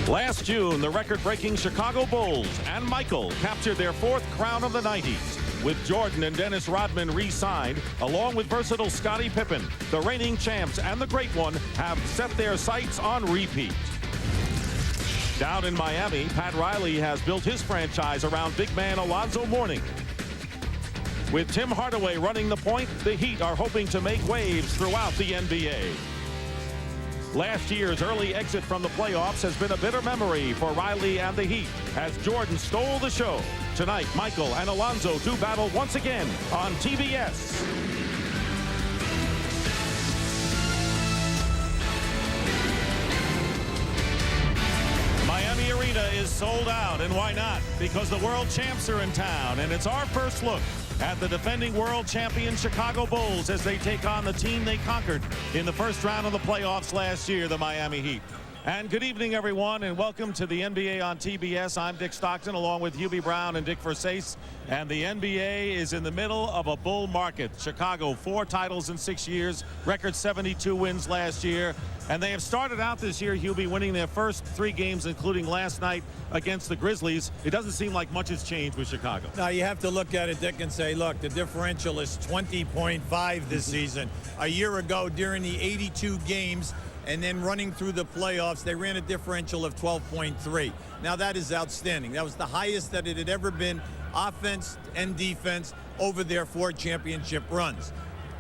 Last June, the record-breaking Chicago Bulls and Michael captured their fourth crown of the 90s. With Jordan and Dennis Rodman re-signed, along with versatile Scottie Pippen, the reigning champs and the great one have set their sights on repeat. Down in Miami, Pat Riley has built his franchise around big man Alonzo Mourning. With Tim Hardaway running the point, the Heat are hoping to make waves throughout the NBA. Last year's early exit from the playoffs has been a bitter memory for Riley and the Heat as Jordan stole the show. Tonight, Michael and Alonzo do battle once again on TBS. Miami Arena is sold out, and why not? Because the world champs are in town, and it's our first look at the defending world champion Chicago Bulls as they take on the team they conquered in the first round of the playoffs last year, the Miami Heat. And good evening, everyone, and welcome to the NBA on TBS. I'm Dick Stockton, along with Hubie Brown and Dick Versace. And the NBA is in the middle of a bull market. Chicago, 4 titles in 6 years, record 72 wins last year. And they have started out this year, Hubie, winning their first 3 games, including last night against the Grizzlies. It doesn't seem like much has changed with Chicago. Now, you have to look at it, Dick, and say, look, the differential is 20.5 this season. A year ago, during the 82 games, and then running through the playoffs, they ran a differential of 12.3. Now, that is outstanding. That was the highest that it had ever been, offense and defense, over their 4 championship runs.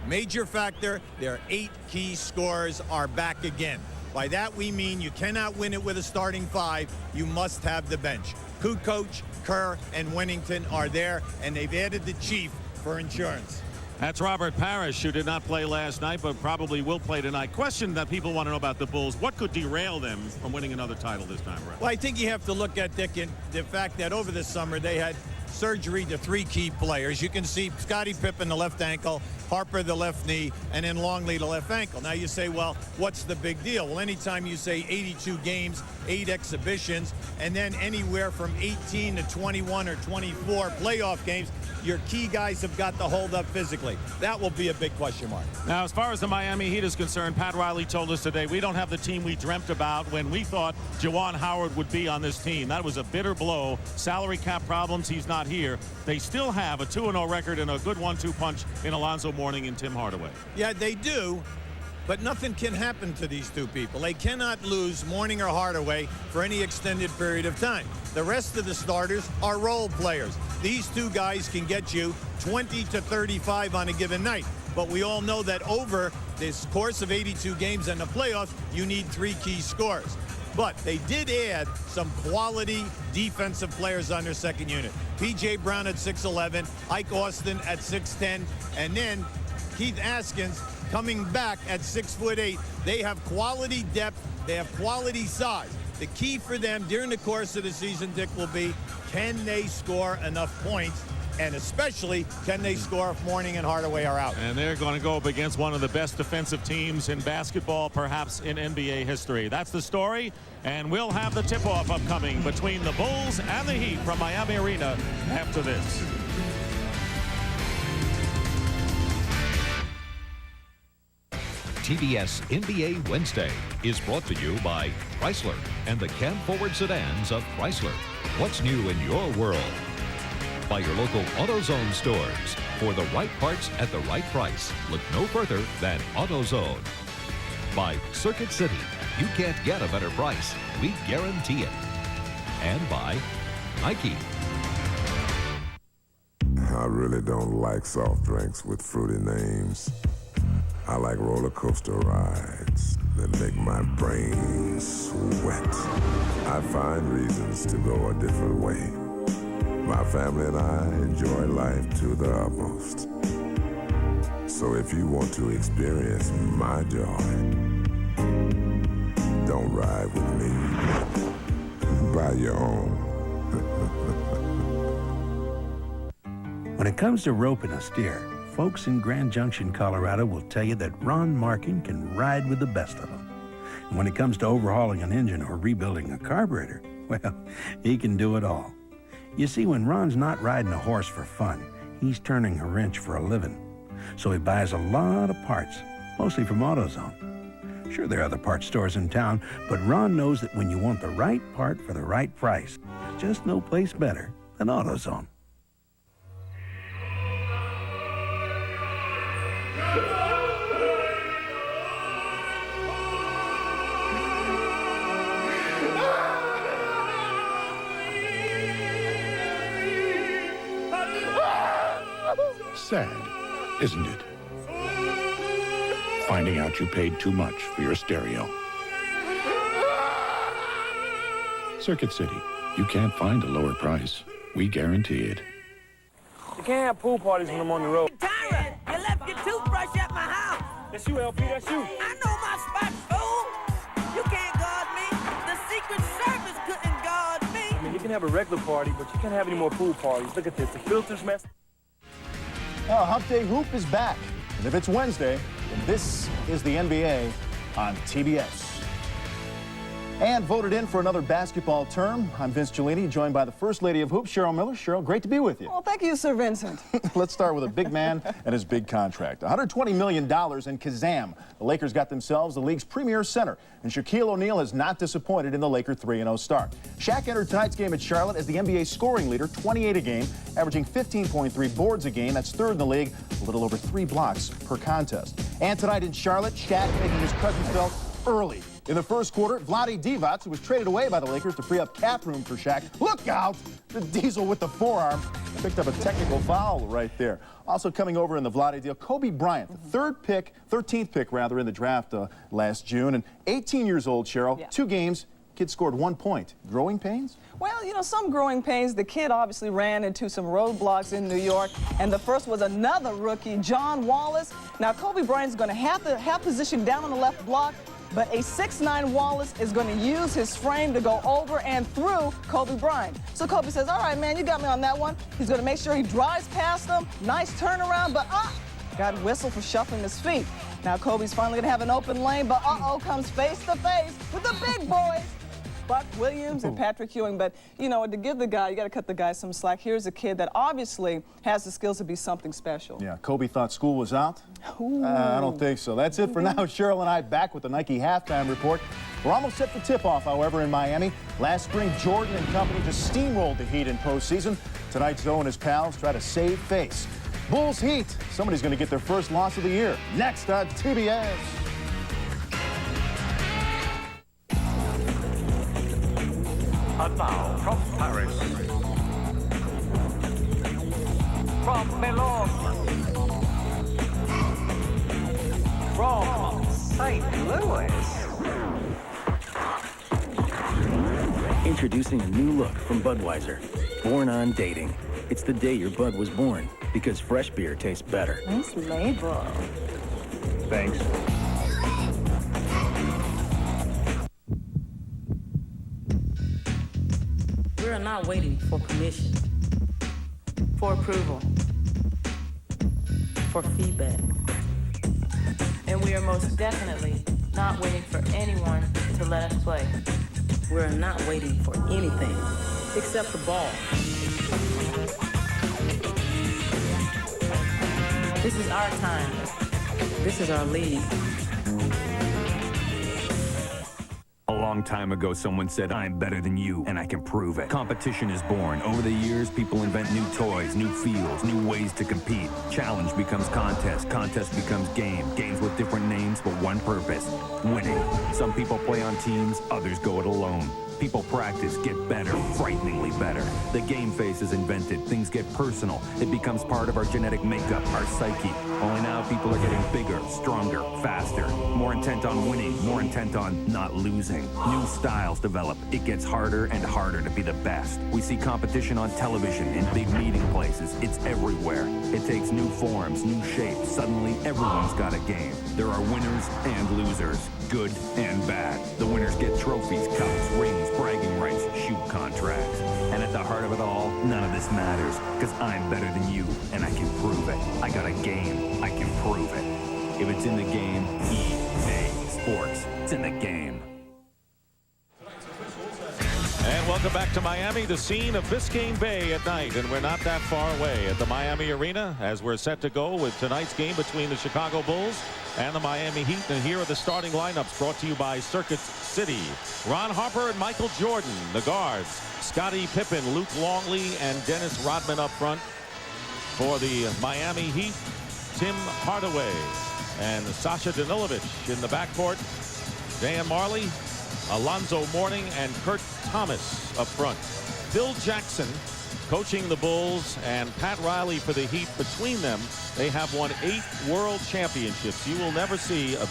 Major factor, their 8 key scorers are back again. By that, we mean you cannot win it with a starting 5. You must have the bench. Kukoc, Kerr, and Wennington are there, and they've added the chief for insurance. That's Robert Parrish, who did not play last night, but probably will play tonight. Question that people want to know about the Bulls: what could derail them from winning another title this time around? Well, I think you have to look at, Dick, the fact that over the summer they had surgery to 3 key players. You can see Scottie Pippen, the left ankle, Harper, the left knee, and then Longley, the left ankle. Now you say, well, what's the big deal? Well, anytime you say 82 games, 8 exhibitions, and then anywhere from 18 to 21 or 24 playoff games, your key guys have got to hold up physically. That will be a big question mark. Now, as far as the Miami Heat is concerned, Pat Riley told us today, we don't have the team we dreamt about when we thought Juwan Howard would be on this team. That was a bitter blow. Salary cap problems, he's not here. They still have a 2-0 record and a good 1-2 punch in Alonzo Mourning and Tim Hardaway. Yeah, they do. But nothing can happen to these 2 people. They cannot lose Mourning or Hardaway for any extended period of time. The rest of the starters are role players. These 2 guys can get you 20 to 35 on a given night. But we all know that over this course of 82 games and the playoffs, you need 3 key scorers. But they did add some quality defensive players on their second unit. P.J. Brown at 6'11", Ike Austin at 6'10", and then Keith Askins coming back at 6'8". They have quality depth. They have quality size. The key for them during the course of the season, Dick, will be, can they score enough points? And especially, can they score if Mourning and Hardaway are out? And they're going to go up against one of the best defensive teams in basketball, perhaps in NBA history. That's the story, and we'll have the tip-off upcoming between the Bulls and the Heat from Miami Arena after this. TBS NBA Wednesday is brought to you by Chrysler and the cab forward sedans of Chrysler. What's new in your world? By your local AutoZone stores. For the right parts at the right price, look no further than AutoZone. By Circuit City. You can't get a better price. We guarantee it. And by Nike. I really don't like soft drinks with fruity names. I like roller coaster rides that make my brain sweat. I find reasons to go a different way. My family and I enjoy life to the utmost. So if you want to experience my joy, don't ride with me. Buy your own. When it comes to roping a steer, folks in Grand Junction, Colorado will tell you that Ron Markin can ride with the best of them. And when it comes to overhauling an engine or rebuilding a carburetor, well, he can do it all. You see, when Ron's not riding a horse for fun, he's turning a wrench for a living. So he buys a lot of parts, mostly from AutoZone. Sure, there are other parts stores in town, but Ron knows that when you want the right part for the right price, there's just no place better than AutoZone. Sad, isn't it? Finding out you paid too much for your stereo. Circuit City, you can't find a lower price. We guarantee it. You can't have pool parties when I'm on the road. Tyra, you left your toothbrush at my house. That's you, LP, that's you. I know my spot, fool. You can't guard me. The Secret Service couldn't guard me. I mean, you can have a regular party, but you can't have any more pool parties. Look at this, the filter's messed. Hump Day Hoop is back. And if it's Wednesday, then this is the NBA on TBS. And voted in for another basketball term. I'm Vince Giulini, joined by the First Lady of Hoops, Cheryl Miller. Cheryl, great to be with you. Oh, thank you, Sir Vincent. Let's start with a big man and his big contract. $120 million in Kazam. The Lakers got themselves the league's premier center, and Shaquille O'Neal has not disappointed in the Laker 3-0 start. Shaq entered tonight's game at Charlotte as the NBA scoring leader, 28 a game, averaging 15.3 boards a game. That's third in the league, a little over 3 blocks per contest. And tonight in Charlotte, Shaq making his presence felt early. In the first quarter, Vlade Divac, who was traded away by the Lakers to free up cap room for Shaq. Look out! The Diesel with the forearm picked up a technical foul right there. Also coming over in the Vlade deal, Kobe Bryant, the 13th pick in the draft last June, and 18 years old, Cheryl. Yeah. 2 games, kid scored 1 point. Growing pains? Well, you know, some growing pains. The kid obviously ran into some roadblocks in New York, and the first was another rookie, John Wallace. Now, Kobe Bryant's going to have position down on the left block, but a 6'9" Wallace is going to use his frame to go over and through Kobe Bryant. So Kobe says, all right, man, you got me on that one. He's going to make sure he drives past him. Nice turnaround, but got whistled for shuffling his feet. Now Kobe's finally going to have an open lane, but comes face to face with the big boys, Buck Williams and Patrick Ewing. But, you know, to give the guy, you got to cut the guy some slack. Here's a kid that obviously has the skills to be something special. Yeah, Kobe thought school was out. I don't think so. That's it for now. Cheryl and I back with the Nike halftime report. We're almost set for tip-off, however, in Miami. Last spring, Jordan and company just steamrolled the Heat in postseason. Tonight, Zoe and his pals try to save face. Bulls Heat. Somebody's going to get their first loss of the year. Next on TBS. And now, from Paris, from Milan, from St. Louis. Introducing a new look from Budweiser, Born on Dating. It's the day your Bud was born, because fresh beer tastes better. Nice label. Thanks. We're not waiting for permission, for approval, for feedback. And we are most definitely not waiting for anyone to let us play. We're not waiting for anything except the ball. This is our time. This is our league. A long time ago, someone said, I'm better than you, and I can prove it. Competition is born. Over the years, people invent new toys, new fields, new ways to compete. Challenge becomes contest. Contest becomes game. Games with different names, but one purpose, winning. Some people play on teams, others go it alone. People practice, get better, frighteningly better. The game phase is invented. Things get personal. It becomes part of our genetic makeup, our psyche. Only now people are getting bigger, stronger, faster, more intent on winning, more intent on not losing. New styles develop. It gets harder and harder to be the best. We see competition on television, in big meeting places. It's everywhere. It takes new forms, new shapes. Suddenly, everyone's got a game. There are winners and losers, good and bad. The winners get trophies, cups, rings, bragging rights, shoe contracts. And at the heart of it all, none of this matters, because I'm better than you, and I can prove it. I got a game, I can prove it. If it's in the game, EA Sports, it's in the game. And welcome back to Miami, the scene of Biscayne Bay at night. And we're not that far away at the Miami Arena as we're set to go with tonight's game between the Chicago Bulls and the Miami Heat. And here are the starting lineups brought to you by Circuit City. Ron Harper and Michael Jordan, the guards. Scottie Pippen, Luke Longley, and Dennis Rodman up front. For the Miami Heat, Tim Hardaway and Sasha Danilovic in the backcourt. Dan Marley, Alonzo Mourning, and Kurt Thomas up front. Phil Jackson coaching the Bulls, and Pat Riley for the Heat. Between them, they have won 8 world championships. You will never see a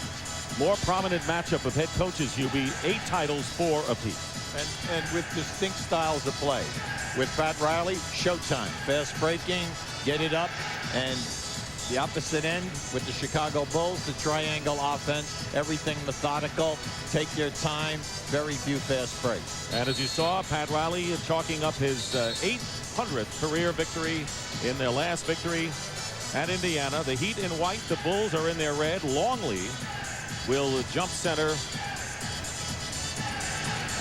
more prominent matchup of head coaches, UB. 8 titles, 4 apiece. And with distinct styles of play. With Pat Riley, showtime, fast breaking, get it up, and the opposite end with the Chicago Bulls, the triangle offense, everything methodical, take your time, very few fast breaks. And as you saw, Pat Riley chalking up his 800th career victory in their last victory at Indiana. The Heat in white, the Bulls are in their red. Longley will jump center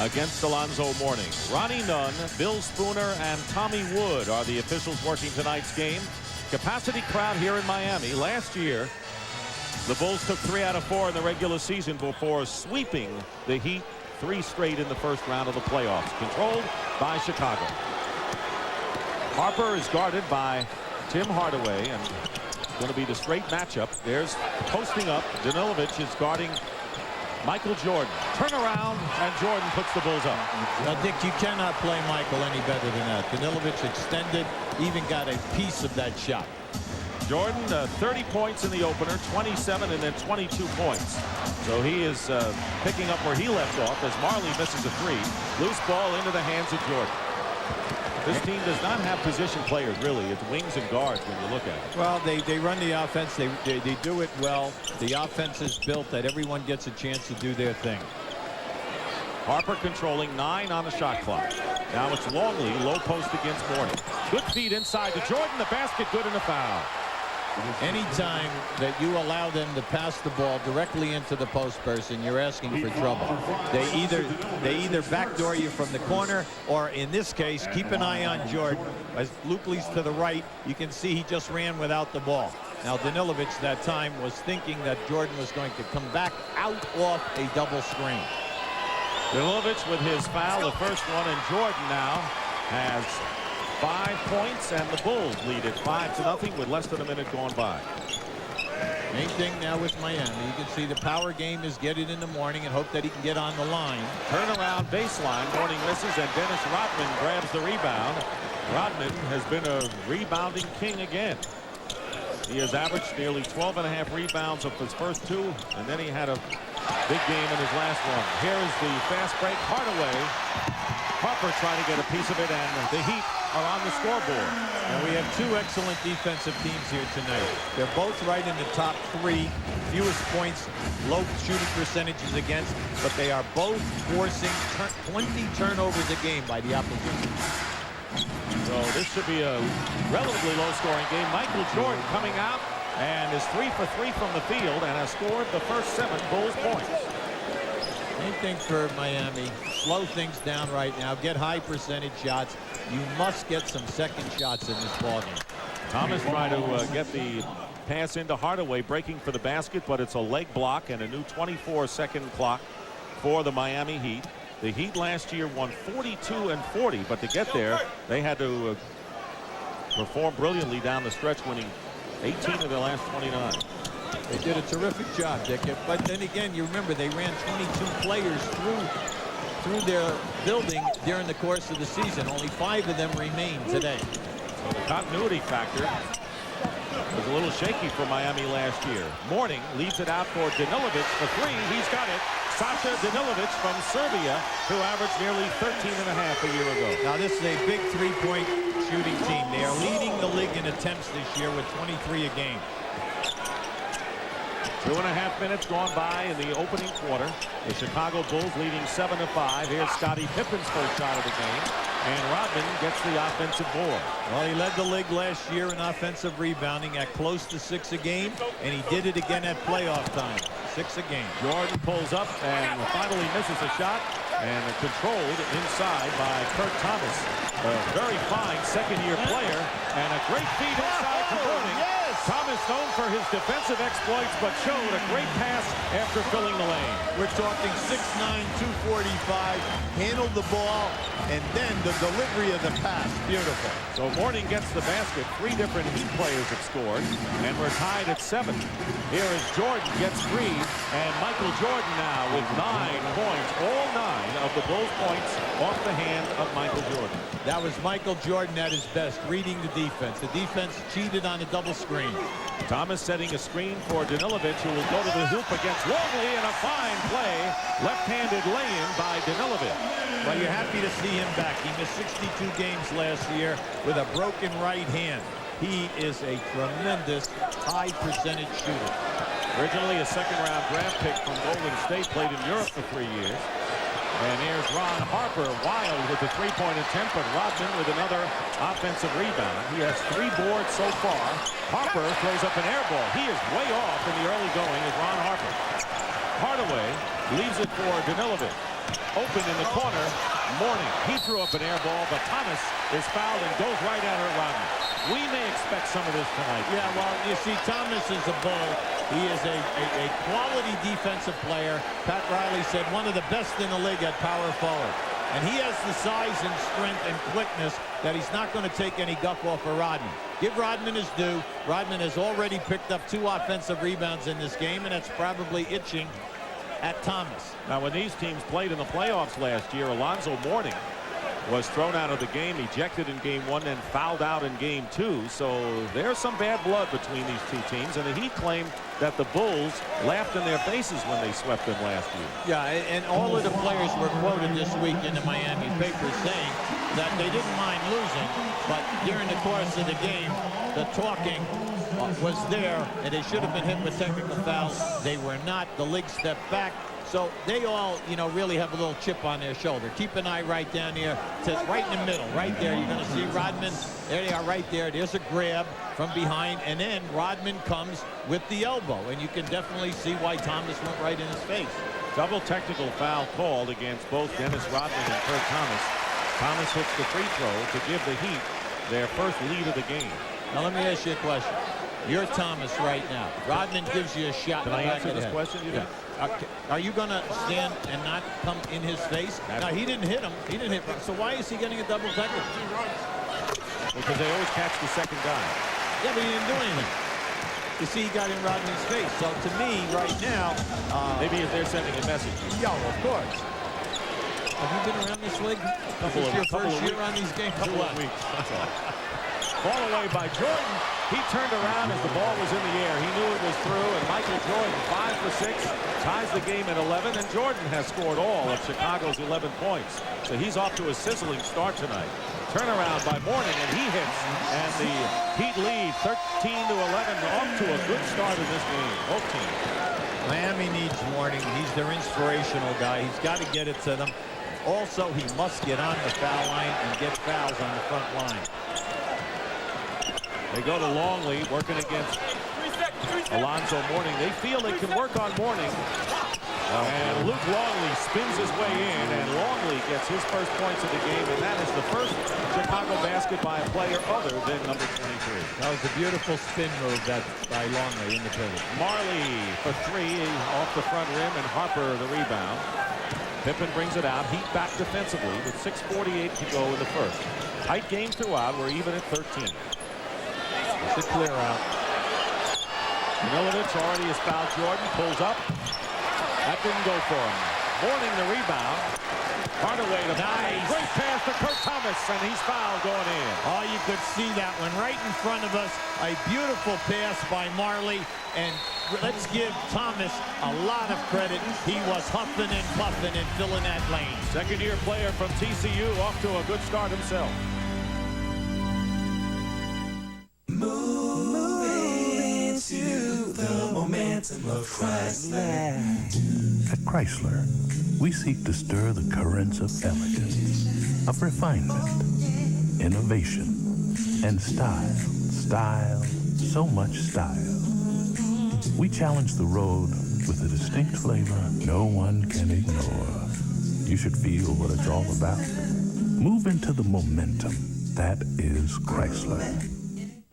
against Alonzo Mourning. Ronnie Nunn, Bill Spooner, and Tommy Wood are the officials working tonight's game. Capacity crowd here in Miami. Last year, the Bulls took 3 out of 4 in the regular season before sweeping the Heat 3 straight in the first round of the playoffs. Controlled by Chicago. Harper is guarded by Tim Hardaway, and going to be the straight matchup. There's posting up. Danilovic is guarding Michael Jordan. Turn around, and Jordan puts the Bulls up. Now, Dick, you cannot play Michael any better than that. Danilovic extended, even got a piece of that shot. Jordan, 30 points in the opener, 27, and then 22 points. So he is picking up where he left off as Marley misses a 3. Loose ball into the hands of Jordan. This team does not have position players, really. It's wings and guards when you look at it. Well, they run the offense. They do it well. The offense is built that everyone gets a chance to do their thing. Harper controlling 9 on the shot clock. Now it's Longley, low post against Mourning. Good feed inside to Jordan. The basket, good, and a foul. Anytime that you allow them to pass the ball directly into the post person, you're asking for trouble. They either backdoor you from the corner, or in this case, keep an eye on Jordan. As Luke leads to the right, you can see he just ran without the ball. Now Danilovic that time was thinking that Jordan was going to come back out off a double screen. Danilovic with his foul, the first one, and Jordan now has 5 points, and the Bulls lead it 5-0 with less than a minute gone by. Main thing now with Miami, you can see the power game is get it in the morning and hope that he can get on the line. Turnaround baseline, Mourning misses, and Dennis Rodman grabs the rebound. Rodman has been a rebounding king again. He has averaged nearly 12.5 rebounds of his first 2, and then he had a big game in his last one. Here is the fast break. Hardaway. Harper trying to get a piece of it, and the Heat are on the scoreboard. And we have 2 excellent defensive teams here tonight. They're both right in the top 3, fewest points, low shooting percentages against, but they are both forcing 20 turnovers a game by the opposition. So this should be a relatively low-scoring game. Michael Jordan coming out and is 3 for 3 from the field and has scored the first 7 Bulls points. Same thing for Miami. Slow things down right now. Get high percentage shots. You must get some second shots in this ballgame. Thomas trying to get the pass into Hardaway, breaking for the basket, but it's a leg block and a new 24-second clock for the Miami Heat. The Heat last year won 42-40, but to get there, they had to perform brilliantly down the stretch, winning 18 of their last 29. They did a terrific job, Dick. But then again, you remember they ran 22 players through their building during the course of the season. Only 5 of them remain today. So the continuity factor was a little shaky for Miami last year. Mourning leaves it out for Danilovic for 3. He's got it. Sasha Danilovic from Serbia, who averaged nearly 13.5 a year ago. Now this is a big 3-point shooting team. They are leading the league in attempts this year with 23 a game. 2.5 minutes gone by in the opening quarter. The Chicago Bulls leading 7-5. Here's Scottie Pippen's first shot of the game, and Rodman gets the offensive board. Well, he led the league last year in offensive rebounding at close to 6 a game, and he did it again at playoff time. 6 a game. Jordan pulls up and finally misses a shot, and controlled inside by Kurt Thomas. A very fine second-year player, and a great feed inside for Mourning. Yes! Thomas known for his defensive exploits, but showed a great pass after filling the lane. We're talking 6'9", 245, handled the ball, and then the delivery of the pass. Beautiful. So Mourning gets the basket. 3 different Heat players have scored, and we're tied at 7. Here is Jordan gets 3, and Michael Jordan now with 9 points. All 9 of the Bulls points off the hand of Michael Jordan. That was Michael Jordan at his best, reading the defense. The defense cheated on a double screen. Thomas setting a screen for Danilovic, who will go to the hoop against Longley, and a fine play. Left-handed lay-in by Danilovic. Well, you're happy to see him back. He missed 62 games last year with a broken right hand. He is a tremendous high-percentage shooter. Originally a second-round draft pick from Golden State, played in Europe for 3 years. And here's Ron Harper, wild with the three-point attempt, but Rodman with another offensive rebound. He has 3 boards so far. Harper throws up an air ball. He is way off in the early going as Ron Harper. Hardaway leaves it for Danilovic. Open in the corner, Mourning. He threw up an air ball, but Thomas is fouled and goes right at her, Rodman. We may expect some of this tonight. Yeah, well, you see, Thomas is a bull. He is a quality defensive player. Pat Riley said one of the best in the league at power forward. And he has the size and strength and quickness that he's not going to take any guff off of Rodman. Give Rodman his due. Rodman has already picked up 2 offensive rebounds in this game, and that's probably itching at Thomas. Now, when these teams played in the playoffs last year, Alonzo Mourning was thrown out of the game, ejected in game 1, and fouled out in game 2. So there's some bad blood between these 2 teams, and the Heat claimed that the Bulls laughed in their faces when they swept them last year. Yeah, and all of the players were quoted this week in the Miami papers saying that they didn't mind losing, but during the course of the game, the talking was there, and they should have been hit with technical fouls. They were not. The league stepped back. So they all, really have a little chip on their shoulder. Keep an eye right down here, right in the middle, right there. You're going to see Rodman. There they are right there. There's a grab from behind, and then Rodman comes with the elbow, and you can definitely see why Thomas went right in his face. Double technical foul called against both Dennis Rodman and Kurt Thomas. Thomas hits the free throw to give the Heat their first lead of the game. Now let me ask you a question. You're Thomas right now. Rodman gives you a shot. Can I answer this question? Are you going to stand and not come in his face? Now, he didn't hit him. He didn't hit him. So why is he getting a double technical? Because they always catch the second guy. Yeah, but he didn't do anything. You see, he got in Rodman's face. So to me, right now, maybe they're sending a message. Yeah, of course. Have you been around this league? This is your first year on these games? Couple of weeks. That's all. Ball away by Jordan. He turned around as the ball was in the air. He knew it was through, and Michael Jordan, 5 for 6, ties the game at 11, and Jordan has scored all of Chicago's 11 points. So he's off to a sizzling start tonight. Turnaround by Mourning, and he hits, and the Heat lead 13-11, off to a good start in this game, both teams. Miami needs Mourning. He's their inspirational guy. He's got to get it to them. Also, he must get on the foul line and get fouls on the front line. They go to Longley, working against Alonzo Mourning. They feel they can work on Mourning. And Luke Longley spins his way in, and Longley gets his first points of the game, and that is the first Chicago basket by a player other than number 23. That was a beautiful spin move by Longley in the pivot. Marley for 3 off the front rim, and Harper the rebound. Pippen brings it out. Heat back defensively with 6:48 to go in the first. Tight game throughout. We're even at 13. It's a clear out. Danilovic already has fouled Jordan. Pulls up. That didn't go for him. Mourning the rebound. Hardaway to nice. Great pass to Kurt Thomas, and he's fouled going in. Oh, you could see that one right in front of us. A beautiful pass by Marley, and let's give Thomas a lot of credit. He was huffing and puffing and filling that lane. Second-year player from TCU, off to a good start himself. Moving to the momentum of Chrysler. At Chrysler, we seek to stir the currents of elegance, of refinement, innovation, and style. Style, so much style. We challenge the road with a distinct flavor no one can ignore. You should feel what it's all about. Move into the momentum that is Chrysler.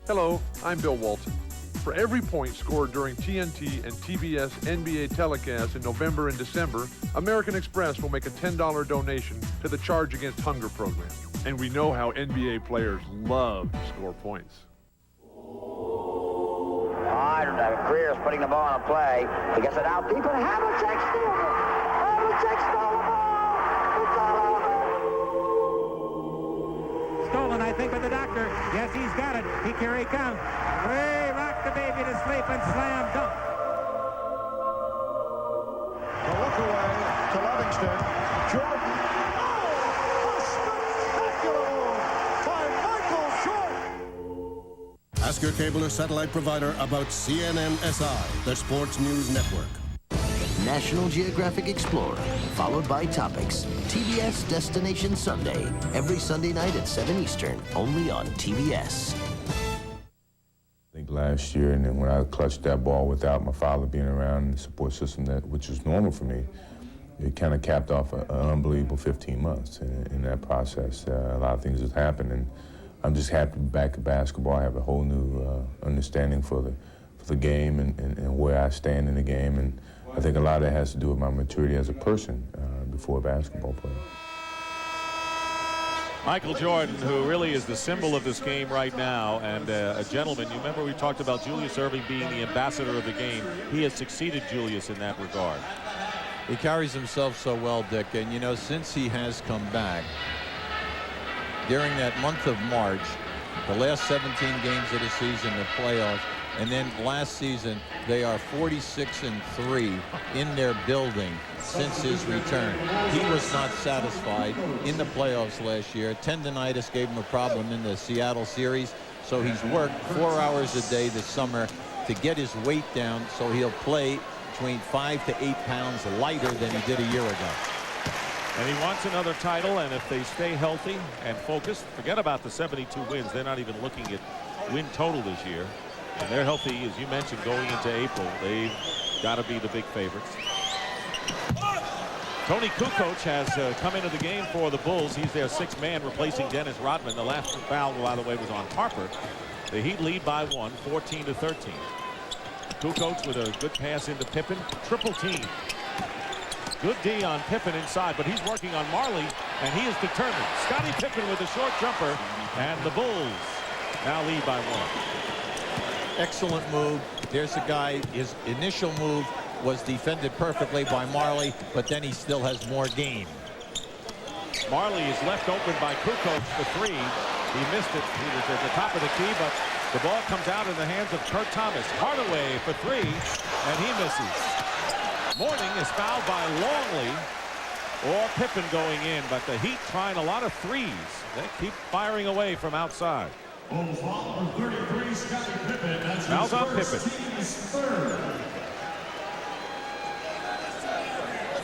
Hello, I'm Bill Walton. For every point scored during TNT and TBS NBA telecasts in November and December, American Express will make a $10 donation to the Charge Against Hunger program. And we know how NBA players love to score points. All right, Greer's putting the ball on a play. He gets it out deep, and Havlicek steals it. Havlicek stole the ball. It's all over. Stolen, I think, by the doctor. Yes, he's got it. Here he comes. Ray rocked the baby to sleep and slam dunk. The look away to Livingston. Jordan. Oh, a spectacular by Michael Jordan. Ask your cable or satellite provider about CNN-SI, the sports news network. National Geographic Explorer, followed by Topics. TBS Destination Sunday, every Sunday night at 7 Eastern, only on TBS. I think last year, and then when I clutched that ball without my father being around and the support system, which was normal for me, it kind of capped off an unbelievable 15 months. In that process, a lot of things have happened, and I'm just happy to be back at basketball. I have a whole new understanding for the game and where I stand in the game, and I think a lot of that has to do with my maturity as a person before a basketball player. Michael Jordan, who really is the symbol of this game right now, and a gentleman. You remember we talked about Julius Erving being the ambassador of the game. He has succeeded Julius in that regard. He carries himself so well, Dick, and you know, since he has come back, during that month of March, the last 17 games of the season, the playoffs, and then last season, they are 46-3 in their building since his return. He was not satisfied in the playoffs last year. Tendinitis gave him a problem in the Seattle series, so he's worked 4 hours a day this summer to get his weight down so he'll play between 5 to 8 pounds lighter than he did a year ago. And he wants another title, and if they stay healthy and focused, forget about the 72 wins. They're not even looking at win total this year. And they're healthy, as you mentioned, going into April. They've got to be the big favorites. Tony Kukoc has come into the game for the Bulls. He's their sixth man, replacing Dennis Rodman. The last foul, by the way, was on Harper. The Heat lead by 1, 14-13. Kukoc with a good pass into Pippen. Triple team. Good D on Pippen inside, but he's working on Marley, and he is determined. Scottie Pippen with a short jumper, and the Bulls now lead by 1. Excellent move. There's a guy, his initial move was defended perfectly by Marley, but then he still has more game. Marley is left open by Kukoc for three. He missed it. He was at the top of the key, but the ball comes out in the hands of Kurt Thomas. Hardaway for three, and he misses. Mourning is fouled by Longley, or Pippen going in, but the Heat trying a lot of threes. They keep firing away from outside. Fouls on Pippen.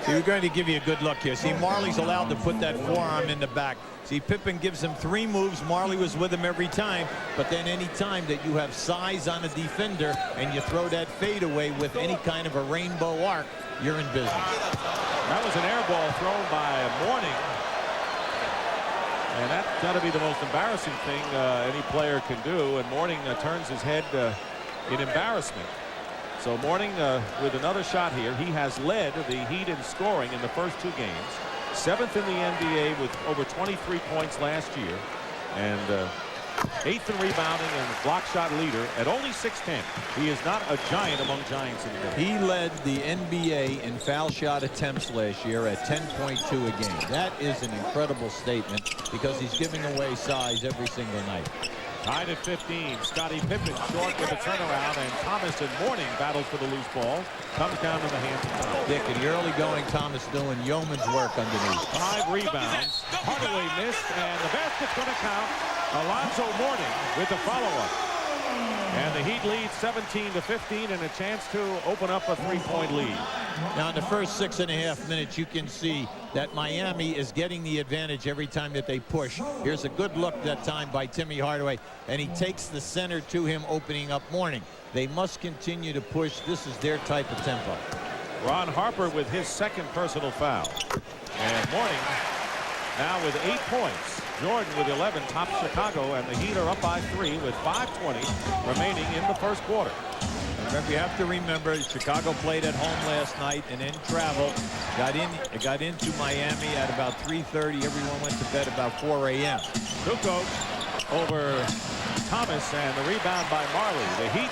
See, we're going to give you a good look here. See, Marley's allowed to put that forearm in the back. See, Pippen gives him 3 moves. Marley was with him every time. But then any time that you have size on a defender and you throw that fadeaway with any kind of a rainbow arc, you're in business. That was an air ball thrown by Mourning. And that's got to be the most embarrassing thing any player can do. And Mourning turns his head in embarrassment. So Mourning with another shot here. He has led the Heat in scoring in the first 2 games. 7th in the NBA with over 23 points last year. And 8th in rebounding and block shot leader at only 6'10". He is not a giant among giants in the game. He led the NBA in foul shot attempts last year at 10.2 a game. That is an incredible statement because he's giving away size every single night. Tied at 15. Scottie Pippen short with a turnaround, and Thomas and Mourning battles for the loose ball. Comes down to the hands of Thomas. Dick, in the early going, Thomas doing yeoman's work underneath. 5 rebounds. Hardaway missed, and the basket's going to count. Alonzo Mourning with the follow-up. And the Heat lead 17-15 and a chance to open up a 3-point lead. Now in the first 6.5 minutes you can see that Miami is getting the advantage every time that they push. Here's a good look that time by Timmy Hardaway, and he takes the center to him, opening up Mourning. They must continue to push. This is their type of tempo. Ron Harper with his 2nd personal foul. And Mourning now with 8 points. Jordan with 11 tops Chicago, and the Heat are up by 3 with 5:20 remaining in the first quarter. Remember, you have to remember, Chicago played at home last night and then traveled. Got into Miami at about 3:30. Everyone went to bed about 4 a.m. Kukoc over Thomas, and the rebound by Marley. The Heat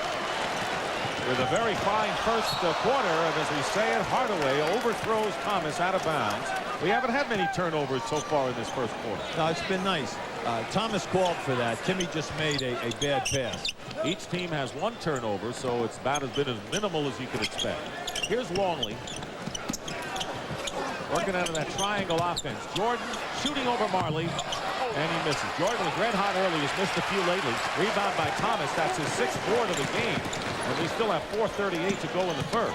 with a very fine first quarter, and as we say it, Hardaway overthrows Thomas out of bounds. We haven't had many turnovers so far in this first quarter. No, it's been nice. Thomas called for that. Timmy just made a bad pass. Each team has 1 turnover, so it's about as minimal as you could expect. Here's Longley working out of that triangle offense. Jordan shooting over Marley, and he misses. Jordan was red hot early. He's missed a few lately. Rebound by Thomas. That's his 6th board of the game, and we still have 4:38 to go in the first.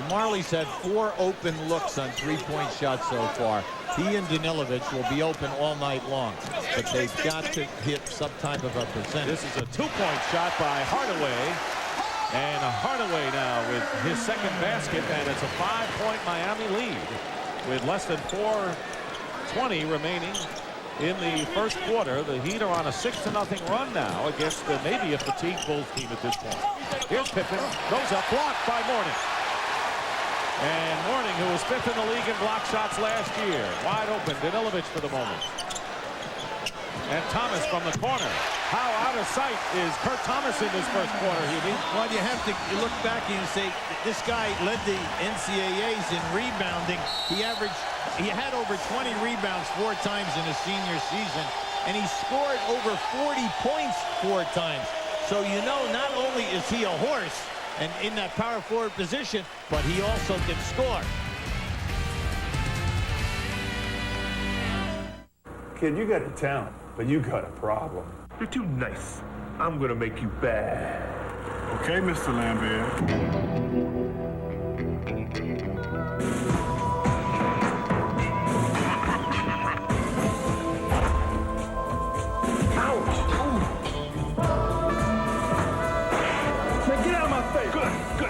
Marley's had 4 open looks on 3-point shots so far. He and Danilovic will be open all night long, but they've got to hit some type of a percentage. This is a 2-point shot by Hardaway, and Hardaway now with his 2nd basket, and it's a 5-point Miami lead with less than 4:20 remaining in the first quarter. The Heat are on a 6-0 run now against maybe a fatigued Bulls team at this point. Here's Pippen, goes up, blocked by Mourning. And Mourning, who was 5th in the league in block shots last year, wide open. Danilovic for the moment. And Thomas from the corner. How out of sight is Kurt Thomas in this first quarter, Hubie? Well, you have to look back and say, this guy led the NCAAs in rebounding. He had over 20 rebounds 4 times in his senior season, and he scored over 40 points 4 times. So you know, not only is he a horse and in that power forward position, but he also can score. Kid, you got the talent, but you got a problem. You're too nice. I'm gonna make you bad. Okay, Mr. Lambert.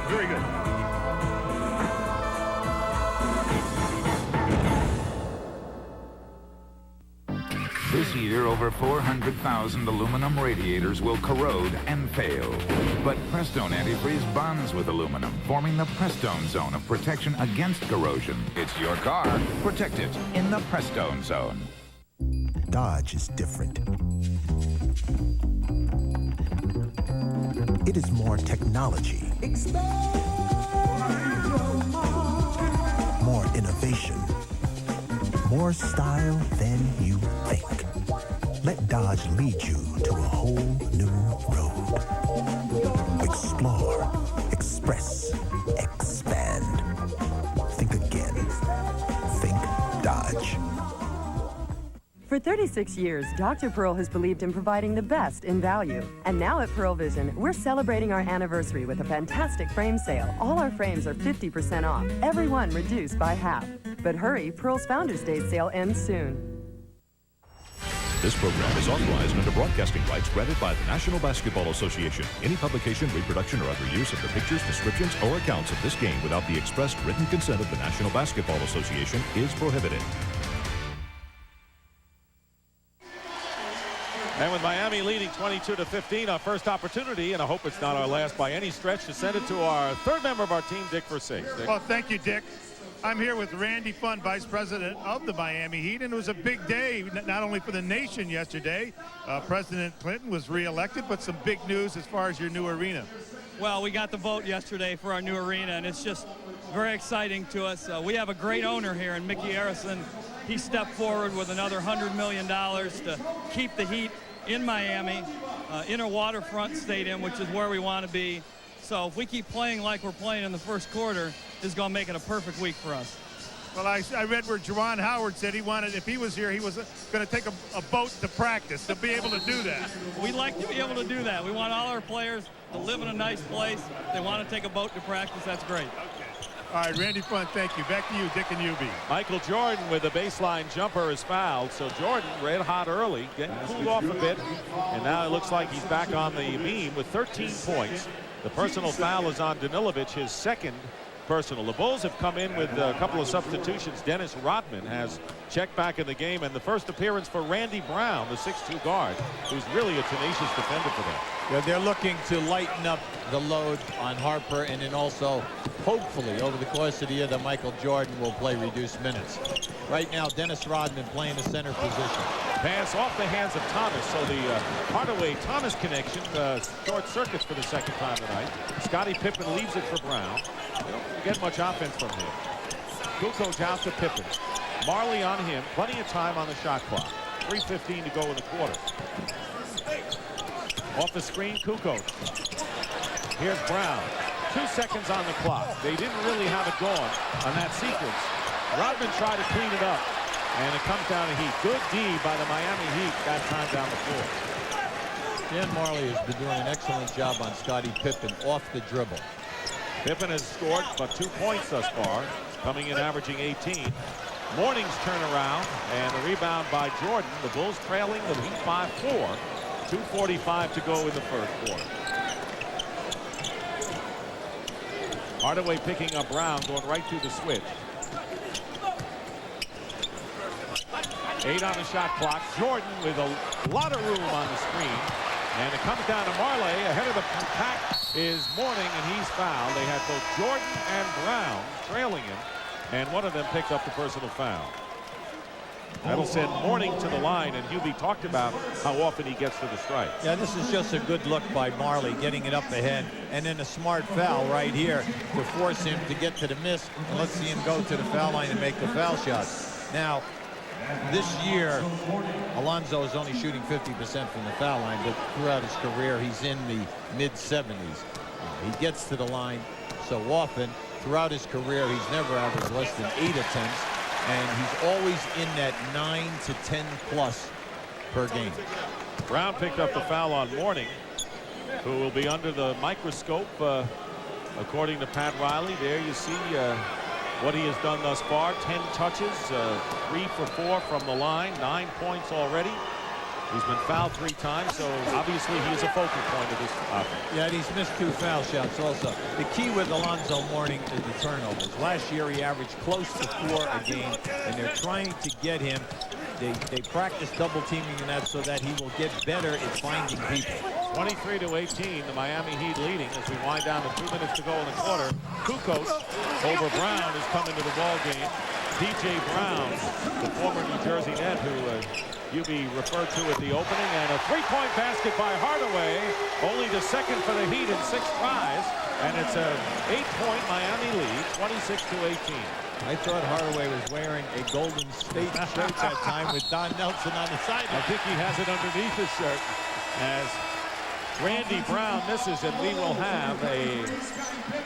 Very good. This year, over 400,000 aluminum radiators will corrode and fail. But Prestone Antifreeze bonds with aluminum, forming the Prestone Zone of protection against corrosion. It's your car. Protect it in the Prestone Zone. Dodge is different. It is more technology. More innovation. More style than you think. Let Dodge lead you to a whole new road. Explore, express, expand. Think again. Think Dodge. For 36 years, Dr. Pearl has believed in providing the best in value. And now at Pearl Vision, we're celebrating our anniversary with a fantastic frame sale. All our frames are 50% off, every one reduced by half. But hurry, Pearl's Founders Day sale ends soon. This program is authorized under broadcasting rights granted by the National Basketball Association. Any publication, reproduction, or other use of the pictures, descriptions, or accounts of this game without the expressed written consent of the National Basketball Association is prohibited. And with Miami leading 22-15, our first opportunity, and I hope it's not our last by any stretch, to send it to our 3rd member of our team, Dick Versace. Dick. Well, thank you, Dick. I'm here with Randy Funn, Vice President of the Miami Heat, and it was a big day, not only for the nation yesterday. President Clinton was reelected, but some big news as far as your new arena. Well, we got the vote yesterday for our new arena, and it's just very exciting to us. We have a great owner here in Mickey Arison. He stepped forward with another $100 million to keep the Heat in Miami, in a waterfront stadium, which is where we want to be. So if we keep playing like we're playing in the first quarter, this is going to make it a perfect week for us. Well, I read where Juwan Howard said he wanted, if he was here, he was going to take a boat to practice to be able to do that. We'd like to be able to do that. We want all our players to live in a nice place. If they want to take a boat to practice, that's great. Okay. All right, Randy Funn, thank you. Back to you, Dick and Hubie. Michael Jordan with a baseline jumper is fouled. So Jordan red hot early, getting cooled off a bit. And now it looks like he's back on the beam with 13 points. The personal foul is on Danilovic, his 2nd personal. The Bulls have come in with a couple of substitutions. Dennis Rodman has checked back in the game, and the first appearance for Randy Brown, the 6'2 guard, who's really a tenacious defender for them. Yeah, they're looking to lighten up the load on Harper, and then also, hopefully, over the course of the year, that Michael Jordan will play reduced minutes. Right now, Dennis Rodman playing the center position. Pass off the hands of Thomas, so the Hardaway-Thomas connection short circuits for the second time tonight. Scottie Pippen leaves it for Brown. They don't get much offense from him. Kukoc out to Pippen. Marley on him. Plenty of time on the shot clock. 3:15 to go in the quarter. Off the screen, Kukoc. Here's Brown. 2 seconds on the clock. They didn't really have it going on that sequence. Rodman tried to clean it up, and it comes down to Heat. Good D by the Miami Heat that time down the floor. Dan Marley has been doing an excellent job on Scottie Pippen off the dribble. Pippen has scored but 2 points thus far, coming in averaging 18. Morning's turnaround and the rebound by Jordan. The Bulls trailing the Heat by 4. 2:45 to go in the first quarter. Hardaway picking up Brown, going right through the switch. 8 on the shot clock. Jordan with a lot of room on the screen. And it comes down to Marley. Ahead of the pack is Mourning, and he's fouled. They had both Jordan and Brown trailing him, and one of them picked up the personal foul. That'll send Mourning to the line, and Hubie talked about how often he gets to the strike. Yeah, this is just a good look by Marley, getting it up ahead, and then a smart foul right here to force him to get to the miss, and let's see him go to the foul line and make the foul shot. Now, this year, Alonzo is only shooting 50% from the foul line, but throughout his career, he's in the mid-70s. He gets to the line so often. Throughout his career, he's never averaged less than 8 attempts, and he's always in that 9 to 10 plus per game. Brown picked up the foul on Mourning, who will be under the microscope, according to Pat Riley. There you see what he has done thus far. 10 touches, 3 for 4 from the line, 9 points already. He's been fouled 3 times, so obviously he is a focal point of this offense. Yeah, and he's missed 2 foul shots also. The key with Alonzo Mourning is the turnovers. Last year he averaged close to 4 a game, and they're trying to get him. They practice double teaming and that so that he will get better at finding people. 23-18, the Miami Heat leading as we wind down to 2 minutes to go in the quarter. Kukoc over Brown is coming to the ball game. P.J. Brown, the former New Jersey Net, who Hubie referred to at the opening, and a 3-point basket by Hardaway, only the second for the Heat in 6 tries, and it's an 8-point Miami lead, 26-18. I thought Hardaway was wearing a Golden State shirt that time with Don Nelson on the side. I think he has it underneath his shirt as Randy Brown misses, and we will have a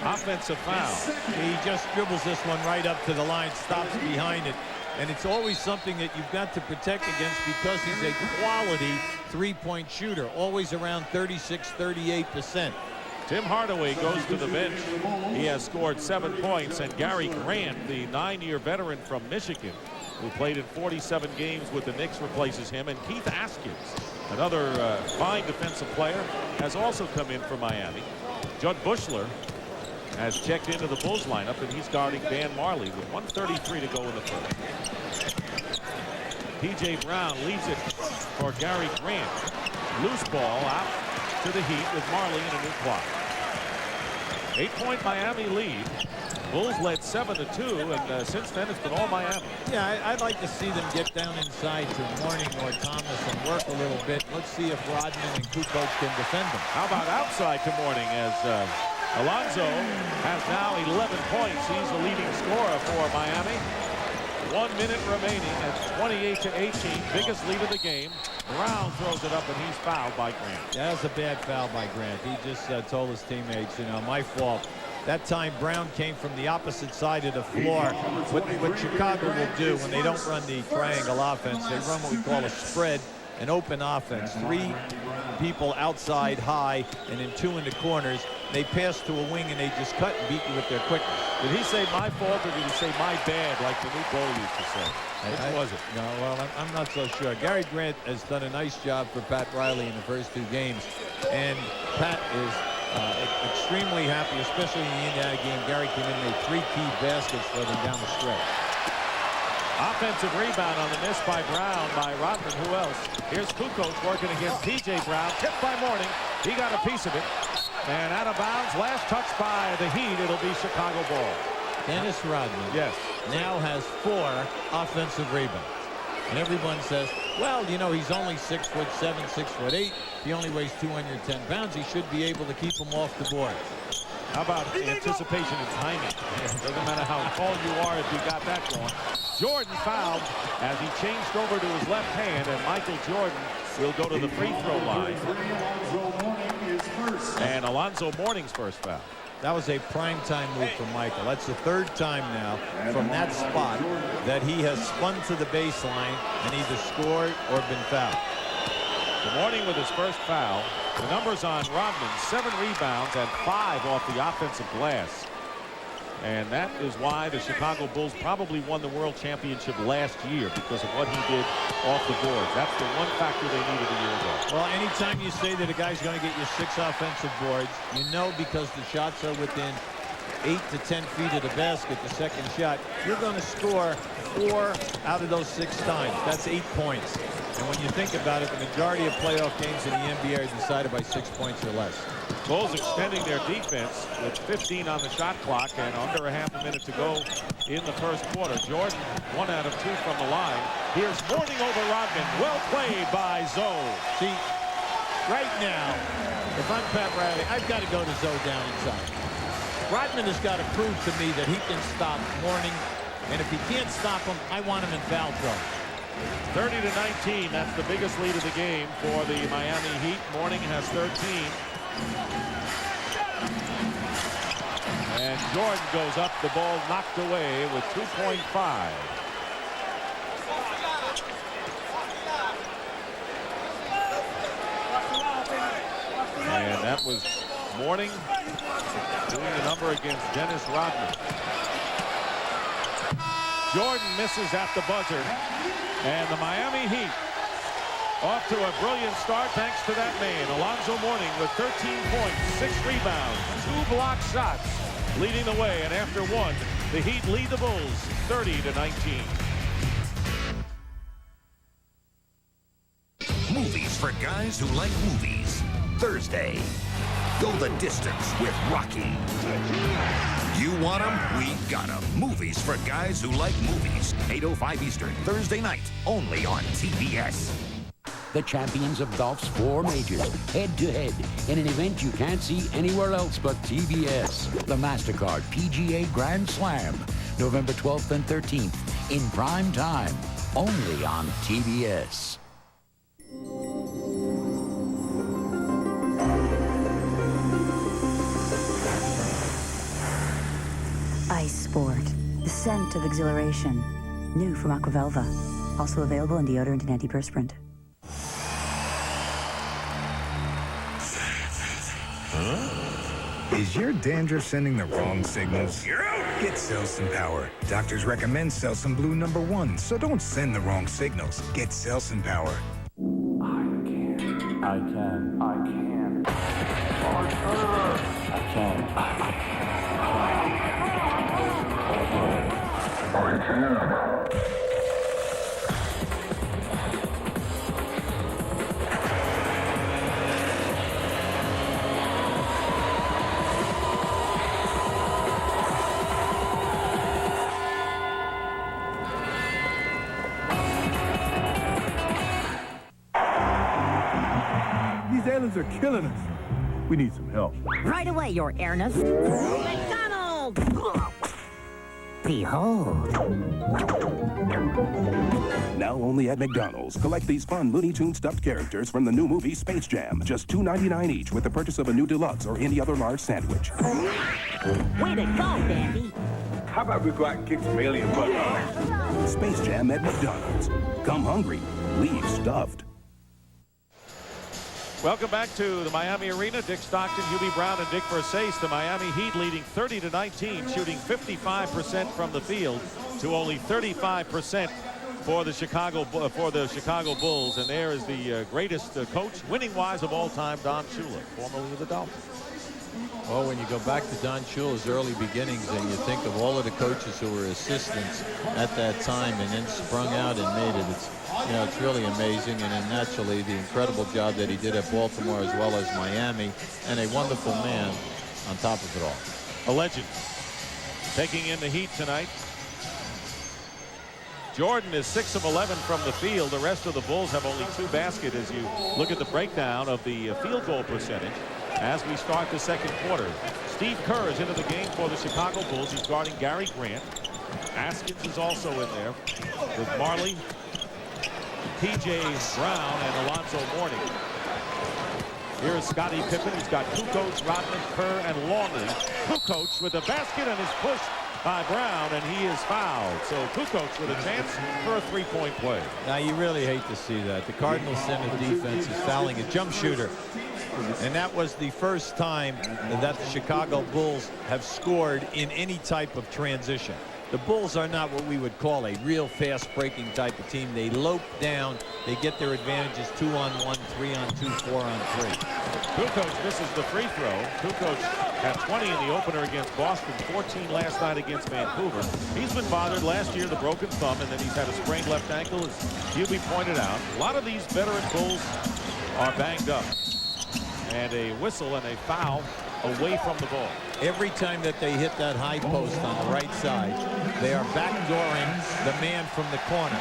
offensive foul. He just dribbles this one right up to the line, stops behind it. And it's always something that you've got to protect against because he's a quality 3-point shooter, always around 36-38%. Tim Hardaway goes to the bench. He has scored 7 points, and Gary Grant, the 9-year veteran from Michigan, who played in 47 games with the Knicks, replaces him. And Keith Askins, another fine defensive player, has also come in for Miami. Judd Bushler has checked into the Bulls lineup, and he's guarding Dan Marley with 1:33 to go in the first. P.J. Brown leaves it for Gary Grant. Loose ball out to the Heat with Marley in a new clock. 8-point Miami lead. Bulls led 7-2, and since then it's been all Miami. Yeah, I'd like to see them get down inside to Mourning or Thomas and work a little bit. Let's see if Rodman and Kukoc can defend them. How about outside to Mourning as Alonzo has now 11 points. He's the leading scorer for Miami. 1 minute remaining at 28-18, biggest lead of the game. Brown throws it up, and he's fouled by Grant. Yeah, that's a bad foul by Grant. He just told his teammates, you know, my fault. That time Brown came from the opposite side of the floor. What Chicago will do when they don't run the triangle offense, they run what we call a spread, an open offense. 3 people outside high and then 2 in the corners. They pass to a wing and they just cut and beat you with their quickness. Did he say my fault or did he say my bad like the new goal used to say? Which was it? No, well, I'm not so sure. Gary Grant has done a nice job for Pat Riley in the first 2 games. And Pat is extremely happy, especially in the Indiana game. Gary came in and made 3 key baskets for them down the stretch. Offensive rebound on the miss by Brown by Rodman. Who else? Here's Kukoc working against P.J. Brown. Tipped by Mourning. He got a piece of it. And out of bounds. Last touch by the Heat. It'll be Chicago ball. Dennis Rodman now has 4 offensive rebounds. And everyone says, well, you know, he's only 6'7", 6'8". He only weighs 210 pounds. He should be able to keep him off the board. How about anticipation and timing? Doesn't matter how tall you are if you got that going. Jordan fouled as he changed over to his left hand, and Michael Jordan will go to the free throw line. And Alonzo Mourning's first foul. That was a primetime move from Michael. That's the 3rd time now from that spot that he has spun to the baseline and either scored or been fouled. Mourning with his first foul. The numbers on Rodman, 7 rebounds and 5 off the offensive glass. And that is why the Chicago Bulls probably won the World Championship last year, because of what he did off the boards. That's the one factor they needed a year ago. Well, anytime you say that a guy's going to get you 6 offensive boards, you know, because the shots are within 8 to 10 feet of the basket, the second shot, you're going to score 4 out of those 6 times. That's 8 points. And when you think about it, the majority of playoff games in the NBA are decided by 6 points or less. Bulls extending their defense with 15 on the shot clock and under a half a minute to go in the first quarter. Jordan, 1 out of 2 from the line. Here's Mourning over Rodman. Well played by Zoe. See, right now, if I'm Pat Riley, I've got to go to Zoe down inside. Rodman has got to prove to me that he can stop Mourning, and if he can't stop him, I want him in foul trouble. 30-19, that's the biggest lead of the game for the Miami Heat. Mourning has 13. And Jordan goes up, the ball knocked away with 2.5. And that was Mourning doing the number against Dennis Rodman. Jordan misses at the buzzer. And the Miami Heat off to a brilliant start thanks to that man, Alonzo Mourning, with 13 points, 6 rebounds, 2 block shots, leading the way. And after 1, the Heat lead the Bulls 30-19. Movies for guys who like movies. Thursday, go the distance with Rocky. You want them? We got them. Movies for guys who like movies. 8:05 Eastern, Thursday night, only on TBS. The champions of golf's 4 majors, head-to-head, in an event you can't see anywhere else but TBS. The MasterCard PGA Grand Slam, November 12th and 13th, in prime time, only on TBS. Ice Sport, the scent of exhilaration. New from Aquavelva. Also available in deodorant and antiperspirant. Is your dandruff sending the wrong signals? Get Selsun Power. Doctors recommend Selsun Blue #1, so don't send the wrong signals. Get Selsun Power. I can. These aliens are killing us. We need some help. Right away, Your Airness. McDonald's! Behold. Now only at McDonald's. Collect these fun Looney Tunes stuffed characters from the new movie Space Jam. Just $2.99 each with the purchase of a new deluxe or any other large sandwich. Way to go, Dandy. How about we go out and kick some alien butt? Space Jam at McDonald's. Come hungry. Leave stuffed. Welcome back to the Miami Arena. Dick Stockton, Hubie Brown, and Dick Versace. The Miami Heat leading 30-19, shooting 55% from the field to only 35% for the Chicago Bulls. And there is the greatest coach, winning-wise of all time, Don Shula, formerly of the Dolphins. Well, when you go back to Don Shula's early beginnings and you think of all of the coaches who were assistants at that time and then sprung out and made it, it's really amazing. And then naturally the incredible job that he did at Baltimore as well as Miami, and a wonderful man on top of it all. A legend. Taking in the Heat tonight. Jordan is 6 of 11 from the field. The rest of the Bulls have only 2 baskets as you look at the breakdown of the field goal percentage as we start the second quarter. Steve Kerr is into the game for the Chicago Bulls. He's guarding Gary Grant. Askins is also in there with Marley, P.J. Brown, and Alonzo Mourning. Here is Scottie Pippen. He's got Kukoc, Rodman, Kerr, and Longley. Kukoc with the basket and is pushed by Brown, and he is fouled. So Kukoc with a chance for a three-point play. Now you really hate to see that. The Cardinals center defense is fouling a jump shooter. And that was the first time that the Chicago Bulls have scored in any type of transition. The Bulls are not what we would call a real fast-breaking type of team. They lope down. They get their advantages 2-on-1, 3-on-2, 4-on-3. Kukoc misses the free throw. Kukoc had 20 in the opener against Boston, 14 last night against Vancouver. He's been bothered last year, the broken thumb, and then he's had a sprained left ankle, as Hubie pointed out. A lot of these veteran Bulls are banged up. And a whistle and a foul away from the ball. Every time that they hit that high post on the right side, they are backdooring the man from the corner.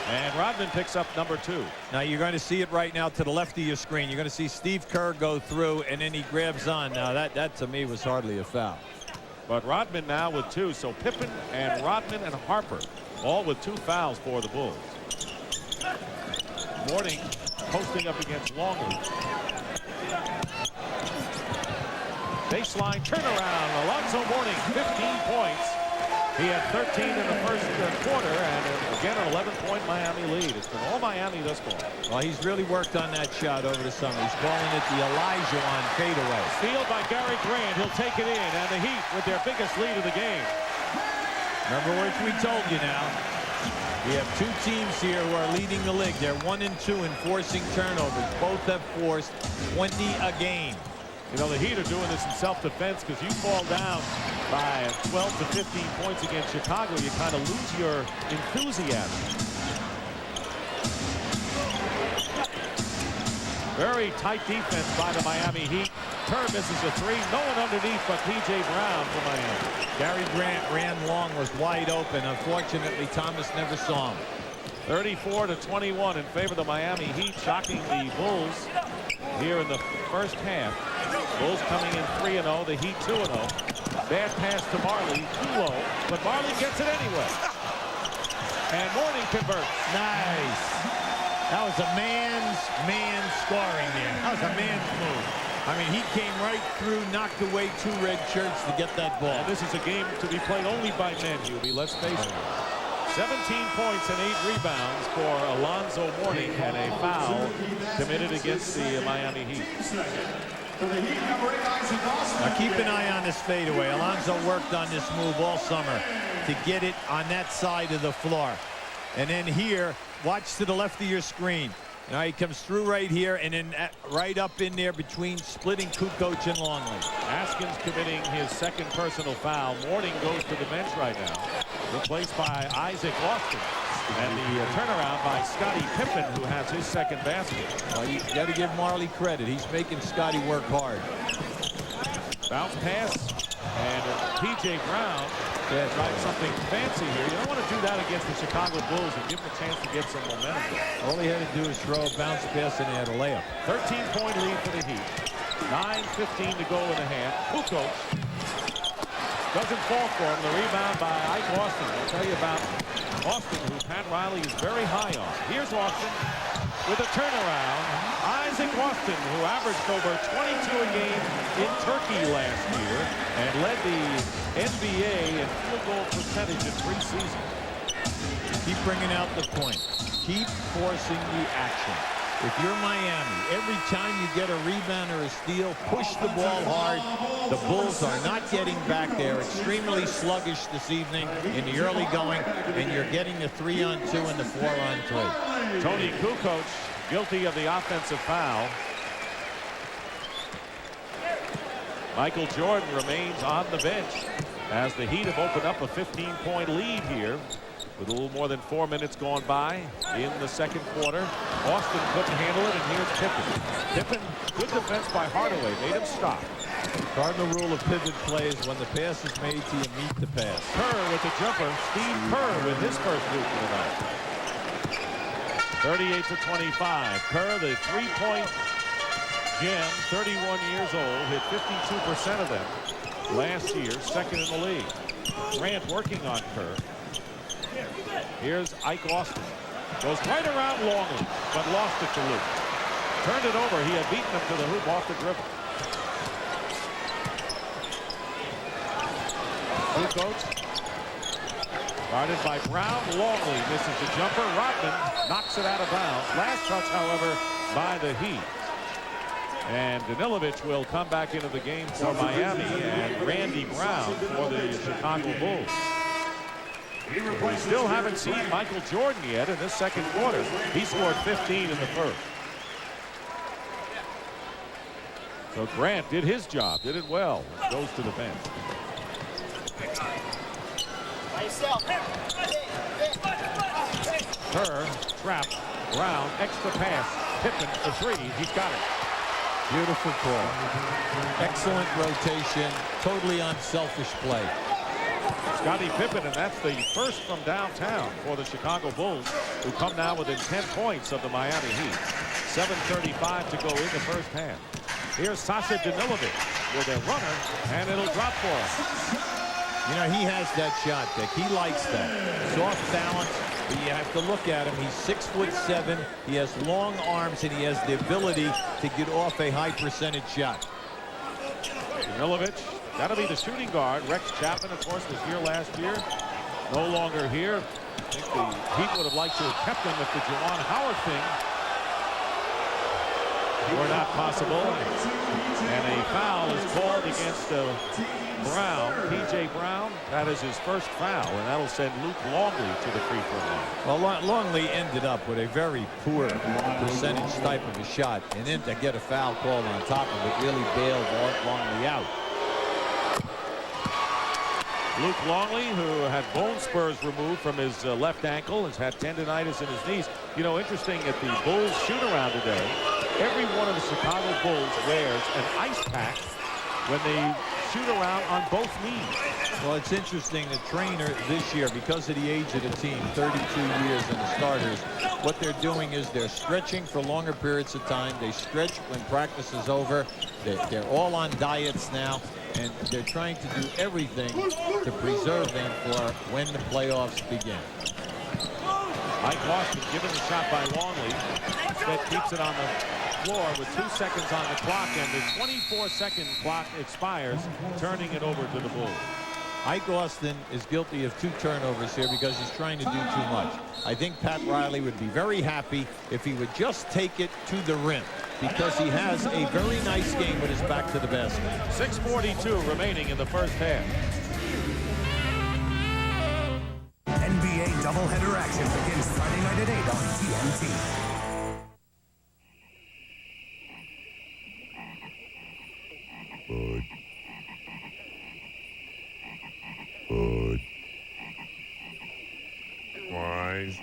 And Rodman picks up number 2. Now you're going to see it right now to the left of your screen. You're going to see Steve Kerr go through, and then he grabs on. Now that to me was hardly a foul. But Rodman now with 2. So Pippen and Rodman and Harper all with 2 fouls for the Bulls. Mourning posting up against Longley. Baseline turnaround. Alonzo Mourning, 15 points. He had 13 in the first quarter, and again an 11-point Miami lead. It's been all Miami thus far. Well, he's really worked on that shot over the summer. He's calling it the Elijah fadeaway. Steal by Gary Grant. He'll take it in, and the Heat with their biggest lead of the game. Remember what we told you now. We have 2 teams here who are leading the league. They're 1 and 2 in forcing turnovers. Both have forced 20 a game. You know, the Heat are doing this in self-defense because you fall down by 12 to 15 points against Chicago, you kind of lose your enthusiasm. Very tight defense by the Miami Heat. Kerr misses a 3. No one underneath but P.J. Brown for Miami. Gary Grant ran long, was wide open. Unfortunately, Thomas never saw him. 34-21 in favor of the Miami Heat, shocking the Bulls here in the first half. Bulls coming in 3-0, the Heat 2-0. Bad pass to Marley, too low, but Marley gets it anyway. And Mourning converts. Nice. That was a man scoring there. That was a man's move. I mean, he came right through, knocked away 2 red shirts to get that ball. And this is a game to be played only by men, Hubie. Let's face it. 17 points and 8 rebounds for Alonzo Mourning, and a foul committed against the Miami Heat. Now keep an eye on this fadeaway. Alonzo worked on this move all summer to get it on that side of the floor. And then here, watch to the left of your screen. Now he comes through right here and then right up in there between splitting Kukoc and Longley. Askins committing his second personal foul. Mourning goes to the bench right now, replaced by Isaac Austin. And the turnaround by Scottie Pippen, who has his second basket. Well, you got to give Marley credit. He's making Scottie work hard. Bounce pass, and P.J. Brown tried something fancy here. You don't want to do that against the Chicago Bulls and give them a chance to get some momentum. All he had to do is throw a bounce pass and add a layup. 13-point lead for the Heat. 9:15 to go in the half. Kukoc doesn't fall for him. The rebound by Ike Austin. I'll tell you about Austin, who Pat Riley is very high on. Here's Austin with a turnaround. Isaac Austin, who averaged over 22 a game in Turkey last year and led the NBA in field goal percentage in preseason. Keep bringing out the point. Keep forcing the action. If you're Miami, every time you get a rebound or a steal, push the ball hard. The Bulls are not getting back there. Extremely sluggish this evening in the early going, and you're getting the 3-on-2 and the 4-on-3. Tony Kukoc guilty of the offensive foul. Michael Jordan remains on the bench as the Heat have opened up a 15-point lead here with a little more than 4 minutes gone by in the second quarter. Austin couldn't handle it, and here's Pippen. Pippen, good defense by Hardaway, made him stop. Cardinal rule of pivot plays: when the pass is made to you, meet the pass. Kerr with the jumper. Steve Kerr with his first hoop of the night. 38-25. Kerr, the three-point gem, 31 years old, hit 52% of them last year, second in the league. Grant working on Kerr. Here's Ike Austin. Goes right around Longley, but lost it to Luke. Turned it over. He had beaten him to the hoop off the dribble. Luke Oates. Guarded by Brown. Longley misses the jumper. Rodman knocks it out of bounds. Last touch, however, by the Heat. And Danilovic will come back into the game for Miami, and Randy Brown for the Chicago Bulls. We still haven't seen Michael Jordan yet in this second quarter. He scored 15 in the first. So Grant did his job, did it well. Goes to the bench. Kerr, trapped. Brown, extra pass. Pippen for three. He's got it. Beautiful call. Excellent rotation. Totally unselfish play. Scottie Pippen, and that's the first from downtown for the Chicago Bulls, who come now within 10 points of the Miami Heat. 7:35 to go in the first half. Here's Sasha Danilovic with a runner, and it'll drop for him. You know, he has that shot, Dick. He likes that. Soft balance, but you have to look at him. He's 6'7". He has long arms, and he has the ability to get off a high percentage shot. Danilovic, that'll be the shooting guard. Rex Chapman, of course, was here last year. No longer here. I think the Heat would have liked to have kept him if the Juwan Howard thing were not possible. And a foul is called against Brown, P.J. Brown. That is his first foul, and that'll send Luke Longley to the free throw line. Well, Longley ended up with a very poor percentage type of a shot, and then to get a foul called on top of it really bailed Longley out. Luke Longley, who had bone spurs removed from his left ankle, has had tendonitis in his knees. You know, interesting, at the Bulls shoot-around today, every one of the Chicago Bulls wears an ice pack when they shoot around on both knees. Well, it's interesting, the trainer this year, because of the age of the team, 32 years in the starters, what they're doing is they're stretching for longer periods of time. They stretch when practice is over. They're all on diets now, and they're trying to do everything to preserve them for when the playoffs begin. Mike Austin given the shot by Longley. Instead keeps it on the floor with 2 seconds on the clock, and the 24-second clock expires, turning it over to the Bulls. Ike Austin is guilty of 2 turnovers here because he's trying to do too much. I think Pat Riley would be very happy if he would just take it to the rim, because he has a very nice game with his back to the basket. 6:42 remaining in the first half. NBA doubleheader action begins Friday night at 8 on TNT. Bud. Wise.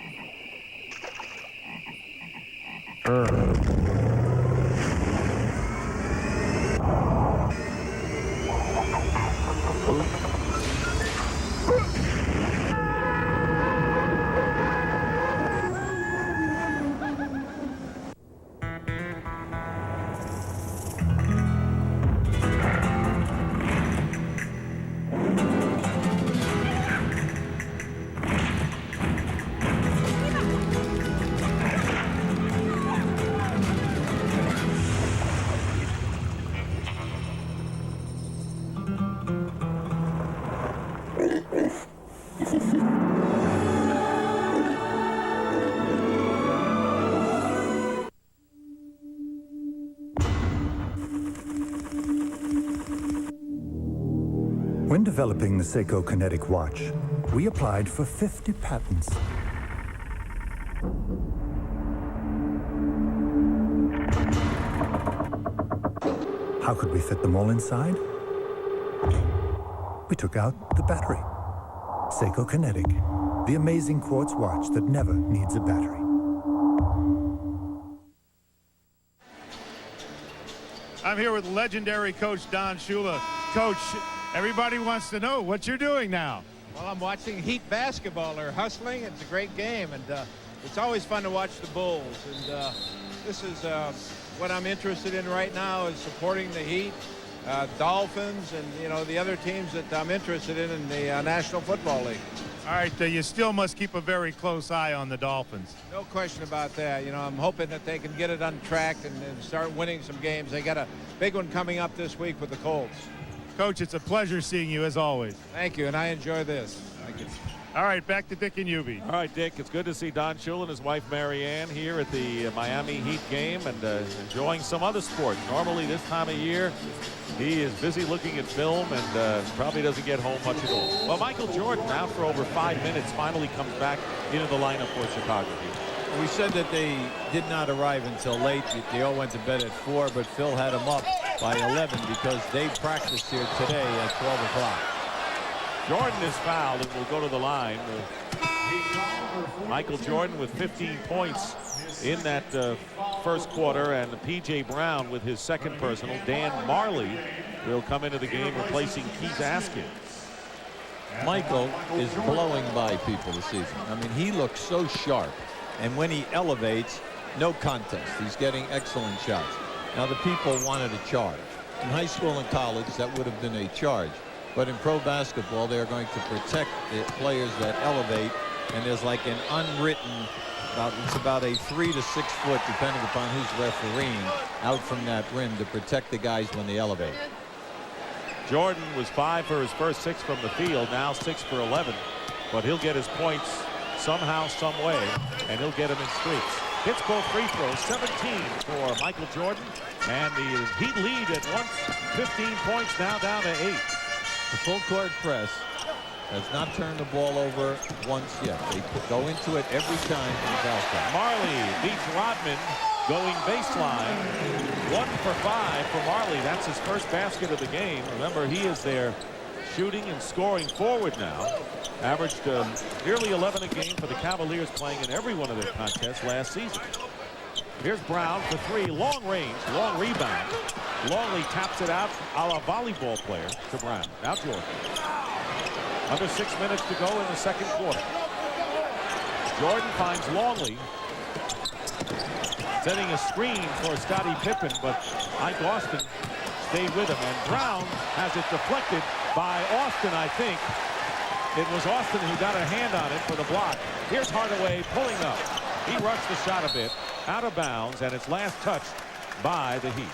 When developing the Seiko Kinetic watch, we applied for 50 patents. How could we fit them all inside? We took out the battery. Seiko Kinetic, the amazing quartz watch that never needs a battery. I'm here with legendary coach Don Shula. Coach, everybody wants to know what you're doing now. Well, I'm watching Heat basketball. They're hustling. It's a great game, and it's always fun to watch the Bulls. And this is what I'm interested in right now is supporting the Heat, Dolphins, and the other teams that I'm interested in the National Football League. All right, you still must keep a very close eye on the Dolphins. No question about that. I'm hoping that they can get it untracked and start winning some games. They got a big one coming up this week with the Colts. Coach, it's a pleasure seeing you as always. Thank you, and I enjoy this. Thank you. All right, back to Dick and Ubi. All right, Dick, it's good to see Don Shula and his wife Mary Ann here at the Miami Heat game and enjoying some other sport. Normally this time of year, he is busy looking at film and probably doesn't get home much at all. Well, Michael Jordan, out for over 5 minutes, finally comes back into the lineup for Chicago here. We said that they did not arrive until late. They all went to bed at 4, but Phil had them up by 11 because they practiced here today at 12 o'clock. Jordan is fouled and will go to the line. Michael Jordan with 15 points in that first quarter, and P.J. Brown with his second personal. Dan Marley will come into the game replacing Keith Askin. Michael is blowing by people this season. I mean, he looks so sharp, and when he elevates, no contest. He's getting excellent shots. Now, the people wanted a charge. In high school and college, that would have been a charge. But in pro basketball, they're going to protect the players that elevate, and there's like an unwritten, it's about a 3 to 6 foot, depending upon who's refereeing, out from that rim to protect the guys when they elevate. Jordan was 5 for his first 6 from the field, now 6 for 11. But he'll get his points somehow, some way, and he'll get them in streaks. Hits both free throws, 17 for Michael Jordan, and the Heat lead at once, 15 points, now down to 8. The full court press has not turned the ball over once yet. They go into it every time in foul shot. Marley beats Rodman going baseline. 1 for 5 for Marley. That's his first basket of the game. Remember, he is their shooting and scoring forward now. Averaged nearly 11 a game for the Cavaliers, playing in every one of their contests last season. Here's Brown for 3, long range, long rebound. Longley taps it out, a la volleyball player, to Brown. Now Jordan. Under 6 minutes to go in the second quarter. Jordan finds Longley, setting a screen for Scottie Pippen, but Ike Austin stayed with him. And Brown has it deflected by Austin, I think. It was Austin who got a hand on it for the block. Here's Hardaway pulling up. He rushed the shot a bit, out of bounds, and it's last touched by the Heat.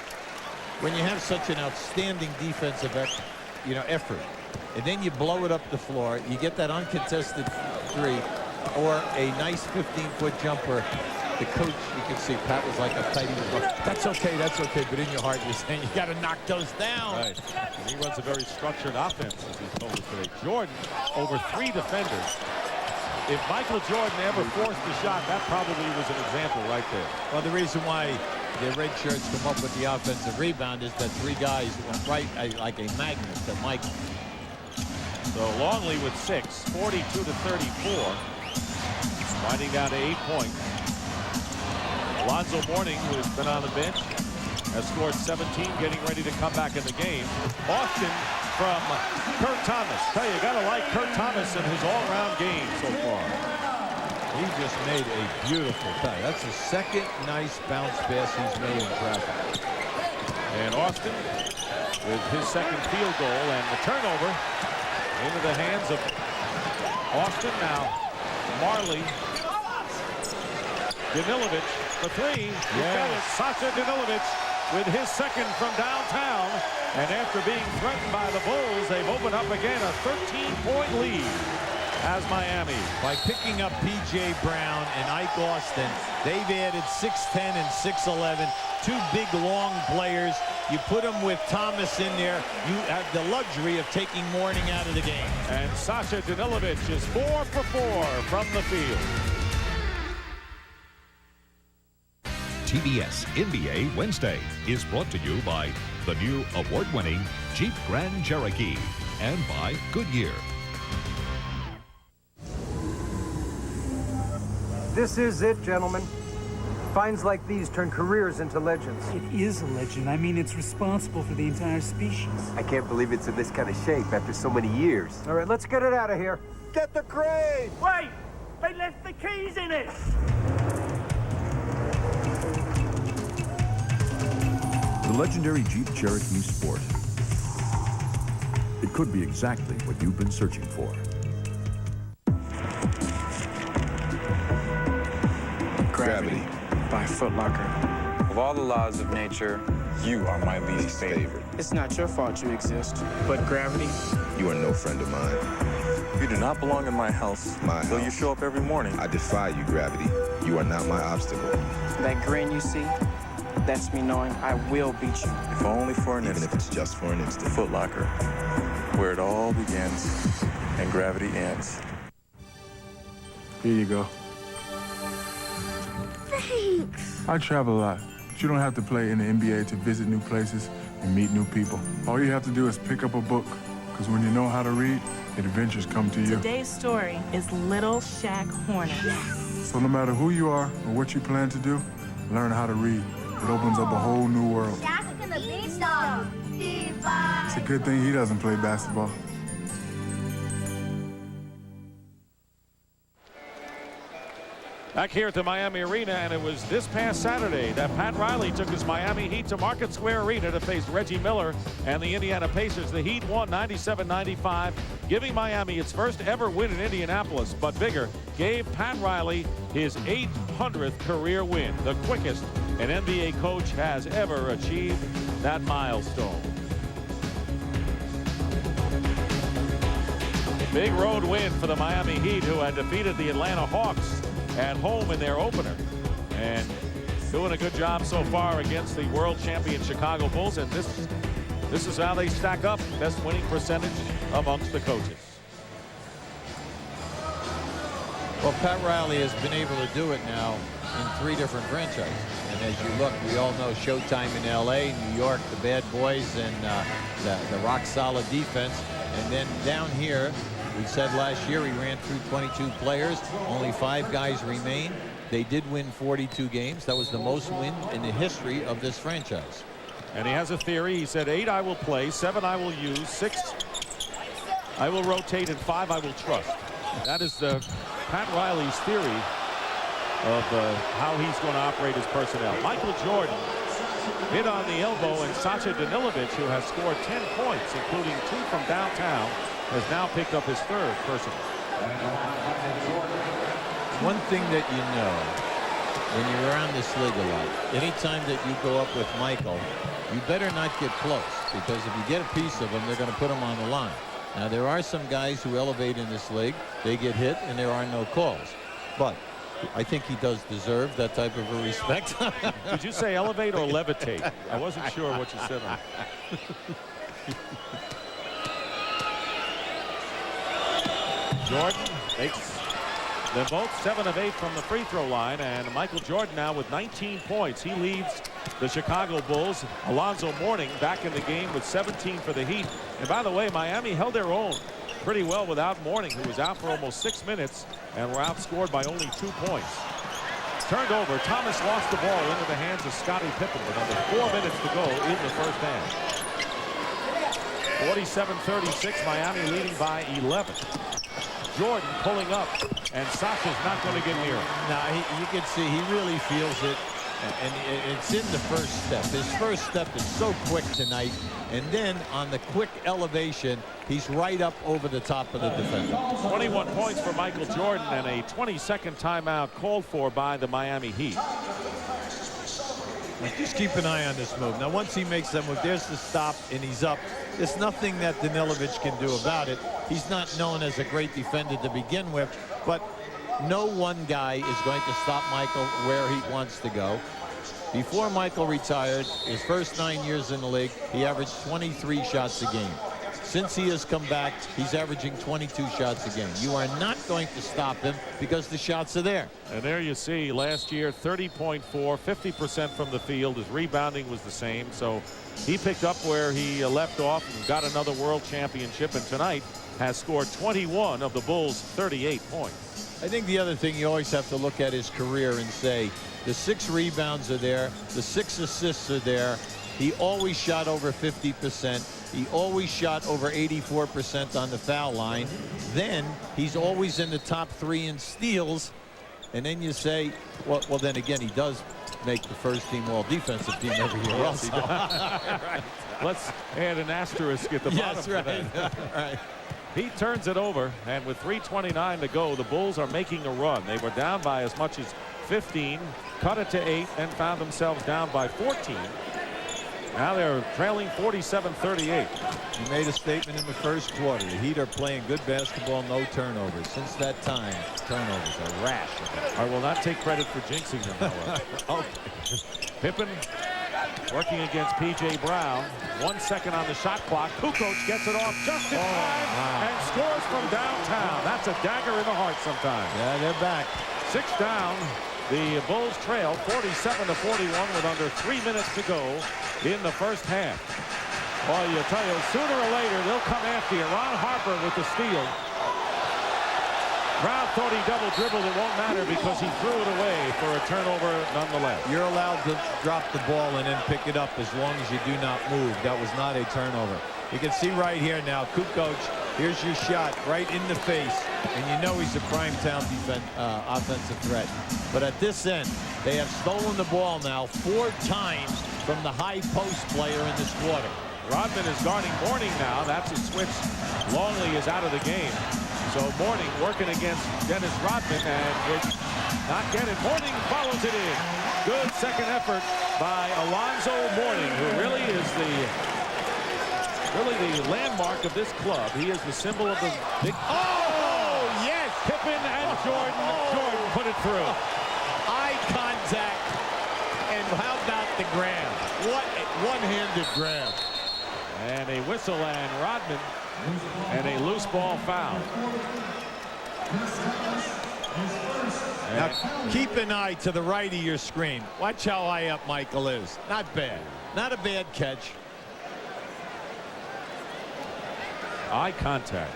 When you have such an outstanding defensive effort, and then you blow it up the floor, you get that uncontested 3 or a nice 15-foot jumper. The coach, you can see Pat was like uptight. He was like, that's okay, but in your heart you're saying you got to knock those down. Right. He runs a very structured offense, as he's told us today. Jordan over 3 defenders. If Michael Jordan ever forced the shot, that probably was an example right there. Well, the reason why the red shirts come up with the offensive rebound is that 3 guys went right like a magnet to Michael. So Longley with 6, 42 to 34, winding down to 8 points. Alonzo Mourning, who has been on the bench, has scored 17, getting ready to come back in the game. Austin from Kurt Thomas. Tell you, you gotta like Kurt Thomas in his all-around game so far. He just made a beautiful play. That's the second nice bounce pass he's made in traffic. And Austin with his second field goal, and the turnover into the hands of Austin. Now Marley. Danilovic for 3. Yes. Sasha Danilovic with his second from downtown. And after being threatened by the Bulls, they've opened up again a 13-point lead as Miami. By picking up P.J. Brown and Ike Austin, they've added 6'10 and 6'11, 2 big, long players. You put them with Thomas in there, you have the luxury of taking Mourning out of the game. And Sasha Danilovic is 4 for 4 from the field. TBS NBA Wednesday is brought to you by the new award-winning Jeep Grand Cherokee and by Goodyear. This is it, gentlemen. Finds like these turn careers into legends. It is a legend. I mean, it's responsible for the entire species. I can't believe it's in this kind of shape after so many years. All right, let's get it out of here. Get the crane! Wait! They left the keys in it! The legendary Jeep Cherokee Sport. It could be exactly what you've been searching for. Gravity by Foot Locker. Of all the laws of nature, you are my least favorite. It's not your fault you exist, but gravity. You are no friend of mine. You do not belong in my house. Though you show up every morning. I defy you, Gravity. You are not my obstacle. That grin you see, that's me knowing I will beat you. If only for an instant. Even if it's just for an instant. Foot Locker, where it all begins and gravity ends. Here you go. Thanks. I travel a lot, but you don't have to play in the NBA to visit new places and meet new people. All you have to do is pick up a book, because when you know how to read, adventures come to you. Today's story is Little Shaq Horner. Yes. So no matter who you are or what you plan to do, learn how to read. It opens up a whole new world. Shaq and the Beanstalk. It's a good thing he doesn't play basketball. Back here at the Miami Arena, and it was this past Saturday that Pat Riley took his Miami Heat to Market Square Arena to face Reggie Miller and the Indiana Pacers. The Heat won 97-95, giving Miami its first ever win in Indianapolis, but bigger, gave Pat Riley his 800th career win, the quickest an NBA coach has ever achieved that milestone. Big road win for the Miami Heat, who had defeated the Atlanta Hawks at home in their opener, and doing a good job so far against the world champion Chicago Bulls. And this is how they stack up, best winning percentage amongst the coaches. Well, Pat Riley has been able to do it now in 3 different franchises. And as you look, we all know Showtime in LA, New York, the Bad Boys, and the rock solid defense. And then down here, we said last year he ran through 22 players. Only 5 guys remain. They did win 42 games. That was the most win in the history of this franchise. And he has a theory. He said 8 I will play, 7 I will use, 6 I will rotate, and 5 I will trust. That is Pat Riley's theory of how he's going to operate his personnel. Michael Jordan hit on the elbow, and Sacha Danilovic, who has scored 10 points, including 2 from downtown, has now picked up his 3rd personal. One thing that you know when you're around this league a lot, anytime that you go up with Michael, you better not get close, because if you get a piece of him, they're going to put him on the line. Now, there are some guys who elevate in this league. They get hit, and there are no calls. But I think he does deserve that type of a respect. Did you say elevate or levitate? I wasn't sure what you said on Jordan makes them both 7 of 8 from the free throw line, and Michael Jordan now with 19 points. He leads the Chicago Bulls. Alonzo Mourning back in the game with 17 for the Heat. And by the way, Miami held their own pretty well without Mourning, who was out for almost 6 minutes and were outscored by only 2 points. Turned over. Thomas lost the ball into the hands of Scottie Pippen with under 4 minutes to go in the first half. 47-36, Miami leading by 11. Jordan pulling up, and Sacha's not going to get near him. Now, you can see he really feels it, and it's in the first step. His first step is so quick tonight, and then on the quick elevation, he's right up over the top of the defender. 21 points for Michael Jordan, and a 22nd timeout called for by the Miami Heat. Just keep an eye on this move. Now, once he makes that move, there's the stop, and he's up. There's nothing that Danilovic can do about it. He's not known as a great defender to begin with, but no one guy is going to stop Michael where he wants to go. Before Michael retired, his first 9 years in the league, he averaged 23 shots a game. Since he has come back, he's averaging 22 shots a game. You are not going to stop him because the shots are there. And there you see last year 30.4, 50% from the field. His rebounding was the same. So he picked up where he left off and got another world championship, and tonight has scored 21 of the Bulls' 38 points. I think the other thing you always have to look at his career and say the 6 rebounds are there, the 6 assists are there. He always shot over 50%. He always shot over 84% on the foul line. Then he's always in the top 3 in steals. And then you say, well, then again, he does make the first team all defensive team every year. Yes, he does. Right. Let's add an asterisk at the bottom. Yes, right. Right. He turns it over, and with 3:29 to go, the Bulls are making a run. They were down by as much as 15, cut it to 8, and found themselves down by 14. Now they're trailing 47-38. He made a statement in the first quarter. The Heat are playing good basketball, no turnovers. Since that time, turnovers are rash. I will not take credit for jinxing them, however. Okay. Pippen working against P.J. Brown. 1 second on the shot clock. Kukoc gets it off just in time and scores from downtown. That's a dagger in the heart sometimes. Yeah, they're back. 6 down. The Bulls trail 47-41 with under 3 minutes to go in the first half. Well, you tell you, sooner or later, they'll come after you. Ron Harper with the steal. Brown thought he double dribbled. It won't matter because he threw it away for a turnover nonetheless. You're allowed to drop the ball and then pick it up as long as you do not move. That was not a turnover. You can see right here now, Kukoc, here's your shot right in the face. And you know he's a prime-time offensive threat. But at this end, they have stolen the ball now 4 times from the high post player in this quarter. Rodman is guarding Mourning now. That's a switch. Longley is out of the game. So Mourning working against Dennis Rodman, and it's not get it. Mourning follows it in. Good second effort by Alonzo Mourning, who really is the landmark of this club. He is the symbol of the big. Oh, yes! Pippen and Jordan. Jordan put it through. Eye contact. And how about the grab? What a one-handed grab. And a whistle and Rodman, and a loose ball foul. Now, keep an eye to the right of your screen. Watch how high up Michael is. Not bad. Not a bad catch. Eye contact.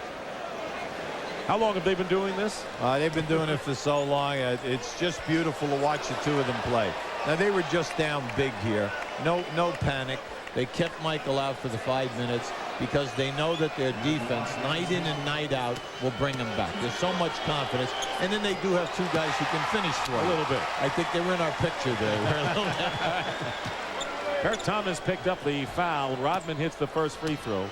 How long have they been doing this? They've been doing it for so long. It's just beautiful to watch the 2 of them play. Now, they were just down big here. No panic. They kept Michael out for the 5 minutes because they know that their defense, night in and night out, will bring them back. There's so much confidence. And then they do have 2 guys who can finish for a little bit. I think they were in our picture there. Kurt Thomas picked up the foul. Rodman hits the first free throw.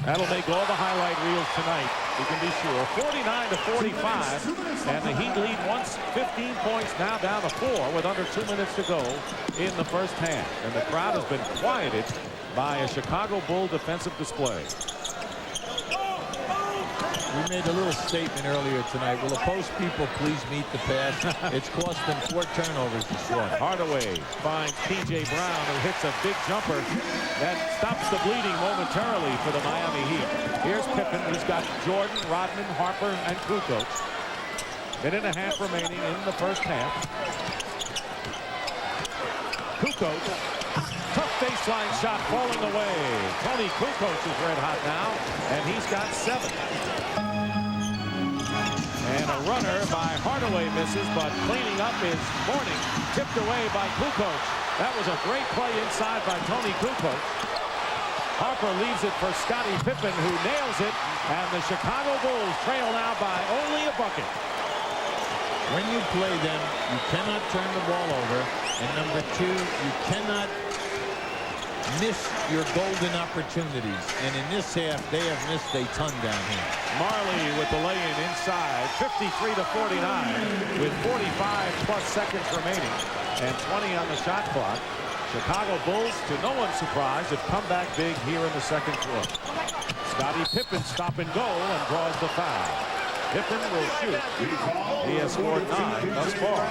That'll make all the highlight reels tonight, you can be sure. 49-45, and the Heat lead once 15 points, now down to 4 with under 2 minutes to go in the first half. And the crowd has been quieted by a Chicago Bull defensive display. We made a little statement earlier tonight. Will the post people please meet the pass? It's cost them 4 turnovers this quarter. Hardaway finds P.J. Brown, who hits a big jumper that stops the bleeding momentarily for the Miami Heat. Here's Pippen, who's got Jordan, Rodman, Harper, and Kukoc. Minute and a half remaining in the first half. Kukoc, tough baseline shot falling away. Tony Kukoc is red hot now, and he's got 7. And a runner by Hardaway misses, but cleaning up is Mourning. Tipped away by Kukoc. That was a great play inside by Tony Kukoc. Harper leaves it for Scottie Pippen, who nails it, and the Chicago Bulls trail now by only a bucket. When you play them, you cannot turn the ball over, and number 2, you cannot miss your golden opportunities. And in this half, they have missed a ton down here. Marley with the lay-in inside, 53-49, with 45+ seconds remaining and 20 on the shot clock. Chicago Bulls, to no one's surprise, have come back big here in the second quarter. Scottie Pippen stop and go and draws the foul. Pippen will shoot. He has scored 9 thus far.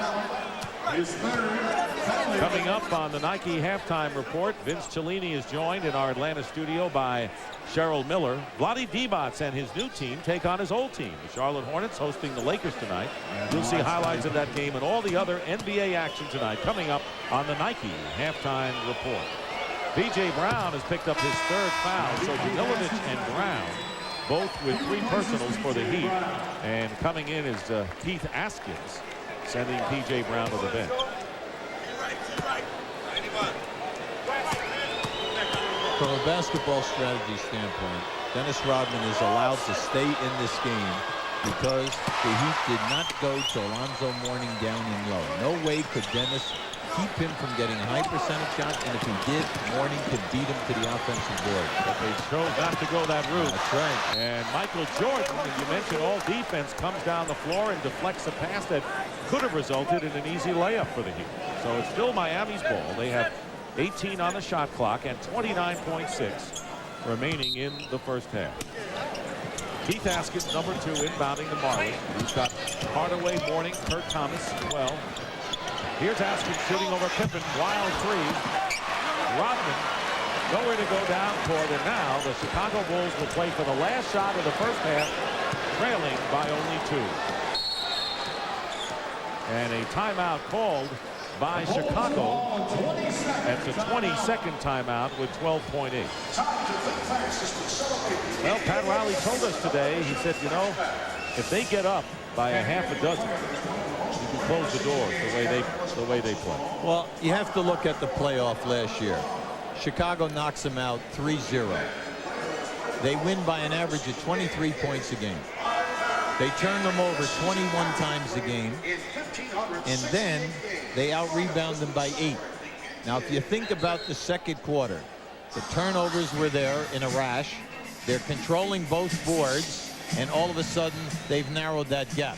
Coming up on the Nike halftime report, Vince Cellini is joined in our Atlanta studio by Cheryl Miller. Vlade Divac and his new team take on his old team, the Charlotte Hornets, hosting the Lakers tonight. You'll see highlights of that game and all the other NBA action tonight coming up on the Nike halftime report. B.J. Brown has picked up his third foul, so Danilovic and Brown both with 3 personals for the Heat. And coming in is Keith Askins, sending P.J. Brown to the bench. From a basketball strategy standpoint, Dennis Rodman is allowed to stay in this game because the Heat did not go to Alonzo Mourning down in low. No way could Dennis keep him from getting a high percentage shot, and if he did, Mourning could beat him to the offensive board. But they chose not to go that route. That's right. And Michael Jordan, as you mentioned, all defense, comes down the floor and deflects a pass that could have resulted in an easy layup for the Heat. So it's still Miami's ball. They have 18 on the shot clock and 29.6 remaining in the first half. Keith Askins, number 2, inbounding to Marley. He's got Hardaway, Mourning, Kurt Thomas as well. Here's Askins shooting over Pippen. Wild 3. Rodman nowhere to go down toward it now. The Chicago Bulls will play for the last shot of the first half, trailing by only 2. And a timeout called by Chicago. That's a 22nd timeout with 12.8. Well, Pat Riley told us today, he said, you know, if they get up by a half a dozen, you can close the doors the way they play. Well, you have to look at the playoff last year. Chicago knocks them out 3-0. They win by an average of 23 points a game. They turn them over 21 times a game, and then they out-rebound them by 8. Now, if you think about the second quarter, the turnovers were there in a rash. They're controlling both boards, and all of a sudden, they've narrowed that gap.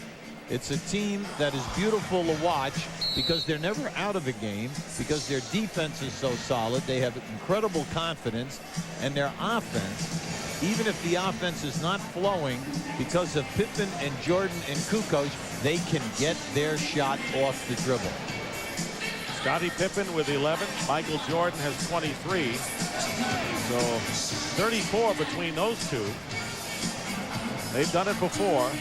It's a team that is beautiful to watch because they're never out of a game, because their defense is so solid. They have incredible confidence, and their offense, even if the offense is not flowing, because of Pippen and Jordan and Kukoc, they can get their shot off the dribble. Scottie Pippen with 11. Michael Jordan has 23. So 34 between those two. They've done it before.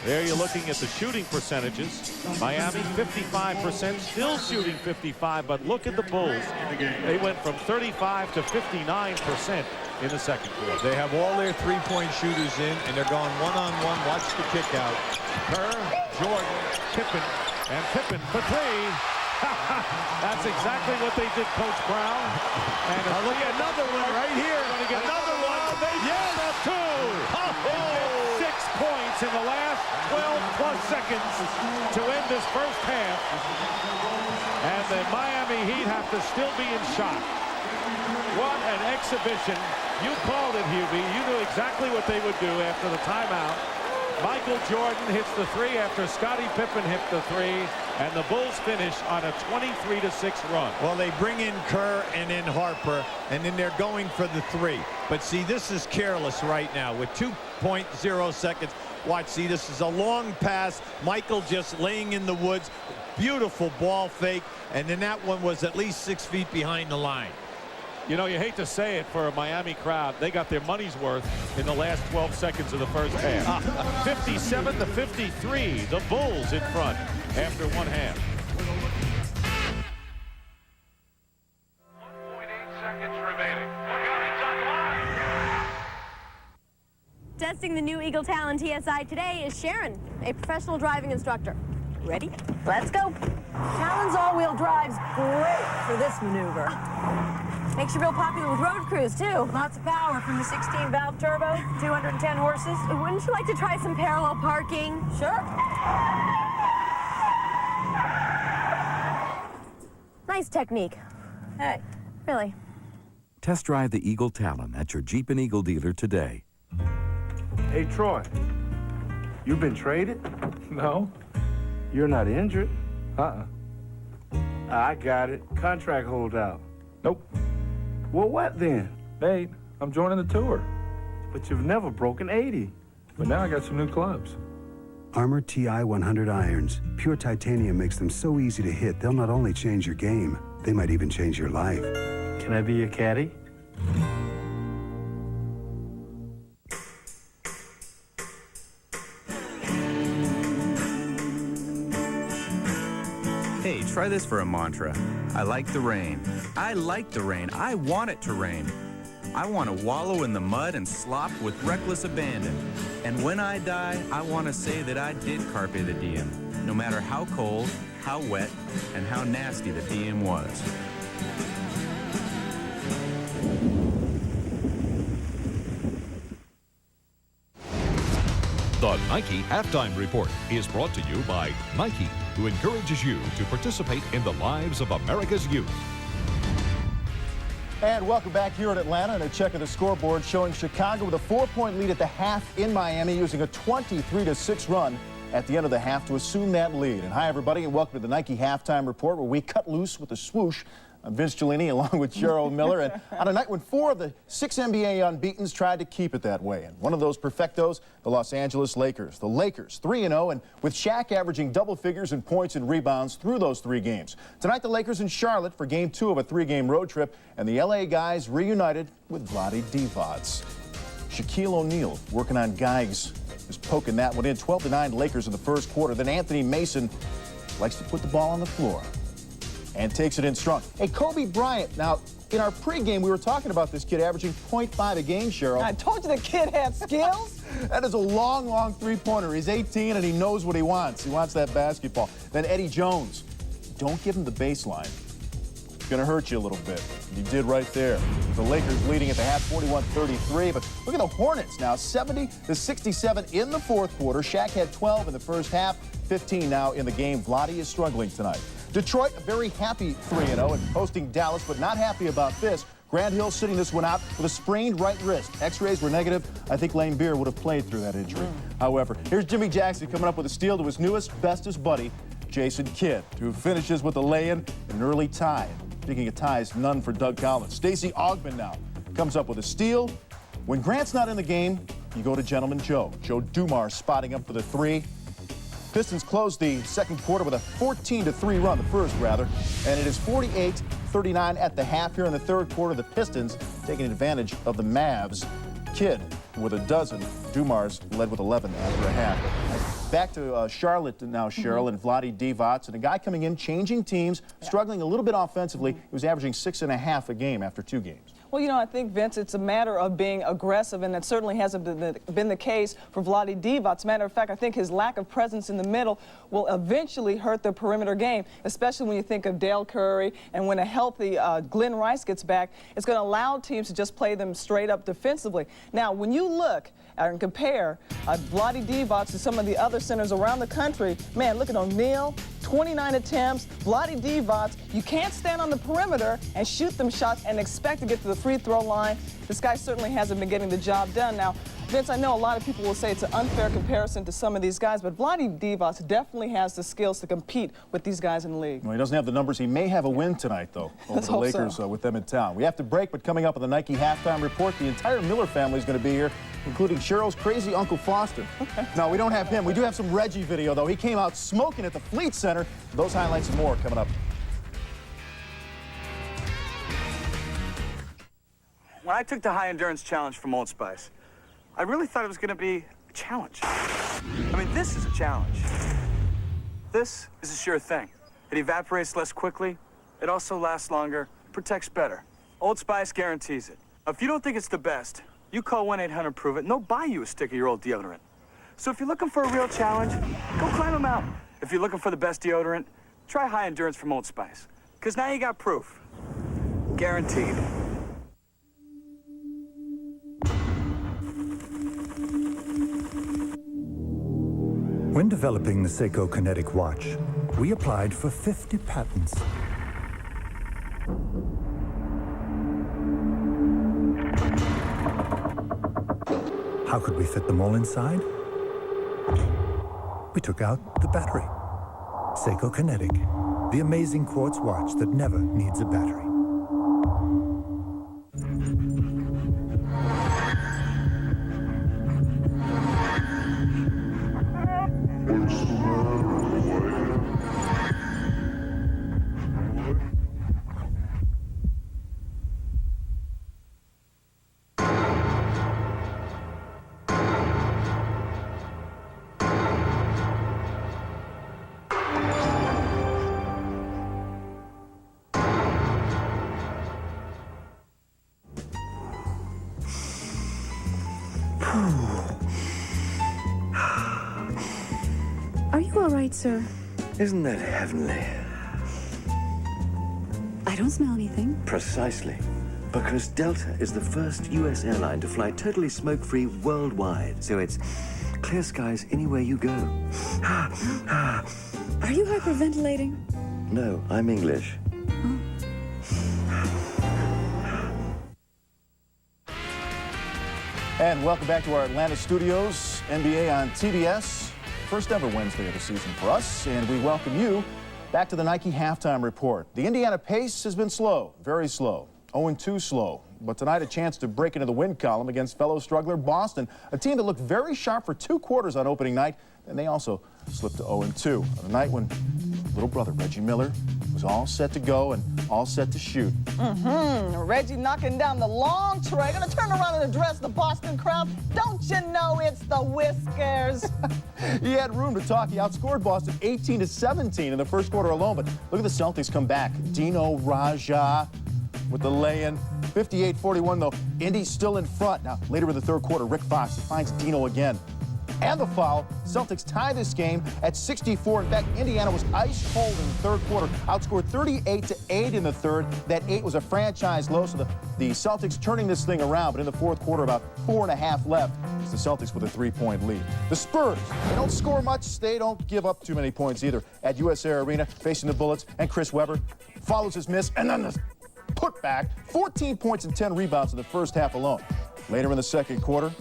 There you're looking at the shooting percentages. Miami 55%, still shooting 55, but look at the Bulls. They went from 35 to 59% in the second quarter. They have all their three-point shooters in, and they're going one-on-one. Watch the kick out. Kerr, Jordan, Pippen, and Pippen for 3. That's exactly what they did, Coach Brown. And look at another one right here. Going to get another one. They yes, up 2. Oh. 6 points in the last 12-plus seconds to end this first half. And the Miami Heat have to still be in shock. What an exhibition. You called it, Hubie. You knew exactly what they would do after the timeout. Michael Jordan hits the 3 after Scottie Pippen hit the 3, and the Bulls finish on a 23-6 run. Well, they bring in Kerr and in Harper, and then they're going for the 3. But see, this is careless right now with 2.0 seconds. Watch, see, this is a long pass. Michael just laying in the woods. Beautiful ball fake, and then that one was at least 6 feet behind the line. You know, you hate to say it for a Miami crowd. They got their money's worth in the last 12 seconds of the first half. 57-53. The Bulls in front after one half. 1.8 seconds remaining. Testing the new Eagle Talon TSI today is Sharon, a professional driving instructor. Ready? Let's go. Talon's all-wheel drive's great for this maneuver. Makes you real popular with road crews, too. Lots of power from the 16-valve turbo, 210 horses. Wouldn't you like to try some parallel parking? Sure. Nice technique. Hey, really. Test drive the Eagle Talon at your Jeep and Eagle dealer today. Hey, Troy, you been traded? No. You're not injured? I got it. Contract holdout. Nope. Well, what then? Hey, I'm joining the tour. But you've never broken 80. But now I got some new clubs. Armor TI 100 irons. Pure titanium makes them so easy to hit, they'll not only change your game, they might even change your life. Can I be your caddy? Hey, try this for a mantra. I like the rain. I like the rain. I want it to rain. I want to wallow in the mud and slop with reckless abandon. And when I die, I want to say that I did carpe the diem, no matter how cold, how wet, and how nasty the diem was. The Nike Halftime Report is brought to you by Nike, who encourages you to participate in the lives of America's youth. And welcome back here in Atlanta, and a check of the scoreboard showing Chicago with a 4-point lead at the half in Miami, using a 23-6 run at the end of the half to assume that lead. And hi, everybody, and welcome to the Nike Halftime Report, where we cut loose with a swoosh. I'm Vince Giannini along with Cheryl Miller, and on a night when 4 of the 6 NBA unbeatens tried to keep it that way. And one of those perfectos, the Los Angeles Lakers. The Lakers 3-0, and with Shaq averaging double figures in points and rebounds through those 3 games. Tonight, the Lakers in Charlotte for Game 2 of a 3-game road trip, and the LA guys reunited with Vlade Divac. Shaquille O'Neal working on Geigs, just poking that one in. 12-9 Lakers in the first quarter. Then Anthony Mason likes to put the ball on the floor and takes it in strong. Hey, Kobe Bryant. Now, in our pregame, we were talking about this kid averaging 0.5 a game, Cheryl. I told you the kid had skills. That is a long, long three-pointer. He's 18, and he knows what he wants. He wants that basketball. Then Eddie Jones. Don't give him the baseline. It's going to hurt you a little bit. He did right there. The Lakers leading at the half, 41-33. But look at the Hornets now, 70-67 in the fourth quarter. Shaq had 12 in the first half, 15 now in the game. Vlade is struggling tonight. Detroit, a very happy 3-0 and hosting Dallas, but not happy about this. Grant Hill sitting this one out with a sprained right wrist. X-rays were negative. I think Lane Beer would have played through that injury. However, here's Jimmy Jackson coming up with a steal to his newest, bestest buddy, Jason Kidd, who finishes with a lay-in and an early tie. Speaking of ties, none for Doug Collins. Stacey Augmon now comes up with a steal. When Grant's not in the game, you go to Gentleman Joe. Joe Dumars spotting up for the 3. Pistons closed the second quarter with a 14-3 run, the first rather, and it is 48-39 at the half here in the third quarter. The Pistons taking advantage of the Mavs. Kidd with a dozen. Dumars led with 11 after a half. Back to Charlotte now, Cheryl, and Vlade Divac, and a guy coming in, changing teams, struggling a little bit offensively. He was averaging 6.5 a game after 2 games. Well, you know, I think, Vince, it's a matter of being aggressive, and that certainly hasn't been the case for Vlade Divac. As a matter of fact, I think his lack of presence in the middle will eventually hurt the perimeter game, especially when you think of Dale Curry, and when a healthy Glenn Rice gets back, it's going to allow teams to just play them straight up defensively. Now, when you look and compare Vlade Divac to some of the other centers around the country, man, look at O'Neal, 29 attempts. Vlade Divac, you can't stand on the perimeter and shoot them shots and expect to get to the free throw line. This guy certainly hasn't been getting the job done. Now, Vince, I know a lot of people will say it's an unfair comparison to some of these guys, but Vlade Divac definitely has the skills to compete with these guys in the league. Well, he doesn't have the numbers. He may have a win tonight, though, over the Lakers with them in town. We have to break, but coming up on the Nike Halftime Report, the entire Miller family is going to be here, including Cheryl's crazy Uncle Foster. No, we don't have him. We do have some Reggie video, though. He came out smoking at the Fleet Center. Those highlights and more coming up. When I took the high endurance challenge from Old Spice, I really thought it was going to be a challenge. I mean, this is a challenge. This is a sure thing. It evaporates less quickly. It also lasts longer, protects better. Old Spice guarantees it. If you don't think it's the best, you call 1-800-PROVE-IT and they'll buy you a stick of your old deodorant. So if you're looking for a real challenge, go climb a mountain. If you're looking for the best deodorant, try high endurance from Old Spice. Because now you got proof. Guaranteed. When developing the Seiko Kinetic watch, we applied for 50 patents. How could we fit them all inside? We took out the battery. Seiko Kinetic, the amazing quartz watch that never needs a battery. All right, sir. Isn't that heavenly? I don't smell anything. Precisely. Because Delta is the first U.S. airline to fly totally smoke-free worldwide. So it's clear skies anywhere you go. Are you hyperventilating? No, I'm English. And welcome back to our Atlanta studios, NBA on TBS. First ever Wednesday of the season for us, and we welcome you back to the Nike Halftime Report. The Indiana pace has been slow, very slow, 0-2 slow. But tonight a chance to break into the win column against fellow struggler Boston, a team that looked very sharp for 2 quarters on opening night, and they also slipped to 0-2 on a night when little brother Reggie Miller was all set to go and all set to shoot. Reggie knocking down the long tray. Gonna turn around and address the Boston crowd. Don't you know it's the Whiskers? He had room to talk. He outscored Boston 18-17 in the first quarter alone. But look at the Celtics come back. Dino Raja with the lay-in. 58-41 though. Indy's still in front. Now later in the third quarter, Rick Fox finds Dino again. And the foul. Celtics tie this game at 64. In fact, Indiana was ice cold in the third quarter, outscored 38-8 in the third. That 8 was a franchise low, so the Celtics turning this thing around. But in the fourth quarter, about 4.5 left. It's the Celtics with a 3-point lead. The Spurs, they don't score much. They don't give up too many points either. At US Air Arena, facing the Bullets, and Chris Webber follows his miss, and then the putback. 14 points and 10 rebounds in the first half alone. Later in the second quarter,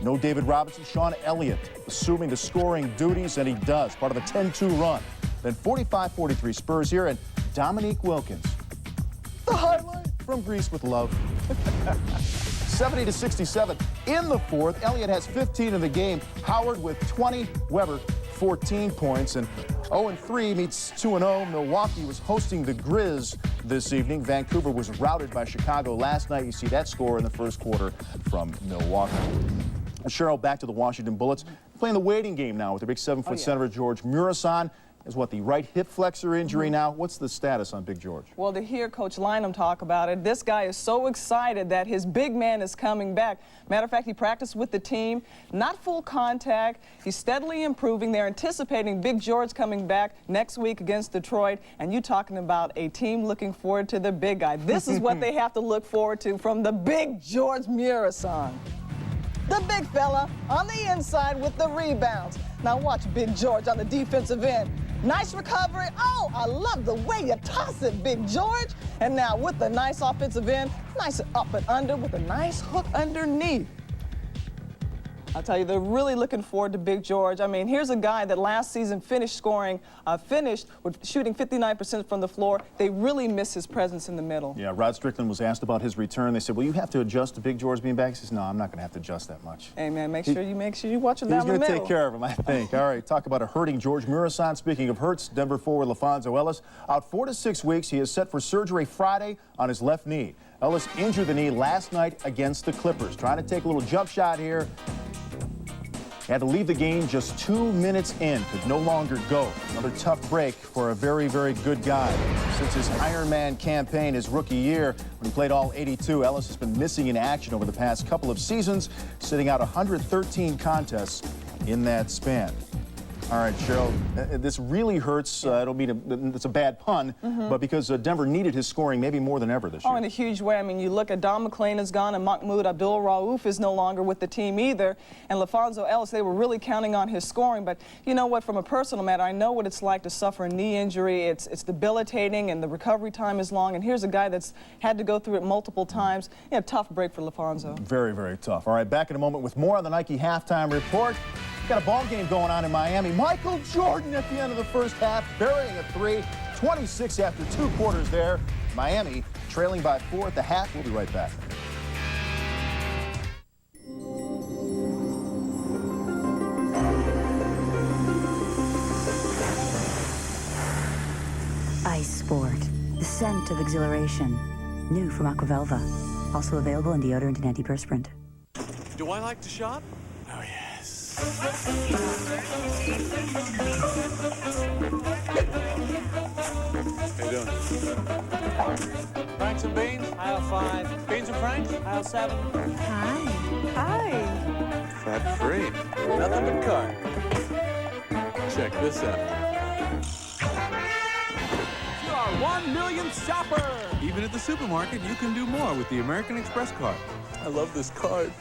no David Robinson, Sean Elliott assuming the scoring duties, and he does, part of a 10-2 run. Then 45-43 Spurs here, and Dominique Wilkins, the highlight from Greece with love. 70-67 in the fourth. Elliott has 15 in the game. Howard with 20, Weber 14 points, and 0-3 meets 2-0. Milwaukee was hosting the Grizz this evening. Vancouver was routed by Chicago last night. You see that score in the first quarter from Milwaukee. Cheryl, back to the Washington Bullets, playing the waiting game now with the big 7-foot center George Murison. Is what, the right hip flexor injury now? What's the status on Big George? Well, to hear Coach Lynham talk about it, this guy is so excited that his big man is coming back. Matter of fact, he practiced with the team, not full contact. He's steadily improving. They're anticipating Big George coming back next week against Detroit. And you talking about a team looking forward to the big guy. This is what they have to look forward to from the Big George Murison. The big fella on the inside with the rebounds. Now watch Big George on the defensive end. Nice recovery. Oh, I love the way you toss it, Big George. And now with the nice offensive end, nice up and under with a nice hook underneath. I'll tell you, they're really looking forward to Big George. I mean, here's a guy that last season finished with shooting 59% from the floor. They really miss his presence in the middle. Yeah, Rod Strickland was asked about his return. They said, well, you have to adjust to Big George being back. He says, no, I'm not going to have to adjust that much. Hey, man, make sure you watch him down the middle. He's going to take care of him, I think. All right, talk about a hurting George Murison. Speaking of hurts, Denver forward LaFonso Ellis out 4 to 6 weeks. He is set for surgery Friday on his left knee. Ellis injured the knee last night against the Clippers. Trying to take a little jump shot here. Had to leave the game just 2 minutes in, could no longer go. Another tough break for a very, very good guy. Since his Ironman campaign his rookie year, when he played all 82, Ellis has been missing in action over the past couple of seasons, sitting out 113 contests in that span. All right, Cheryl, this really hurts. I don't mean it's a bad pun, but because Denver needed his scoring maybe more than ever this year. Oh, in a huge way. I mean, you look at Don McClain is gone, and Mahmoud Abdul-Rauf is no longer with the team either. And LaFonso Ellis, they were really counting on his scoring. But you know what? From a personal matter, I know what it's like to suffer a knee injury. It's debilitating, and the recovery time is long. And here's a guy that's had to go through it multiple times. Yeah, tough break for LaFonso. Very, very tough. All right, back in a moment with more on the Nike Halftime Report. Got a ball game going on in Miami. Michael Jordan at the end of the first half, burying a 3, 26 after 2 quarters there. Miami trailing by 4 at the half. We'll be right back. Ice Sport, the scent of exhilaration. New from Aquavelva. Also available in deodorant and antiperspirant. Do I like to shop? Oh, yes. How you doing? Franks and beans? Aisle 5. Beans and Franks? Aisle 7. Hi. Hi. Fat free. Nothing but carb. Check this out. You are 1 millionth shopper. Even at the supermarket, you can do more with the American Express card. I love this card.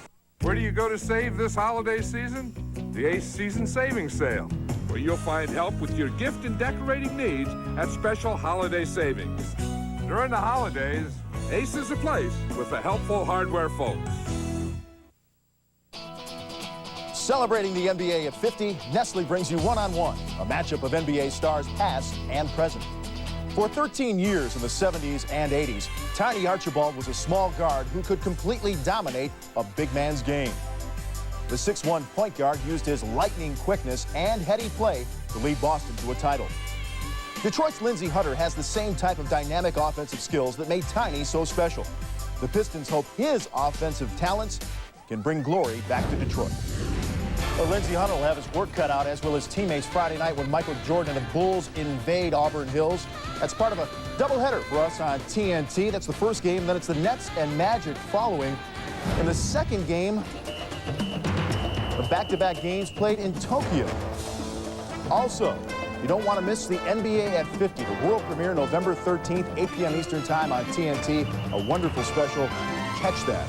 Where do you go to save this holiday season? The Ace Season Savings Sale, where you'll find help with your gift and decorating needs at special holiday savings. During the holidays, Ace is a place with the helpful hardware folks. Celebrating the NBA at 50, Nestle brings you One-on-One, a matchup of NBA stars past and present. For 13 years in the 70s and 80s, Tiny Archibald was a small guard who could completely dominate a big man's game. The 6'1" point guard used his lightning quickness and heady play to lead Boston to a title. Detroit's Lindsey Hunter has the same type of dynamic offensive skills that made Tiny so special. The Pistons hope his offensive talents can bring glory back to Detroit. Well, Lindsey Hunter will have his work cut out, as will his teammates, Friday night when Michael Jordan and the Bulls invade Auburn Hills. That's part of a doubleheader for us on TNT. That's the first game, then it's the Nets and Magic following. In the second game, the back-to-back games played in Tokyo. Also, you don't want to miss the NBA at 50, the world premiere November 13th, 8 p.m. Eastern Time on TNT. A wonderful special. Catch that.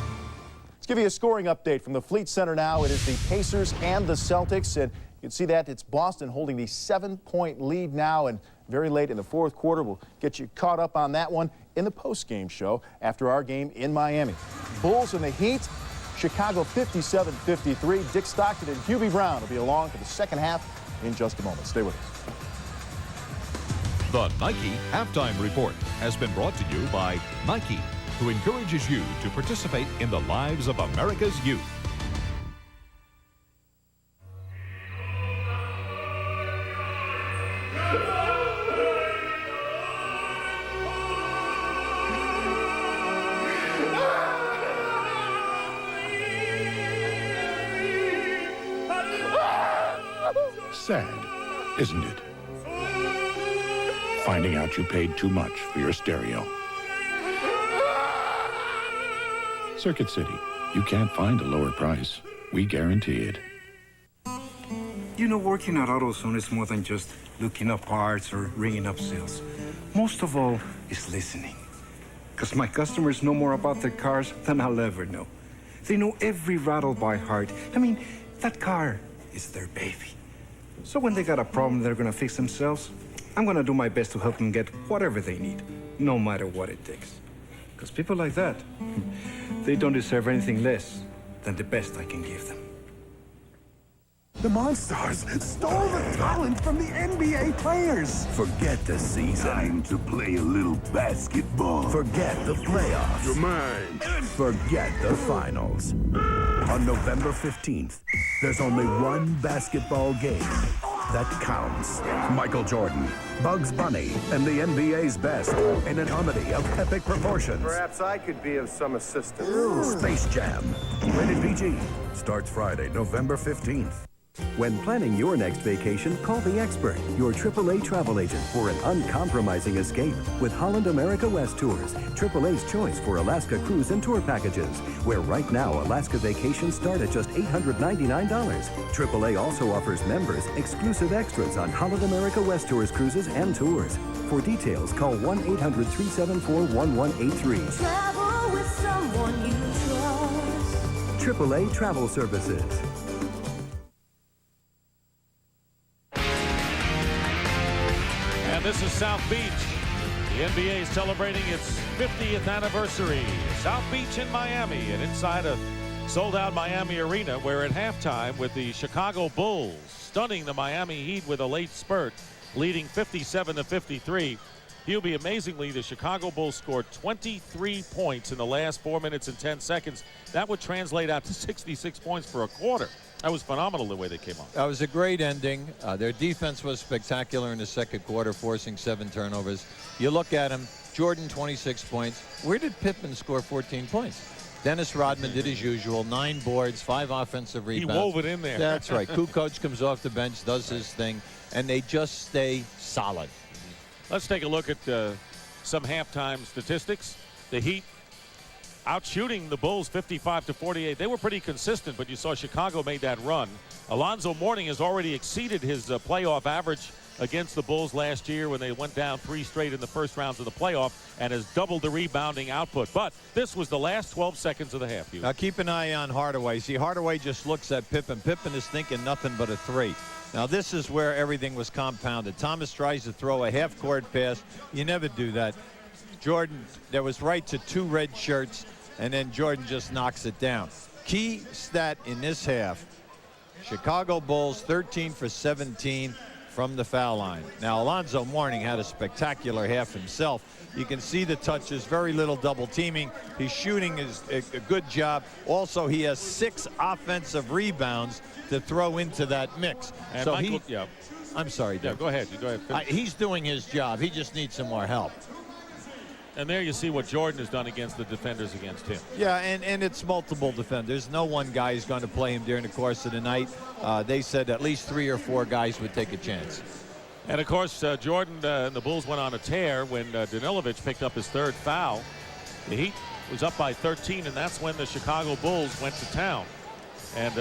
Let's give you a scoring update from the Fleet Center now. It is the Pacers and the Celtics, and you can see that it's Boston holding the 7-point lead now, and very late in the fourth quarter. We'll get you caught up on that one in the post-game show after our game in Miami. Bulls and the Heat, Chicago 57-53. Dick Stockton and Hubie Brown will be along for the second half in just a moment. Stay with us. The Nike Halftime Report has been brought to you by Nike, who encourages you to participate in the lives of America's youth. Sad, isn't it? Finding out you paid too much for your stereo. Circuit City, you can't find a lower price. We guarantee it. You know, working at AutoZone is more than just looking up parts or ringing up sales. Most of all is listening. Because my customers know more about their cars than I'll ever know. They know every rattle by heart. I mean, that car is their baby. So when they got a problem they're gonna fix themselves, I'm gonna do my best to help them get whatever they need, no matter what it takes. Because people like that, they don't deserve anything less than the best I can give them. The Monstars stole the talent from the NBA players. Forget the season. Time to play a little basketball. Forget the playoffs. You're mine. Forget the finals. On November 15th, there's only one basketball game that counts. Michael Jordan, Bugs Bunny, and the NBA's best in a comedy of epic proportions. Perhaps I could be of some assistance. Space Jam. Rated PG. Starts Friday, November 15th. When planning your next vacation, call the expert, your AAA travel agent, for an uncompromising escape with Holland America West Tours, AAA's choice for Alaska cruise and tour packages, where right now Alaska vacations start at just $899. AAA also offers members exclusive extras on Holland America West Tours cruises and tours. For details, call 1-800-374-1183. Travel with someone you trust. AAA Travel Services. And this is South Beach. The NBA is celebrating its 50th anniversary. South Beach in Miami, and inside a sold-out Miami arena, where at halftime with the Chicago Bulls stunning the Miami Heat with a late spurt, leading 57-53. Hubie, amazingly, the Chicago Bulls scored 23 points in the last 4 minutes and 10 seconds. That would translate out to 66 points for a quarter. That was phenomenal the way they came on. That was a great ending. Their defense was spectacular in the second quarter, forcing 7 turnovers. You look at him, Jordan 26 points. Where did Pippen score 14 points? Dennis Rodman did his usual, 9 boards, 5 offensive rebounds. He wove it in there. That's right. Kukoc comes off the bench, does his thing, and they just stay solid. Let's take a look at some halftime statistics. The Heat out shooting the Bulls 55-48. They were pretty consistent, but you saw Chicago made that run. Alonzo Mourning has already exceeded his playoff average against the Bulls last year when they went down 3 straight in the first rounds of the playoff, and has doubled the rebounding output. But this was the last 12 seconds of the half. Now keep an eye on Hardaway. See, Hardaway just looks at Pippen. Pippen is thinking nothing but a 3. Now this is where everything was compounded. Thomas tries to throw a half-court pass. You never do that. Jordan, there was right to 2 red shirts, and then Jordan just knocks it down. Key stat in this half, Chicago Bulls 13 for 17 from the foul line. Now Alonzo Mourning had a spectacular half himself. You can see the touches, very little double teaming. His shooting is a good job. Also, he has 6 offensive rebounds to throw into that mix. And so Michael, I'm sorry, Dick. Yeah, go ahead. You go ahead. He's doing his job. He just needs some more help. And there you see what Jordan has done against the defenders against him. Yeah, and it's multiple defenders. No one guy is going to play him during the course of the night. They said at least 3 or 4 guys would take a chance. And, of course, Jordan and the Bulls went on a tear when Danilovic picked up his 3rd foul. The Heat was up by 13, and that's when the Chicago Bulls went to town. And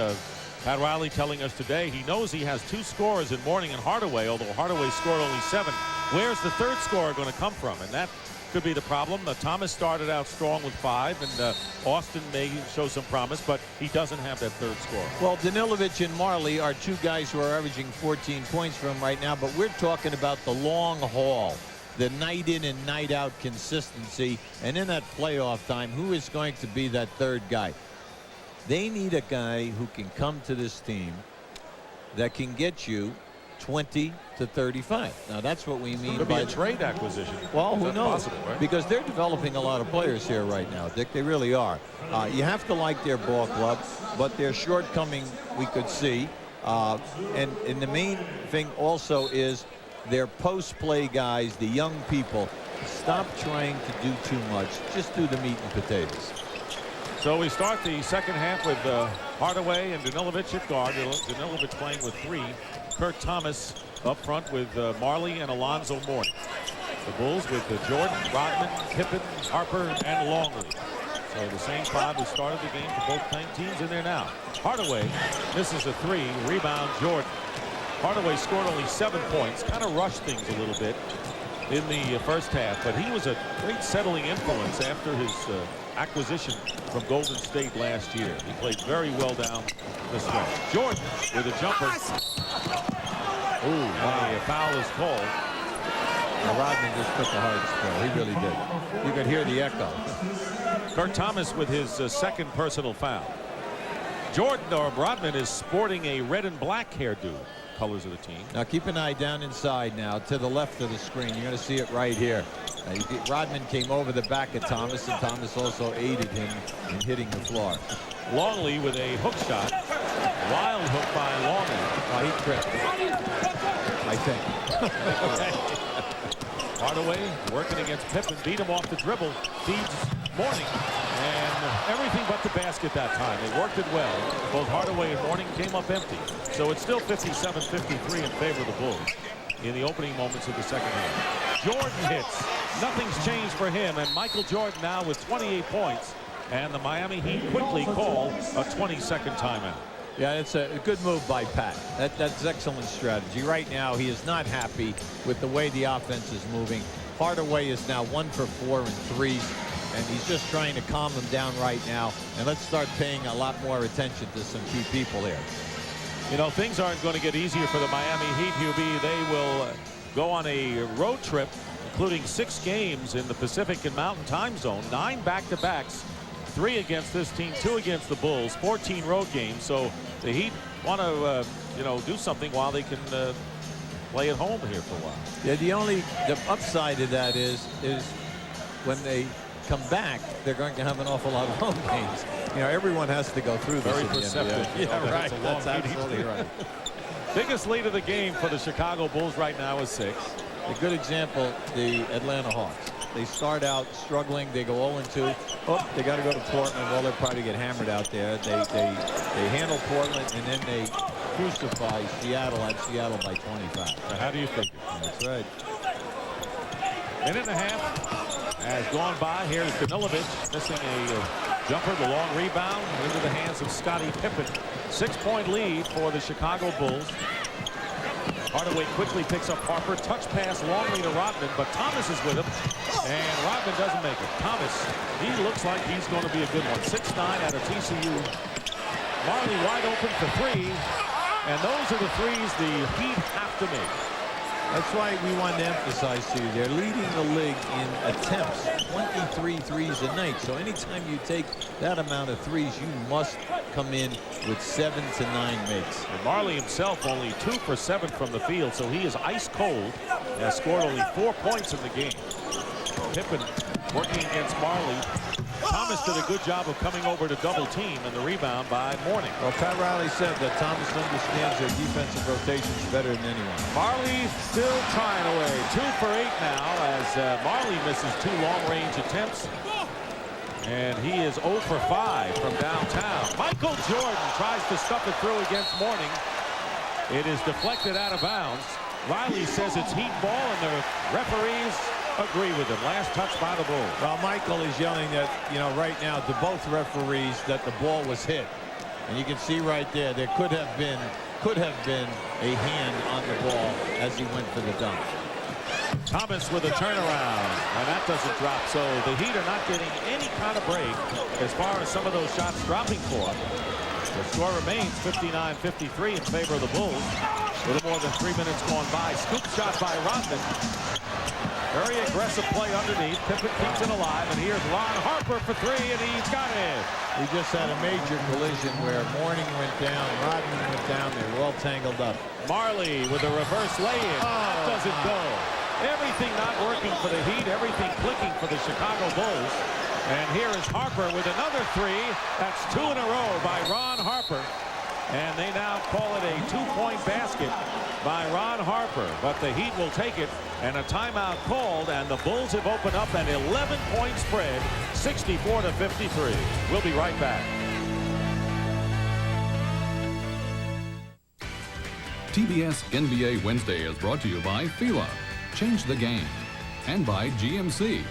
Pat Riley telling us today he knows he has 2 scorers in Mourning and Hardaway, although Hardaway scored only 7. Where's the 3rd scorer going to come from? And that could be the problem. Thomas started out strong with 5, and Austin may show some promise, but he doesn't have that 3rd scorer. Well, Danilovic and Marley are 2 guys who are averaging 14 points from right now, but we're talking about the long haul, the night in and night out consistency, and in that playoff time, who is going to be that 3rd guy? They need a guy who can come to this team that can get you 20 to 35. Now that's what we mean Could by be a trade acquisition. Well, who knows? Possible, right? Because they're developing a lot of players here right now, Dick. They really are. You have to like their ball club, but their shortcoming we could see. And the main thing also is their post-play guys, the young people, stop trying to do too much. Just do the meat and potatoes. So we start the second half with Hardaway and Danilovic at guard. Danilovic playing with 3. Kurt Thomas up front with Marley and Alonzo Mourning. The Bulls with Jordan, Rodman, Pippen, Harper, and Longley. So the same 5 who started the game for both teams in there now. Hardaway misses a 3. Rebound Jordan. Hardaway scored only 7 points. Kind of rushed things a little bit in the first half, but he was a great settling influence after his acquisition from Golden State last year. He played very well down the stretch. Jordan with a jumper. Ooh, a foul is called. Rodman just took a hard spill. He really did. You could hear the echo. Kurt Thomas with his 2nd personal foul. Jordan, or Rodman, is sporting a red and black hairdo. Colors of the team. Now keep an eye down inside now to the left of the screen. You're going to see it right here. Rodman came over the back of Thomas, and Thomas also aided him in hitting the floor. Longley with a hook shot. Wild hook by Longley. Oh, he tripped, I think. Hardaway working against Pippen, beat him off the dribble, feeds Mourning, and everything but the basket that time. They worked it well. Both Hardaway and Mourning came up empty. So it's still 57-53 in favor of the Bulls in the opening moments of the second half. Jordan hits. Nothing's changed for him, and Michael Jordan now with 28 points, and the Miami Heat quickly call a 22nd timeout. Yeah, it's a good move by Pat. That's excellent strategy. Right now, he is not happy with the way the offense is moving. Hardaway is now 1 for 4 in threes, and he's just trying to calm them down right now. And let's start paying a lot more attention to some key people here. You know, things aren't going to get easier for the Miami Heat, Hubie. They will go on a road trip, including 6 games in the Pacific and Mountain time zone, 9 back-to-backs, 3 against this team, 2 against the Bulls, 14 road games. So the Heat want to, do something while they can play at home here for a while. Yeah, the upside of that is when they come back, they're going to have an awful lot of home games. You know, everyone has to go through this. Very perceptive. Yeah, right. That's absolutely right. Biggest lead of the game for the Chicago Bulls right now is 6. A good example, the Atlanta Hawks. They start out struggling. They go 0-2. Oh, they got to go to Portland. Well, they'll probably get hammered out there. They handle Portland, and then they crucify Seattle at Seattle by 25. Now, how do you think? That's right. Minute and a half. has gone by. Here's Danilovic missing a jumper. The long rebound into the hands of Scottie Pippen. 6-point lead for the Chicago Bulls. Hardaway quickly picks up Harper. Touch pass longly to Rodman, but Thomas is with him, and Rodman doesn't make it. Thomas, he looks like he's going to be a good one. 6'9" out of TCU. Marley wide open for three, and those are the threes the Heat have to make. That's why we wanted to emphasize to you, they're leading the league in attempts, 23 threes a night. So anytime you take that amount of threes, you must come in with 7 to 9 makes. And Marley himself only 2 for 7 from the field, so he is ice cold. Has scored only 4 points in the game. Pippen working against Marley. Thomas did a good job of coming over to double team, and the rebound by Mourning. Well, Pat Riley said that Thomas understands their defensive rotations better than anyone. Marley still trying away. 2 for 8 now as Marley misses 2 long-range attempts. And he is 0 for 5 from downtown. Michael Jordan tries to stuff it through against Mourning. It is deflected out of bounds. Riley says it's Heat ball, and the referees agree with him. Last touch by the Bulls. Well, Michael is yelling that, you know, right now to both referees that the ball was hit. And you can see right there, there could have been a hand on the ball as he went for the dunk. Thomas with a turnaround, and that doesn't drop. So the Heat are not getting any kind of break as far as some of those shots dropping for them. The score remains 59-53 in favor of the Bulls. A little more than 3 minutes gone by. Scoop shot by Rodman. Very aggressive play underneath. Pippen keeps it alive, and here's Ron Harper for 3, and he's got it. We just had a major collision where Mourning went down, Rodman went down. They were all tangled up. Marley with a reverse lay-in. That doesn't go. Everything not working for the Heat, everything clicking for the Chicago Bulls. And here is Harper with another 3. That's 2 in a row by Ron Harper. And they now call it a 2-point basket by Ron Harper. But the Heat will take it, and a timeout called, and the Bulls have opened up an 11-point spread, 64-53. We'll be right back. TBS NBA Wednesday is brought to you by Fila. Change the game. And by GMC.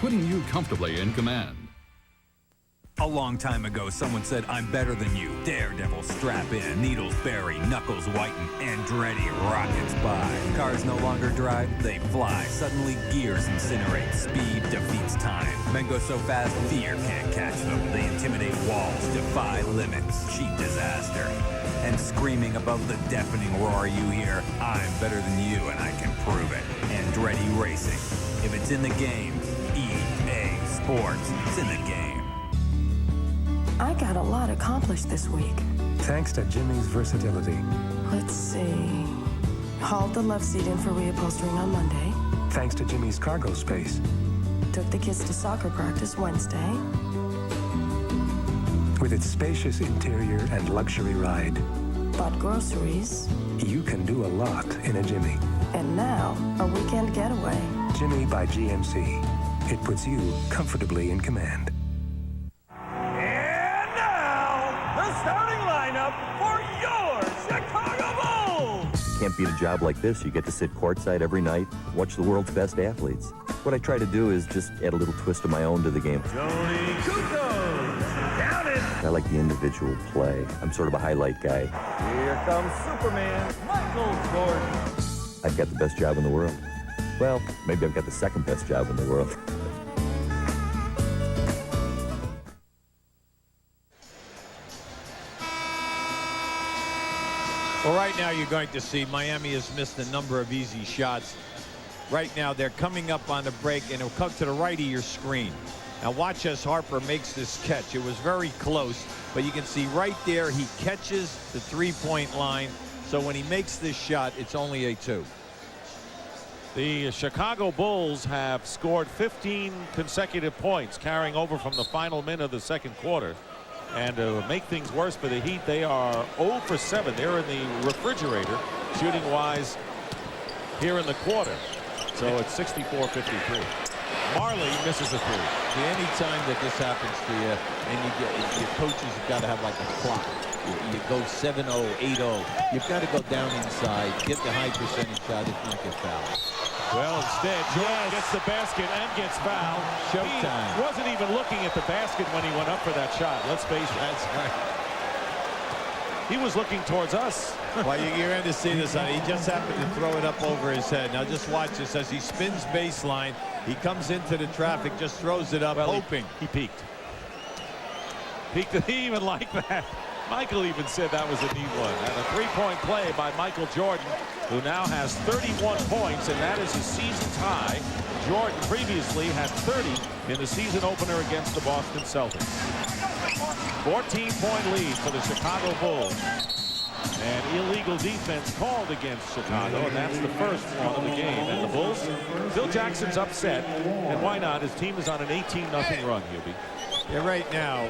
Putting you comfortably in command. A long time ago, someone said, I'm better than you. Daredevil, strap in. Needles bury, knuckles whiten, Andretti rockets by. Cars no longer drive, they fly. Suddenly, gears incinerate. Speed defeats time. Men go so fast, fear can't catch them. They intimidate walls, defy limits, cheat disaster. And screaming above the deafening roar you hear, I'm better than you and I can prove it. Andretti Racing. If it's in the game, EA Sports, it's in the game. I got a lot accomplished this week. Thanks to Jimmy's versatility. Let's see. Hauled the love seat in for reupholstering on Monday. Thanks to Jimmy's cargo space. Took the kids to soccer practice Wednesday. With its spacious interior and luxury ride. Bought groceries. You can do a lot in a Jimmy. And now, a weekend getaway. Jimmy by GMC. It puts you comfortably in command. Starting lineup for your Chicago Bulls. Can't beat a job like this. You get to sit courtside every night, watch the world's best athletes. What I try to do is just add a little twist of my own to the game. Tony Kukoc, down it. I like the individual play. I'm sort of a highlight guy. Here comes Superman, Michael Jordan. I've got the best job in the world. Well, maybe I've got the second best job in the world. Well, right now you're going to see Miami has missed a number of easy shots. Right now they're coming up on the break, and it'll come to the right of your screen. Now watch as Harper makes this catch. It was very close, but you can see right there he catches the three-point line. So when he makes this shot, it's only a 2. The Chicago Bulls have scored 15 consecutive points, carrying over from the final minute of the second quarter. And to make things worse for the Heat, they are 0 for 7. They're in the refrigerator, shooting-wise, here in the quarter. So it's 64-53. Marley misses a 3. See, any time that this happens to you, and your coaches have got to have like a clock. You go 7-0, 8-0. You've got to go down inside, get the high percentage shot, if not get fouled. Well, instead, Jordan gets the basket and gets fouled. Showtime. He wasn't even looking at the basket when he went up for that shot. Let's face it. That's right. He was looking towards us. Well, you're going to see this. He just happened to throw it up over his head. Now just watch this as he spins baseline. He comes into the traffic, just throws it up, hoping. He peeked. He even liked that. Michael even said that was a neat one. And a three-point play by Michael Jordan, who now has 31 points, and that is his season high. Jordan previously had 30 in the season opener against the Boston Celtics. 14-point lead for the Chicago Bulls. And illegal defense called against Chicago, and that's the first one of the game. And the Bulls, Phil Jackson's upset, and why not? His team is on an 18-0 run, Hubie. Yeah, right now.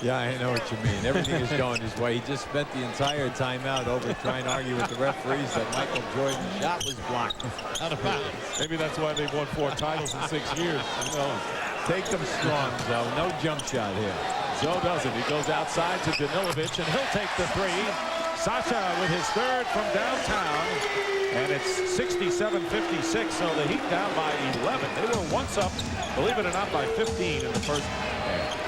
Yeah, I know what you mean. Everything is going his way. He just spent the entire timeout over trying to argue with the referees that Michael Jordan's shot was blocked out of bounds. Maybe that's why they've won 4 titles in 6 years. Who knows? Take them strong, Zoe. No jump shot here. Zoe doesn't. He goes outside to Danilovic, and he'll take the three. Sasha with his third from downtown. And it's 67-56, so the Heat down by 11. They were once up, believe it or not, by 15 in the first half.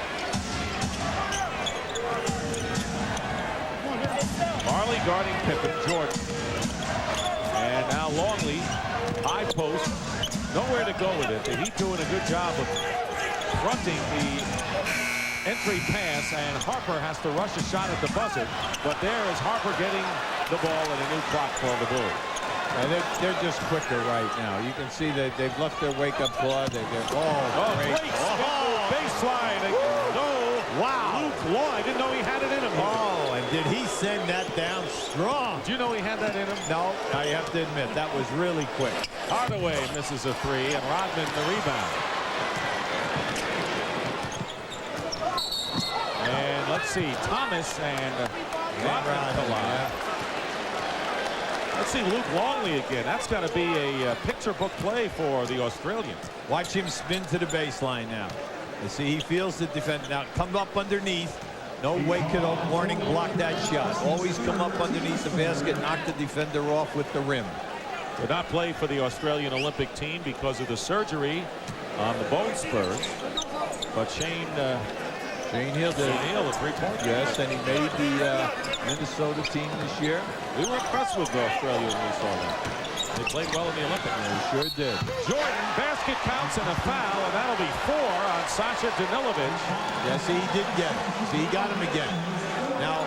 Marley guarding Pippen, Jordan. And now Longley, high post, nowhere to go with it. The Heat doing a good job of fronting the entry pass, and Harper has to rush a shot at the buzzer. But there is Harper getting the ball and a new clock for the Bulls. And they're just quicker right now. You can see that they've left their wake-up call. They're great. Baseline. No. Wow. Luke Law. I didn't know he had it in him. Oh, and did he send that down strong? Do you know he had that in him? No, I have to admit, that was really quick. Hardaway misses a three, and Rodman the rebound. And let's see, Thomas and Rodman collide. Let's see Luke Longley again. That's got to be a picture book play for the Australians. Watch him spin to the baseline now. You see, he feels the defender. Now, come up underneath. No wake it up, warning, block that shot. Always come up underneath the basket, knock the defender off with the rim. Did not play for the Australian Olympic team because of the surgery on the bone spurs. But Shane Heal did a three-point. Yes, and he made the Minnesota team this year. We were impressed with Australia when we saw that. They played well in the Olympics. They sure did. Jordan, basket counts and a foul, and that'll be 4 on Sasha Danilovic. Yes, he did get it. See, he got him again. Now,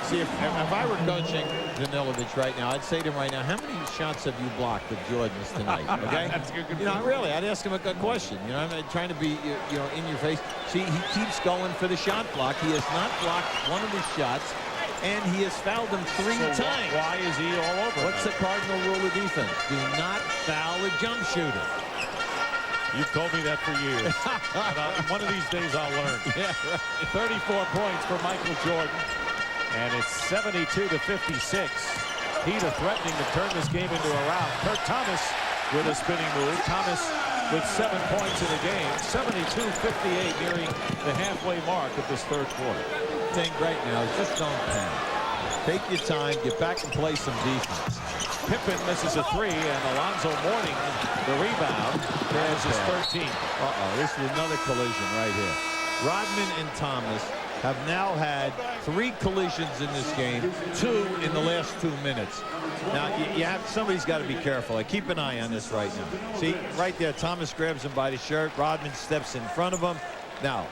see, if I were coaching Danilovic right now, I'd say to him right now, how many shots have you blocked of Jordan's tonight? Okay? That's a good you know, really, I'd ask him a good question. You know, I'm not trying to be, you know, in your face. See, he keeps going for the shot block. He has not blocked one of his shots, and he has fouled him 3 times. Why is he all over? What's the cardinal rule of defense? Do not foul a jump shooter. You've told me that for years. One of these days I'll learn. Yeah, right. 34 points for Michael Jordan. And it's 72-56. Heat are threatening to turn this game into a rout. Kurt Thomas with a spinning move. Thomas with 7 points in the game. 72-58, nearing the halfway mark of this third quarter. Thing right now is just don't panic. Take your time, get back and play some defense. Pippen misses a three, and Alonzo Mourning the rebound. There's his 13th. This is another collision right here. Rodman and Thomas have now had 3 collisions in this game, 2 in the last 2 minutes. Now, somebody's got to be careful. I keep an eye on this right now. See, right there, Thomas grabs him by the shirt. Rodman steps in front of him. Now,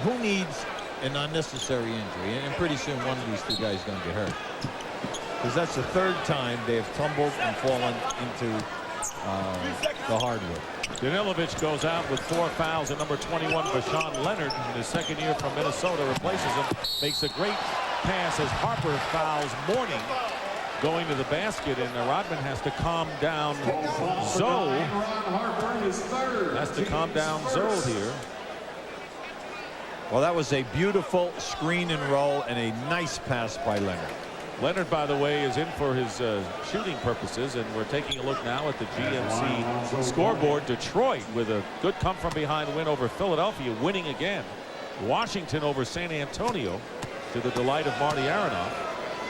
who needs an unnecessary injury? And pretty soon one of these 2 guys is going to get hurt. Because that's the 3rd time they have tumbled and fallen into the hardwood. Danilovic goes out with 4 fouls, and number 21, Bashan Leonard, in his second year from Minnesota, replaces him. Makes a great pass as Harper fouls Mourning going to the basket, and Rodman has to calm down Zoe. Has to calm down Zoe here. Well, that was a beautiful screen and roll and a nice pass by Leonard. Leonard, by the way, is in for his shooting purposes, and we're taking a look now at the GMC scoreboard. Detroit with a good come-from-behind win over Philadelphia, winning again. Washington over San Antonio, to the delight of Marty Aronoff.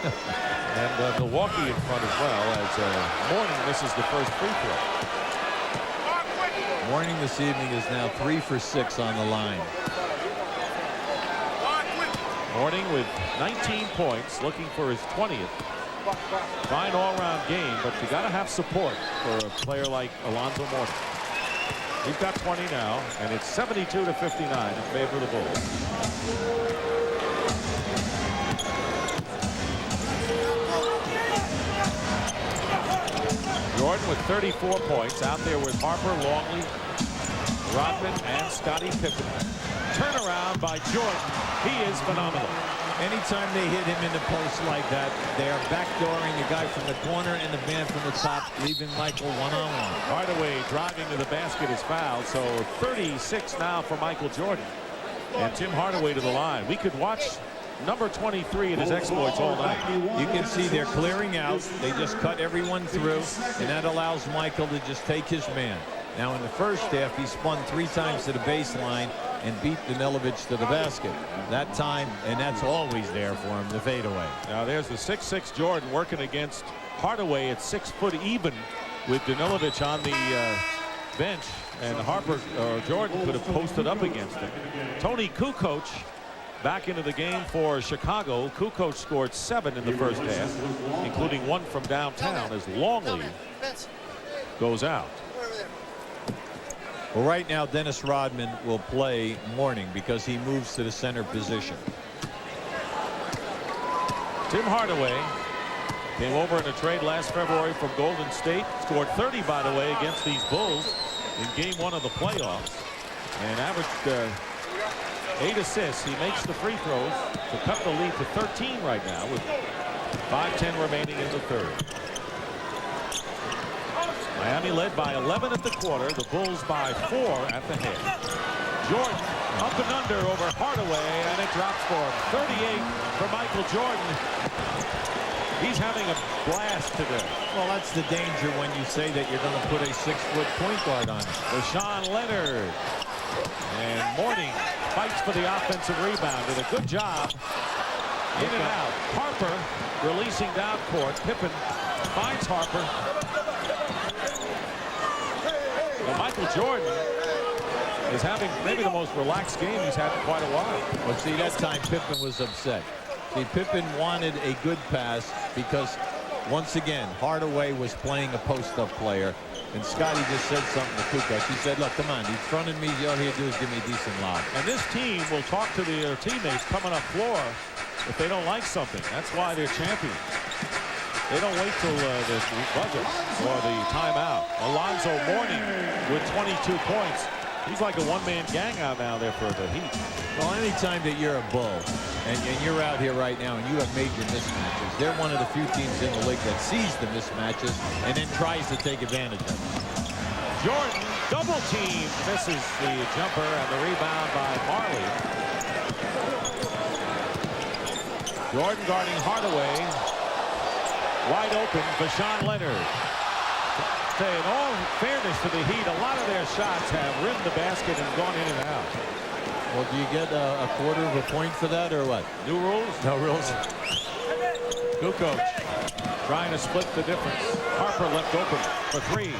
And Milwaukee in front as well, as Mourning misses the first free throw. Mourning this evening is now 3 for 6 on the line. Mourning with 19 points, looking for his 20th. Fine all-round game, but you got to have support for a player like Alonzo Mourning. He's got 20 now, and it's 72-59 in favor of the Bulls. Jordan with 34 points out there with Harper, Longley, Rodman, and Scottie Pippen. Turnaround by Jordan. He is phenomenal. Anytime they hit him in the post like that, they are backdooring the guy from the corner and the man from the top, leaving Michael one-on-one. Hardaway driving to the basket is fouled, so 36 now for Michael Jordan. And Tim Hardaway to the line. We could watch number 23 and his exploits all night. You can see they're clearing out. They just cut everyone through, and that allows Michael to just take his man. Now in the first half, he spun 3 times to the baseline and beat Danilovic to the basket. That time, and that's always there for him, the fadeaway. Now there's the 6'6" Jordan working against Hardaway at 6 foot even with Danilovic on the bench, and Jordan could have posted up against him. Tony Kukoc back into the game for Chicago. Kukoc scored 7 in the first half, including 1 from downtown as Longley goes out. Well, right now, Dennis Rodman will play Mourning because he moves to the center position. Tim Hardaway came over in a trade last February from Golden State. Scored 30, by the way, against these Bulls in Game 1 of the playoffs. And averaged 8 assists. He makes the free throws to cut the lead to 13 right now with 5:10 remaining in the third. Miami led by 11 at the quarter. The Bulls by 4 at the half. Jordan up and under over Hardaway, and it drops for him. 38 for Michael Jordan. He's having a blast today. Well, that's the danger when you say that you're going to put a 6-foot point guard on him. Rashawn Leonard. And Mourning fights for the offensive rebound. Did a good job. In and out. Harper releasing down court. Pippen finds Harper. Well, Michael Jordan is having maybe the most relaxed game he's had in quite a while. Well, see, that time Pippen was upset. See, Pippen wanted a good pass because, once again, Hardaway was playing a post-up player, and Scottie just said something to Kukoc. He said, look, come on, he's fronted me. All he do is give me a decent lob. And this team will talk to their teammates coming up floor if they don't like something. That's why they're champions. They don't wait till the buzzer or the timeout. Alonzo Mourning with 22 points. He's like a one-man gang out now there for the Heat. Well, anytime that you're a Bull and you're out here right now and you have major mismatches, they're one of the few teams in the league that sees the mismatches and then tries to take advantage of them. Jordan double team, misses the jumper, and the rebound by Marley. Jordan guarding Hardaway. Wide open for Rashawn Leonard. Say, in all fairness to the Heat, a lot of their shots have rimmed the basket and gone in and out. Well, do you get a quarter of a point for that or what? New rules? No rules. Kukoc trying to split the difference. Harper left open for 3.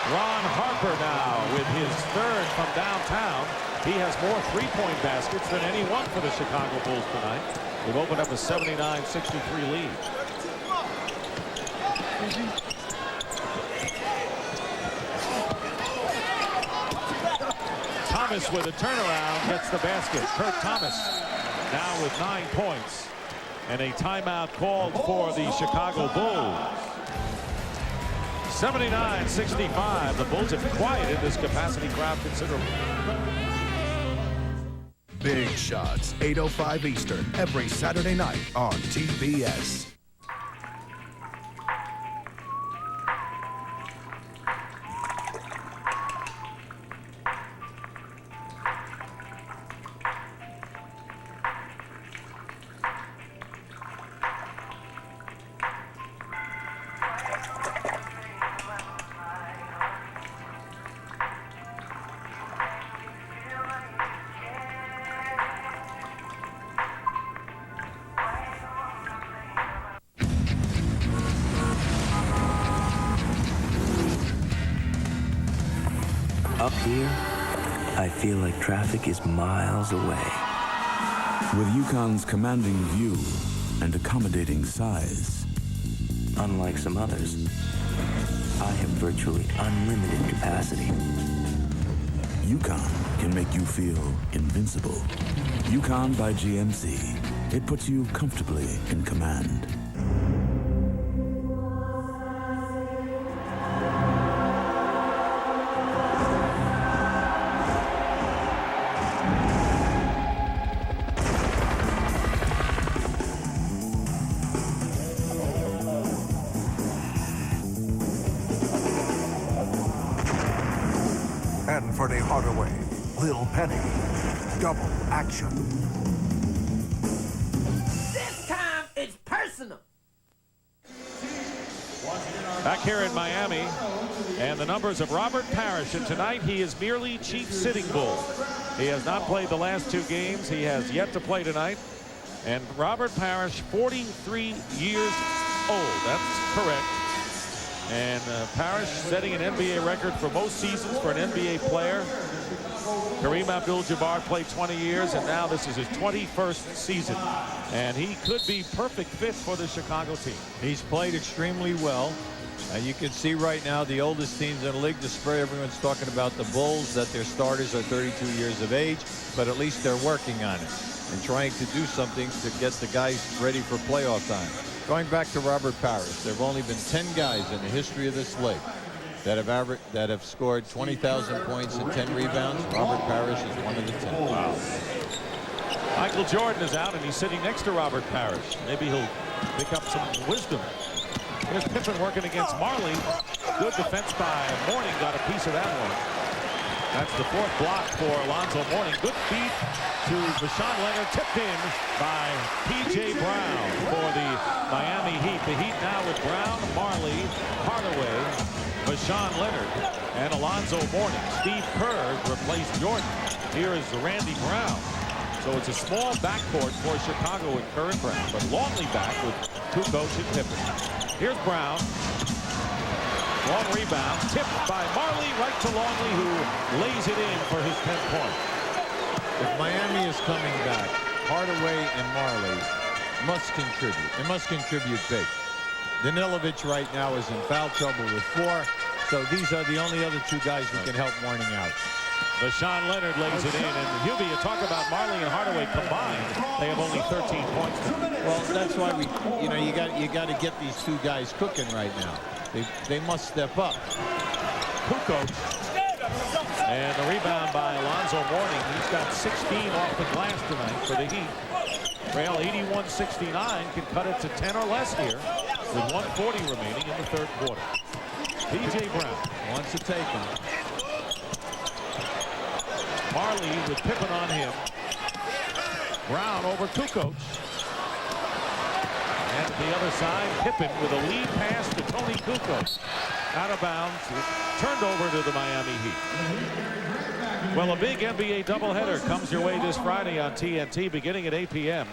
Ron Harper now with his 3rd from downtown. He has more three-point baskets than anyone for the Chicago Bulls tonight. They've opened up a 79-63 lead. Thomas with a turnaround gets the basket. Kurt Thomas now with 9 points. And a timeout called for the Chicago Bulls. 79-65. The Bulls have quieted this capacity crowd considerably. Big Shots, 8:05 Eastern, every Saturday night on TBS. Up here, I feel like traffic is miles away. With Yukon's commanding view and accommodating size. Unlike some others, I have virtually unlimited capacity. Yukon can make you feel invincible. Yukon by GMC. It puts you comfortably in command. And Freddie Hardaway, Lil Penny, double action. This time it's personal. Back here in Miami, and the numbers of Robert Parrish, and tonight he is merely chief sitting bull. He has not played the last 2 games. He has yet to play tonight. And Robert Parrish, 43 years old. That's correct. And Parrish setting an NBA record for most seasons for an NBA player. Kareem Abdul-Jabbar played 20 years, and now this is his 21st season. And he could be perfect fit for the Chicago team. He's played extremely well. You can see right now the oldest teams in the league. This spring, everyone's talking about the Bulls, that their starters are 32 years of age, but at least they're working on it and trying to do something to get the guys ready for playoff time. Going back to Robert Parrish, there have only been 10 guys in the history of this league that have scored 20,000 points and 10 rebounds. Robert Parrish is one of the 10. Wow. Michael Jordan is out, and he's sitting next to Robert Parrish. Maybe he'll pick up some wisdom. Here's Pippen working against Marley. Good defense by Mourning. Got a piece of that one. That's the 4th block for Alonzo Mourning. Good feed to Rashawn Leonard. Tipped in by P.J. Brown for the Miami Heat. The Heat now with Brown, Marley, Hardaway, Rashawn Leonard, and Alonzo Mourning. Steve Kerr replaced Jordan. Here is Randy Brown. So it's a small backcourt for Chicago with Kerr and Brown, but Longley back with Kukoc and Pippen. Here's Brown. Long rebound, tipped by Marley right to Longley, who lays it in for his 10th point. If Miami is coming back, Hardaway and Marley must contribute. They must contribute big. Danilovic right now is in foul trouble with 4, so these are the only other 2 guys who can help Mourning out. Rashawn Leonard lays it in, and Hubie, you talk about Marley and Hardaway combined, they have only 13 points. Well, that's why you got to get these 2 guys cooking right now. They must step up. Kukoc. And the rebound by Alonzo Mourning. He's got 16 off the glass tonight for the Heat. Real 81-69 can cut it to 10 or less here with 1:40 remaining in the 3rd quarter. P.J. Brown wants to take him. Marley with Pippen on him. Brown over Kukoc. And at the other side, Pippen with a lead pass to Tony Kukoc. Out of bounds, turned over to the Miami Heat. Well, a big NBA doubleheader comes your way this Friday on TNT beginning at 8 p.m.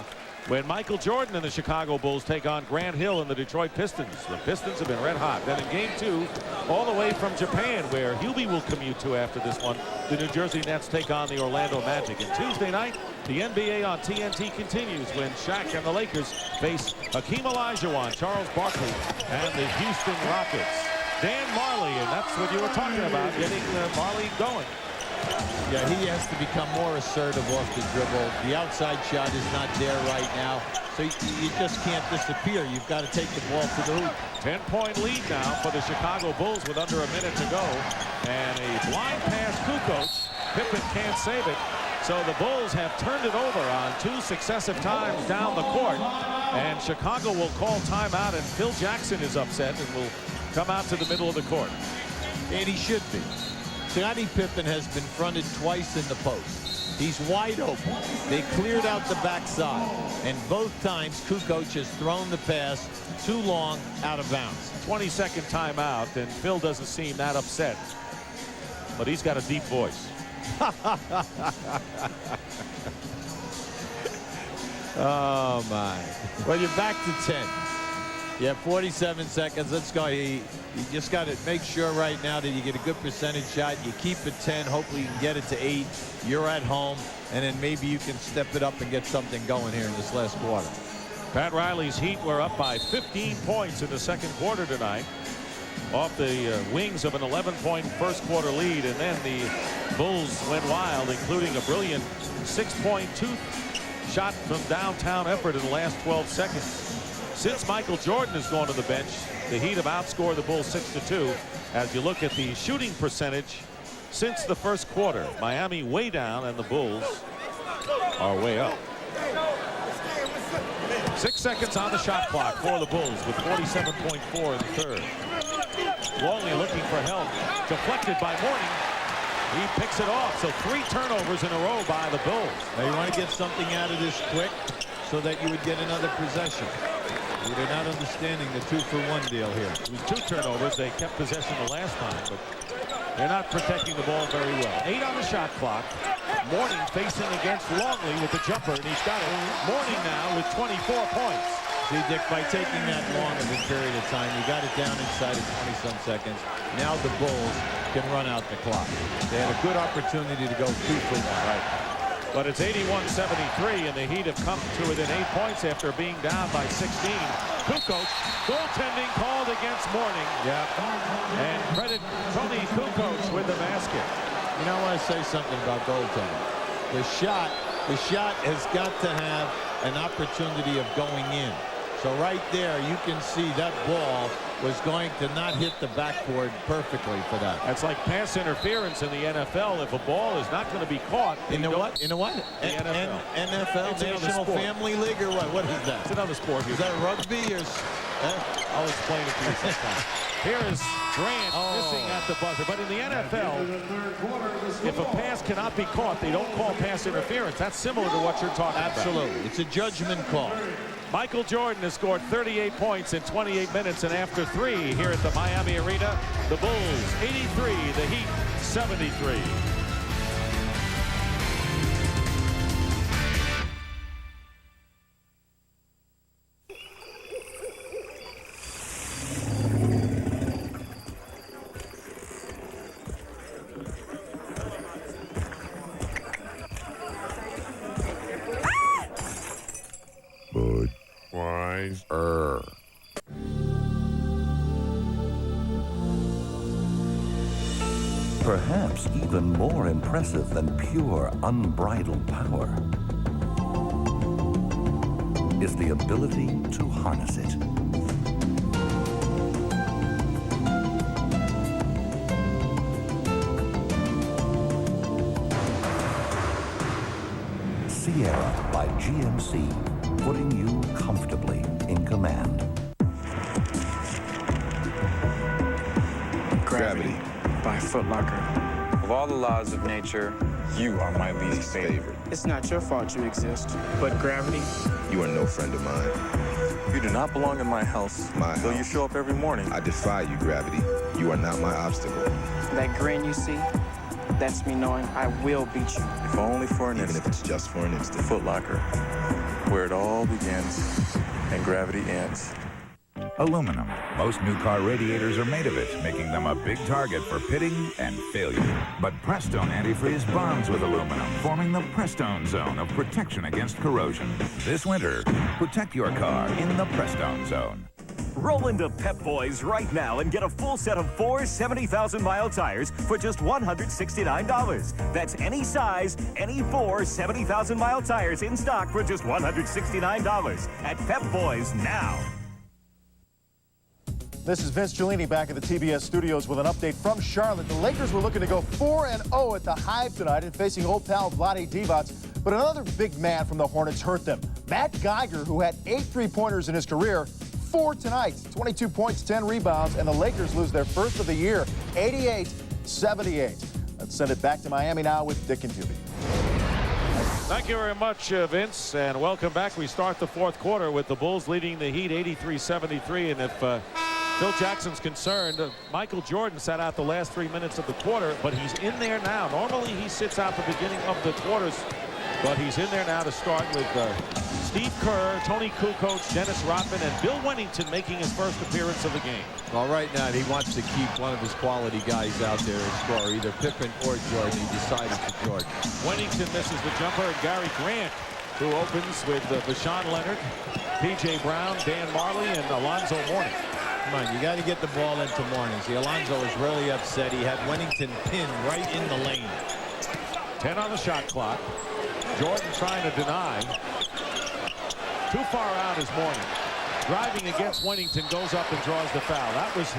when Michael Jordan and the Chicago Bulls take on Grant Hill and the Detroit Pistons. The Pistons have been red hot. Then in Game 2, all the way from Japan, where Hubie will commute to after this one, the New Jersey Nets take on the Orlando Magic. And Tuesday night, the NBA on TNT continues when Shaq and the Lakers face Hakeem Olajuwon, Charles Barkley, and the Houston Rockets. Dan Marley, and that's what you were talking about, getting Marley going. Yeah, he has to become more assertive off the dribble. The outside shot is not there right now, so you just can't disappear. You've got to take the ball to the hoop. 10-point lead now for the Chicago Bulls with under a minute to go. And a blind pass, Kukoc. Pippen can't save it. So the Bulls have turned it over on 2 successive times down the court. And Chicago will call timeout, and Phil Jackson is upset and will come out to the middle of the court. And he should be. Scottie Pippen has been fronted twice in the post. He's wide open. They cleared out the backside, and both times Kukoc has thrown the pass too long out of bounds. 22nd timeout, and Phil doesn't seem that upset, but he's got a deep voice. Oh my. Well, you're back to 10. Yeah, 47 seconds. Let's go. You just got to make sure right now that you get a good percentage shot. You keep it 10. Hopefully you can get it to 8. You're at home, and then maybe you can step it up and get something going here in this last quarter. Pat Riley's Heat were up by 15 points in the second quarter tonight, off the wings of an 11-point first quarter lead, and then the Bulls went wild, including a brilliant 6.2 shot from downtown effort in the last 12 seconds. Since Michael Jordan has gone to the bench, the Heat have outscored the Bulls 6-2. As you look at the shooting percentage since the first quarter, Miami way down and the Bulls are way up. 6 seconds on the shot clock for the Bulls with 47.4 in the third. Longley looking for help. Deflected by Mourning. He picks it off. So 3 turnovers in a row by the Bulls. Now you want to get something out of this quick so that you would get another possession. They're not understanding the 2-for-1 deal here. It was 2 turnovers. They kept possession the last time, but they're not protecting the ball very well. 8 on the shot clock. Mourning facing against Longley with the jumper, and he's got it. Mourning now with 24 points. See, Dick, by taking that long of a period of time, you got it down inside of 20-some seconds. Now the Bulls can run out the clock. They had a good opportunity to go 2 for 1. Right. But it's 81-73, and the Heat have come to within 8 points after being down by 16. Kukoc, goaltending called against Mourning. Yeah. And credit Tony Kukoc with the basket. You know, I want to say something about goaltending. The shot has got to have an opportunity of going in. So right there, you can see that ball was going to not hit the backboard perfectly for that. That's like pass interference in the NFL. If a ball is not going to be caught. In the what? In the what? The NFL. NFL, it's National Family League, or what? What is that? It's another sport. Is that rugby or? I'll explain it to you sometime. Here is Grant missing at the buzzer. But in the NFL, if a pass cannot be caught, they don't call pass interference. That's similar to what you're talking about. Absolutely. It's a judgment call. Michael Jordan has scored 38 points in 28 minutes, and after 3 here at the Miami Arena, the Bulls 83, the Heat 73. Perhaps even more impressive than pure, unbridled power is the ability to harness it. Sierra by GMC, putting you comfortably in command. Gravity by Foot Locker. Of all the laws of nature, you are my least favorite. It's not your fault you exist, but gravity. You are no friend of mine. You do not belong in my house. Though you show up every morning. I defy you, Gravity. You are not my obstacle. That grin you see, that's me knowing I will beat you. If only for an instant. Even if it's just for an instant. Foot Locker, where it all begins and gravity ends. Aluminum. Most new car radiators are made of it, making them a big target for pitting and failure. But Prestone Antifreeze bonds with aluminum, forming the Prestone Zone of protection against corrosion. This winter, protect your car in the Prestone Zone. Roll into Pep Boys right now and get a full set of 4 70,000-mile tires for just $169. That's any size, any 4 70,000-mile tires in stock for just $169 at Pep Boys now. This is Vince Giulini back at the TBS studios with an update from Charlotte. The Lakers were looking to go 4-0 at the Hive tonight and facing old pal Vlade Divac, but another big man from the Hornets hurt them. Matt Geiger, who had 8 3-pointers in his career, 4 tonight, 22 points, 10 rebounds, and the Lakers lose their first of the year, 88-78. Let's send it back to Miami now with Dick and Juby. Thank you very much, Vince, and welcome back. We start the fourth quarter with the Bulls leading the Heat 83-73, and if Phil Jackson's concerned, Michael Jordan sat out the last 3 minutes of the quarter, but he's in there now. Normally he sits out the beginning of the quarters But he's in there now to start with Steve Kerr, Tony Kukoc, Dennis Rodman, and Bill Wennington making his first appearance of the game. Well, right now he wants to keep one of his quality guys out there to score, either Pippen or Jordan. He decided to Jordan. Wennington misses the jumper, and Gary Grant, who opens with Vashawn Leonard, P.J. Brown, Dan Marley, and Alonzo Mourning. Come on, you got to get the ball into Mourning. See, Alonzo was really upset. He had Wennington pinned right in the lane. 10 on the shot clock. Jordan trying to deny. Too far out is Mourning. Driving against Wennington, goes up and draws the foul. That was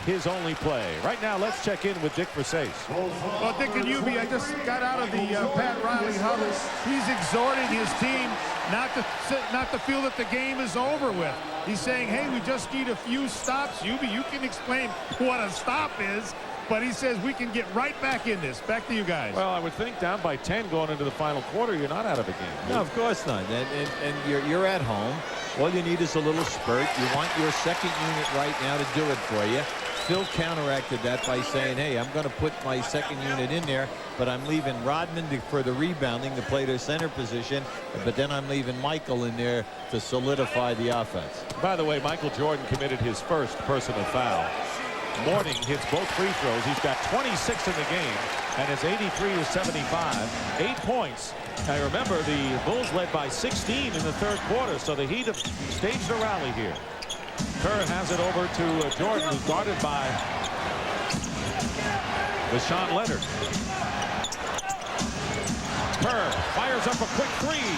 his only play. Right now, let's check in with Dick Versace. Well, Dick and Ubi, I just got out of the Pat Riley huddle. He's exhorting his team not to feel that the game is over with. He's saying, hey, we just need a few stops. Ubi, you can explain what a stop is. But he says we can get right back in this. Back to you guys. Well, I would think down by 10 going into the final quarter, you're not out of the game. No, of course not. And you're at home. All you need is a little spurt. You want your second unit right now to do it for you. Phil counteracted that by saying, hey, I'm going to put my second unit in there, but I'm leaving Rodman for the rebounding to play their center position, but then I'm leaving Michael in there to solidify the offense. By the way, Michael Jordan committed his first personal foul. Mourning hits both free throws. He's got 26 in the game and is 83 to 75. 8 points. Now remember, the Bulls led by 16 in the third quarter, so the Heat have staged a rally here. Kerr has it over to Jordan, who's guarded by Vashawn Leonard. Kerr fires up a quick three.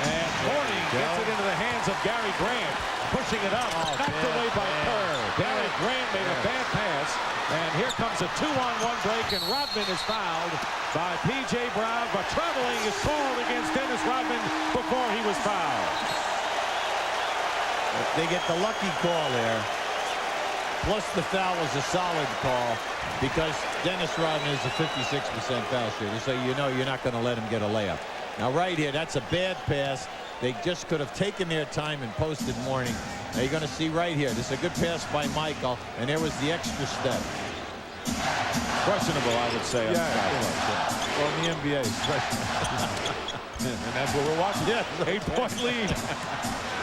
And Mourning gets it into the hands of Gary Grant. Pushing it up, knocked away by Kerr. Gary Grant made a bad pass, and here comes a 2-on-1 break, and Rodman is fouled by P.J. Brown, but traveling is called against Dennis Rodman before he was fouled. They get the lucky call there. Plus the foul was a solid call because Dennis Rodman is a 56% foul shooter, so you know you're not going to let him get a layup. Now right here, that's a bad pass. They just could have taken their time and posted Mourning. Now you're going to see right here. This is a good pass by Michael, and there was the extra step. Questionable, I would say. Yeah, well, in the NBA, especially. And that's what we're watching. Yeah, 8-point lead.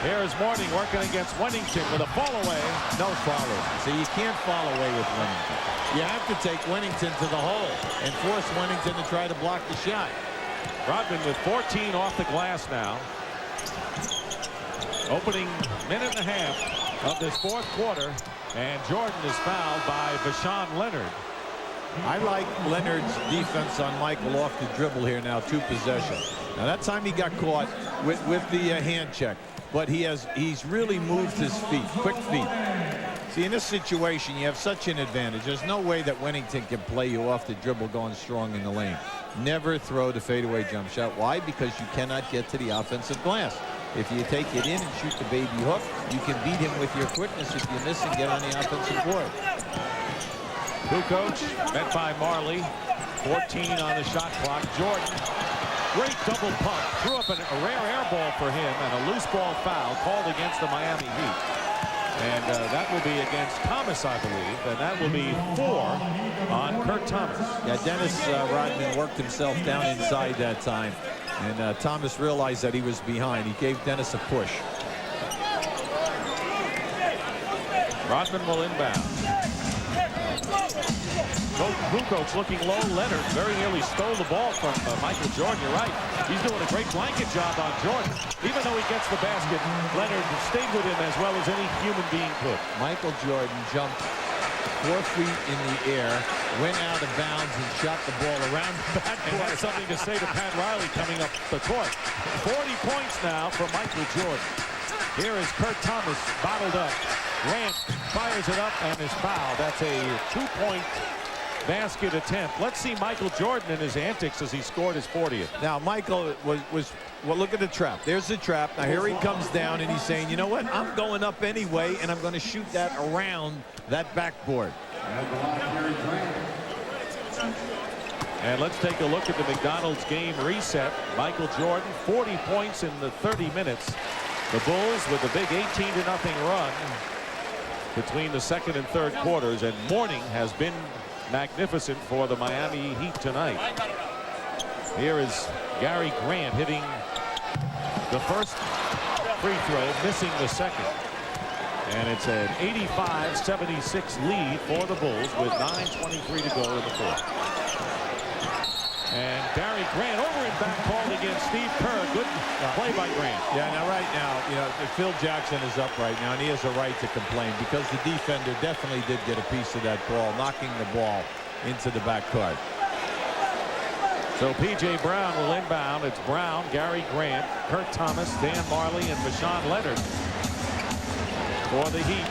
Here is Mourning working against Wennington with a fall away. No follow. See, you can't fall away with Wennington. You have to take Wennington to the hole and force Wennington to try to block the shot. Rodman with 14 off the glass now. Opening minute and a half of this fourth quarter, and Jordan is fouled by Vashawn Leonard. I like Leonard's defense on Michael off the dribble here now, 2 possessions. Now that time he got caught with the hand check, but he's really moved his feet, quick feet. See, in this situation, you have such an advantage. There's no way that Wennington can play you off the dribble going strong in the lane. Never throw the fadeaway jump shot. Why? Because you cannot get to the offensive glass. If you take it in and shoot the baby hook, you can beat him with your quickness if you miss and get on the offensive board. Kukoc met by Marley. 14 on the shot clock. Jordan, great double pump. Threw up a rare air ball for him and a loose ball foul called against the Miami Heat. And that will be against Thomas, I believe. And that will be 4 on Kurt Thomas. Yeah, Dennis Rodman worked himself down inside that time. And Thomas realized that he was behind. He gave Dennis a push. Rodman will inbound. Kukoc looking low. Leonard very nearly stole the ball from Michael Jordan. You're right. He's doing a great blanket job on Jordan. Even though he gets the basket, Leonard stayed with him as well as any human being could. Michael Jordan jumped 4 feet in the air, went out of bounds, and shot the ball around the backboard. And that's something to say to Pat Riley coming up the court. 40 points now for Michael Jordan. Here is Kurt Thomas bottled up. Grant fires it up and is fouled. That's a 2-point basket attempt. Let's see Michael Jordan in his antics as he scored his 40th. Now, Michael was well, look at the trap. There's the trap. Now, here he comes down, and he's saying, you know what? I'm going up anyway, and I'm going to shoot that around that backboard. And let's take a look at the McDonald's game reset. Michael Jordan, 40 points in the 30 minutes. The Bulls with a big 18-0 run between the second and third quarters, and Mourning has been magnificent for the Miami Heat tonight. Here is Gary Grant hitting the first free throw, missing the second. And it's an 85-76 lead for the Bulls with 9:23 to go in the fourth. And Gary Grant over in back called against Steve Kerr. Good play by Grant. Yeah, now right now, you know, Phil Jackson is up right now, and he has a right to complain because the defender definitely did get a piece of that ball, knocking the ball into the backcourt. So P.J. Brown will inbound. It's Brown, Gary Grant, Kurt Thomas, Dan Marley, and Rashawn Leonard for the Heat.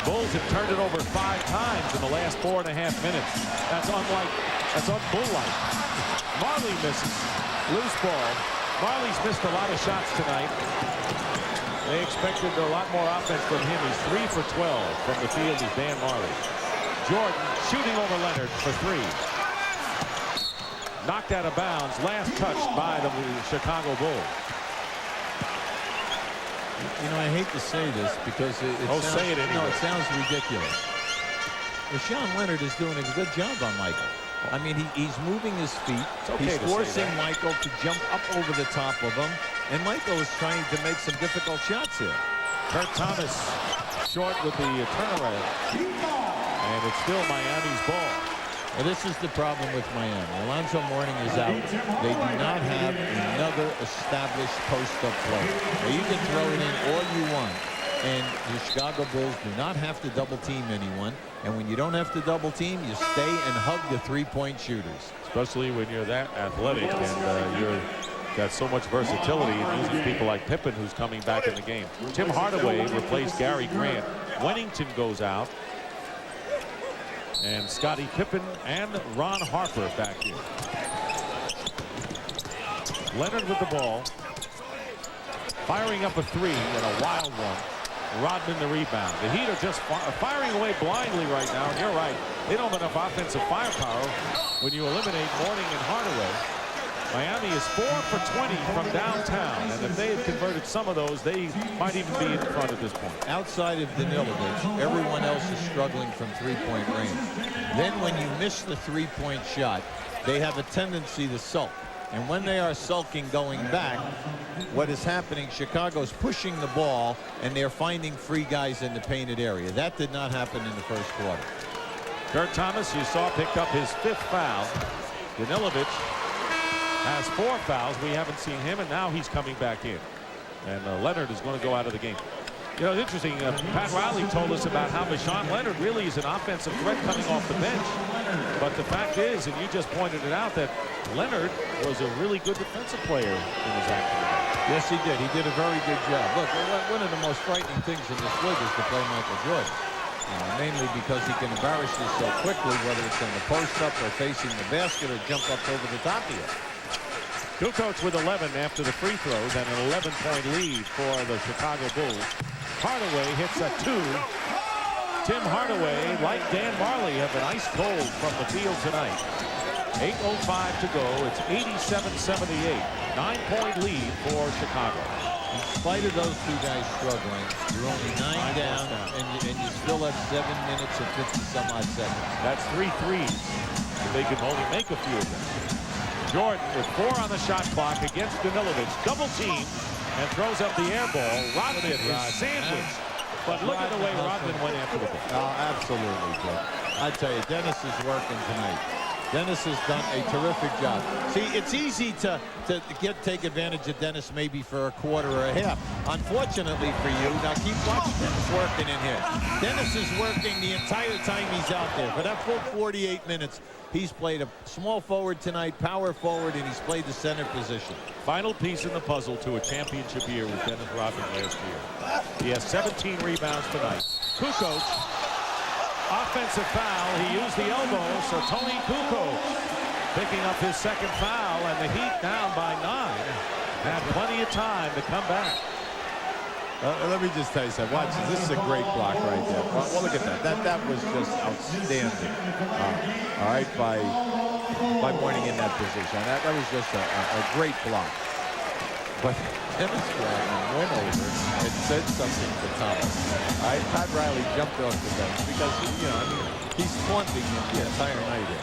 Bulls have turned it over 5 times in the last 4.5 minutes. That's unbull-like. Marley misses. Loose ball. Marley's missed a lot of shots tonight. They expected a lot more offense from him. He's 3 for 12 from the field is Dan Marley. Jordan shooting over Leonard for 3. Knocked out of bounds. Last touched by the Chicago Bulls. You know, I hate to say this because it sounds, say it anyway. No, it sounds ridiculous. Rashawn Leonard is doing a good job on Michael. I mean, he's moving his feet. He's forcing Michael to jump up over the top of him. And Michael is trying to make some difficult shots here. Kurt Thomas short with the turnaround. And it's still Miami's ball. Well, this is the problem with Miami. Alonzo Mourning is out. They do not have another established post-up player. Now, you can throw it in all you want. And the Chicago Bulls do not have to double team anyone. And when you don't have to double team, you stay and hug the three-point shooters. Especially when you're that athletic and you're got so much versatility and using people like Pippen, who's coming back in the game. Tim Hardaway replaced Gary Grant. Wennington goes out. And Scottie Pippen and Ron Harper back here. Leonard with the ball. Firing up a 3 and a wild one. Rodman the rebound. The Heat are just firing away blindly right now. And you're right. They don't have enough offensive firepower when you eliminate Mourning and Hardaway. Miami is 4 for 20 from downtown. And if they had converted some of those, they might even be in front at this point. Outside of Danilovic, everyone else is struggling from three-point range. Then when you miss the three-point shot, they have a tendency to sulk. And when they are sulking going back, what is happening, Chicago's pushing the ball, and they're finding free guys in the painted area. That did not happen in the first quarter. Kurt Thomas, you saw, picked up his 5th foul. Danilovic has 4 fouls. We haven't seen him, and now he's coming back in. And Leonard is going to go out of the game. You know, it's interesting. Pat Riley told us about how Rashawn Leonard really is an offensive threat coming off the bench. But the fact is, and you just pointed it out, that Leonard was a really good defensive player in his action. Yes, he did. He did a very good job. Look, one of the most frightening things in this league is to play Michael Jordan. Mainly because he can embarrass you so quickly, whether it's in the post-up or facing the basket or jump up over the top of you. Kukoc with 11 after the free throws and an 11-point lead for the Chicago Bulls. Hardaway hits a 2. Tim Hardaway, like Dan Marley, have been ice cold from the field tonight. 8:05 to go. It's 87-78. 9-point lead for Chicago. In spite of those two guys struggling, you're only 9 down, and you still have 7 minutes and 50-some-odd seconds. That's 3 threes. They can only make a few of them. Jordan with 4 on the shot clock against Danilovic. Double team and throws up the air ball. Rodman is sandwiched. But look at the way Rodman went after the ball. Oh, absolutely, Joe. I tell you, Dennis is working tonight. Dennis has done a terrific job. See, it's easy to take advantage of Dennis maybe for a quarter or a half. Unfortunately for you, now keep watching Dennis working in here. Dennis is working the entire time he's out there. For that full 48 minutes, he's played a small forward tonight, power forward, and he's played the center position. Final piece in the puzzle to a championship year with Dennis Rodman last year. He has 17 rebounds tonight. Kukoc. Offensive foul. He used the elbow, so Tony Kukoc picking up his 2nd foul, and the Heat down by 9. Had plenty of time to come back. Let me just tell you something. Watch this. This is a great block right there. Well, look at that. That was just outstanding. All right, by Mourning in that position. That was just a great block. But Dennis Rodman went over and said something to Thomas. All right, Pat Riley jumped off the bench because, you know, I mean, he's taunting him the entire night here.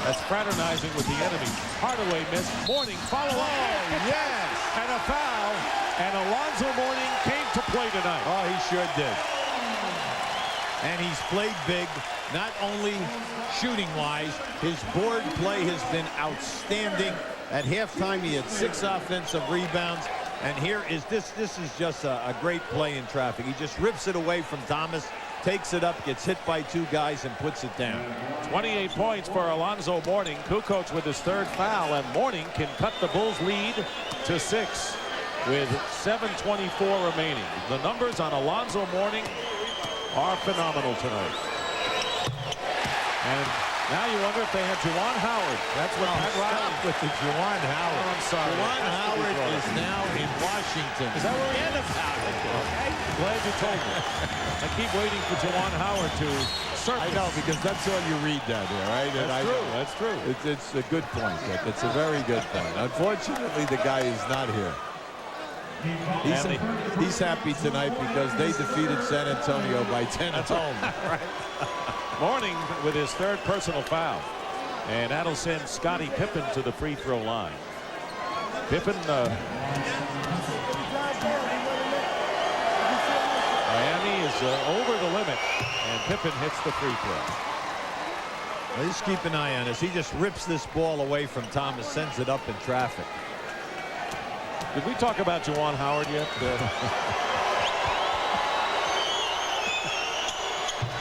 That's fraternizing with the enemy. Hardaway missed. Mourning follow up. Oh, yes. And a foul. And Alonzo Mourning came to play tonight. Oh, he sure did. And he's played big, not only shooting-wise. His board play has been outstanding. At halftime, he had 6 offensive rebounds. And here is this is just a great play in traffic. He just rips it away from Thomas, takes it up, gets hit by 2 guys, and puts it down. 28 points for Alonzo Mourning. Kukoc with his 3rd foul, and Mourning can cut the Bulls' lead to 6 with 7:24 remaining. The numbers on Alonzo Mourning are phenomenal tonight. And now you wonder if they have Juwan Howard. That's what Pat Riley with the Juwan Howard. Oh, I'm sorry. Juwan Howard is now in Washington. Is that where he is? Okay. Glad you told me. I keep waiting for Juwan Howard to surface. I know, because that's all you read down there, right? That's true. That's true. It's a good point, Dick. It's a very good point. Unfortunately, the guy is not here. He's happy tonight because they defeated San Antonio by 10 at home. Right. Mourning with his 3rd personal foul. And that'll send Scottie Pippen to the free throw line. Pippen, Miami is over the limit, and Pippen hits the free throw. Well, just keep an eye on this. He just rips this ball away from Thomas, sends it up in traffic. Did we talk about Juwan Howard yet?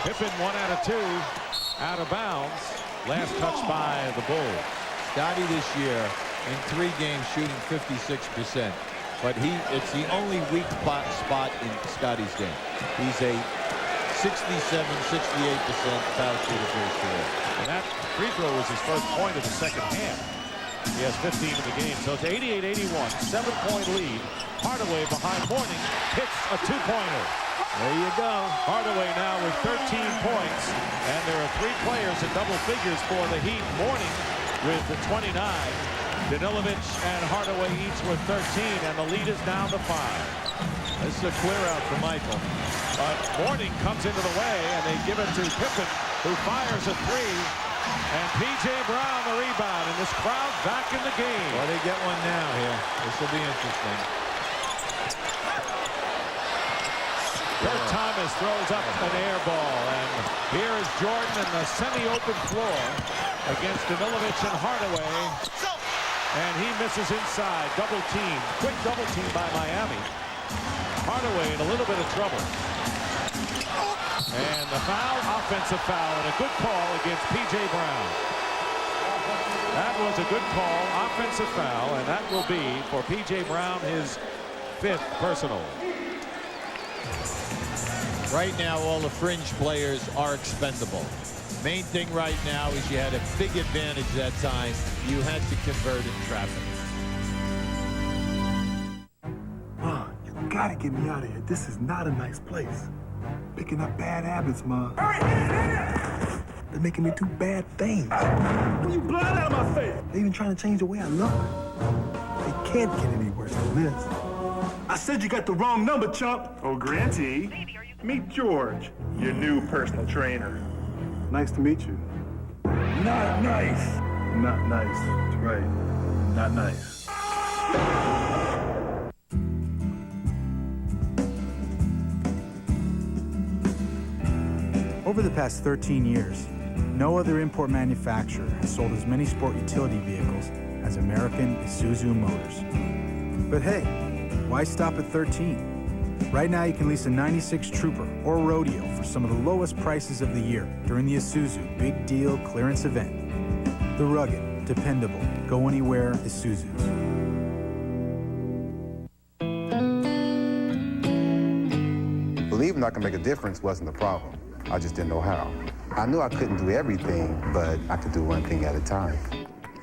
Pippen 1 out of 2 out of bounds. Last touch by the Bulls. Scottie this year in 3 games shooting 56%. But it's the only weak spot in Scottie's game. He's a 67-68% foul shooter for his career. And that free throw was his first point of the second half. He has 15 in the game, so it's 88-81, 7-point lead. Hardaway behind Mourning hits a 2-pointer. There you go. Hardaway now with 13 points, and there are 3 players in double figures for the Heat. Mourning with the 29. Danilovic and Hardaway each with 13, and the lead is down to 5. This is a clear out for Michael. But Mourning comes into the way, and they give it to Pippen, who fires a 3. And P.J. Brown the rebound, and this crowd back in the game. Well, they get one now here. This will be interesting. Kurt Thomas throws up an air ball, and here is Jordan in the semi-open floor against Danilovic and Hardaway. And he misses inside. Double team. Quick double team by Miami. Hardaway in a little bit of trouble. And the foul, offensive foul, and a good call against P.J. Brown. That was a good call, offensive foul, and that will be for P.J. Brown his 5th personal. Right now, all the fringe players are expendable. Main thing right now is you had a big advantage that time. You had to convert in traffic. You gotta get me out of here. This is not a nice place. Picking up bad habits, Ma. They're making me do bad things. When you blind out of my face. They're even trying to change the way I look. They can't get any worse than this. I said you got the wrong number, chump. Oh, Granty. Meet George, your new personal trainer. Nice to meet you. Not nice. Not nice. That's right. Not nice. Over the past 13 years, no other import manufacturer has sold as many sport utility vehicles as American Isuzu Motors. But hey, why stop at 13? Right now you can lease a 96 Trooper or Rodeo for some of the lowest prices of the year during the Isuzu Big Deal Clearance Event. The rugged, dependable, go anywhere Isuzus. Believing I can make a difference wasn't the problem. I just didn't know how. I knew I couldn't do everything, but I could do one thing at a time.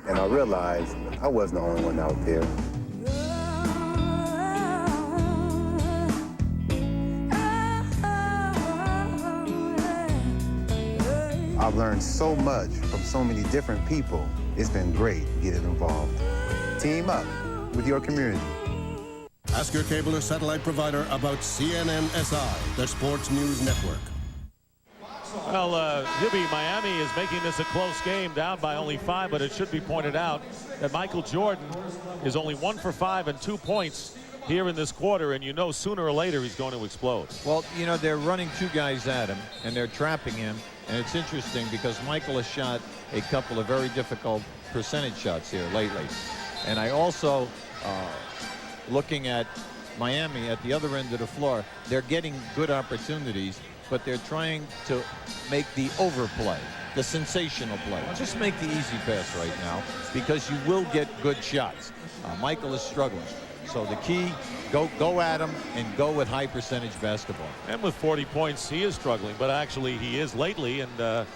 And I realized I wasn't the only one out there. I've learned so much from so many different people. It's been great getting involved. Team up with your community. Ask your cable or satellite provider about CNNSI, their sports news network. Well, Hibby, Miami is making this a close game, down by only 5, but it should be pointed out that Michael Jordan is only 1 for 5 and 2 points here in this quarter, and you know sooner or later he's going to explode. Well, you know, they're running 2 guys at him, and they're trapping him, and it's interesting because Michael has shot a couple of very difficult percentage shots here lately. And I also, looking at Miami at the other end of the floor, they're getting good opportunities, but they're trying to make the overplay, the sensational play. Just make the easy pass right now because you will get good shots. Michael is struggling. So the key, go at him and go with high percentage basketball. And with 40 points, he is struggling, but actually he is lately, and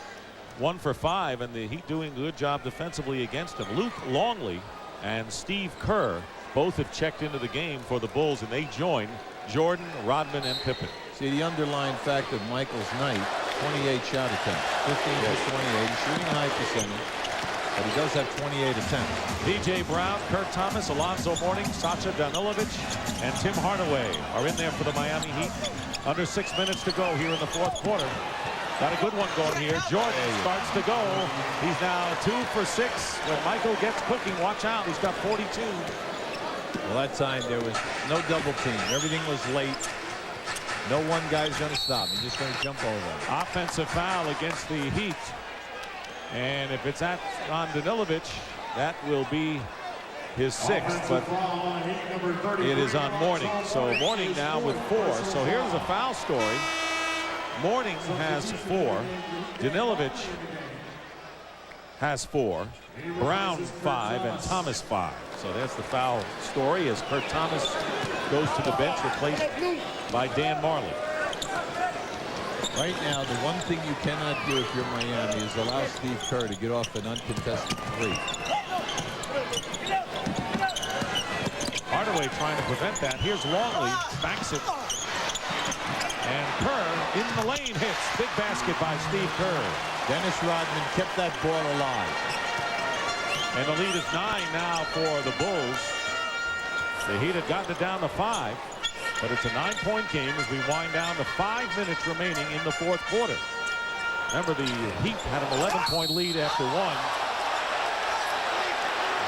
1 for 5, and the Heat doing a good job defensively against him. Luke Longley and Steve Kerr both have checked into the game for the Bulls, and they join Jordan, Rodman, and Pippen. See, the underlying fact of Michael's night, 28 shot attempts, 15 for 28, he's shooting a high percentage, but he does have 28 attempts. P.J. Brown, Kurt Thomas, Alonzo Mourning, Sasha Danilovic, and Tim Hardaway are in there for the Miami Heat. Under 6 minutes to go here in the 4th quarter. Got a good one going here. Jordan starts to go. He's now 2 for 6. When Michael gets cooking, watch out. He's got 42. Well, that time there was no double team. Everything was late. No one guy's going to stop. He's just going to jump over. Offensive foul against the Heat. And if it's on Danilovic, that will be his 6th, but it is on Mourning. So Mourning now with 4. So here's a foul story. Mourning has 4. Danilovic has 4. Brown 5 and Thomas 5. So that's the foul story as Kurt Thomas goes to the bench, replaced by Dan Marley. Right now, the one thing you cannot do if you're Miami is allow Steve Kerr to get off an uncontested 3. Hardaway trying to prevent that. Here's Longley, backs it. And Kerr in the lane hits. Big basket by Steve Kerr. Dennis Rodman kept that ball alive. And the lead is 9 now for the Bulls. The Heat had gotten it down to 5. But it's a 9-point game as we wind down to 5 minutes remaining in the 4th quarter. Remember, the Heat had an 11-point lead after 1.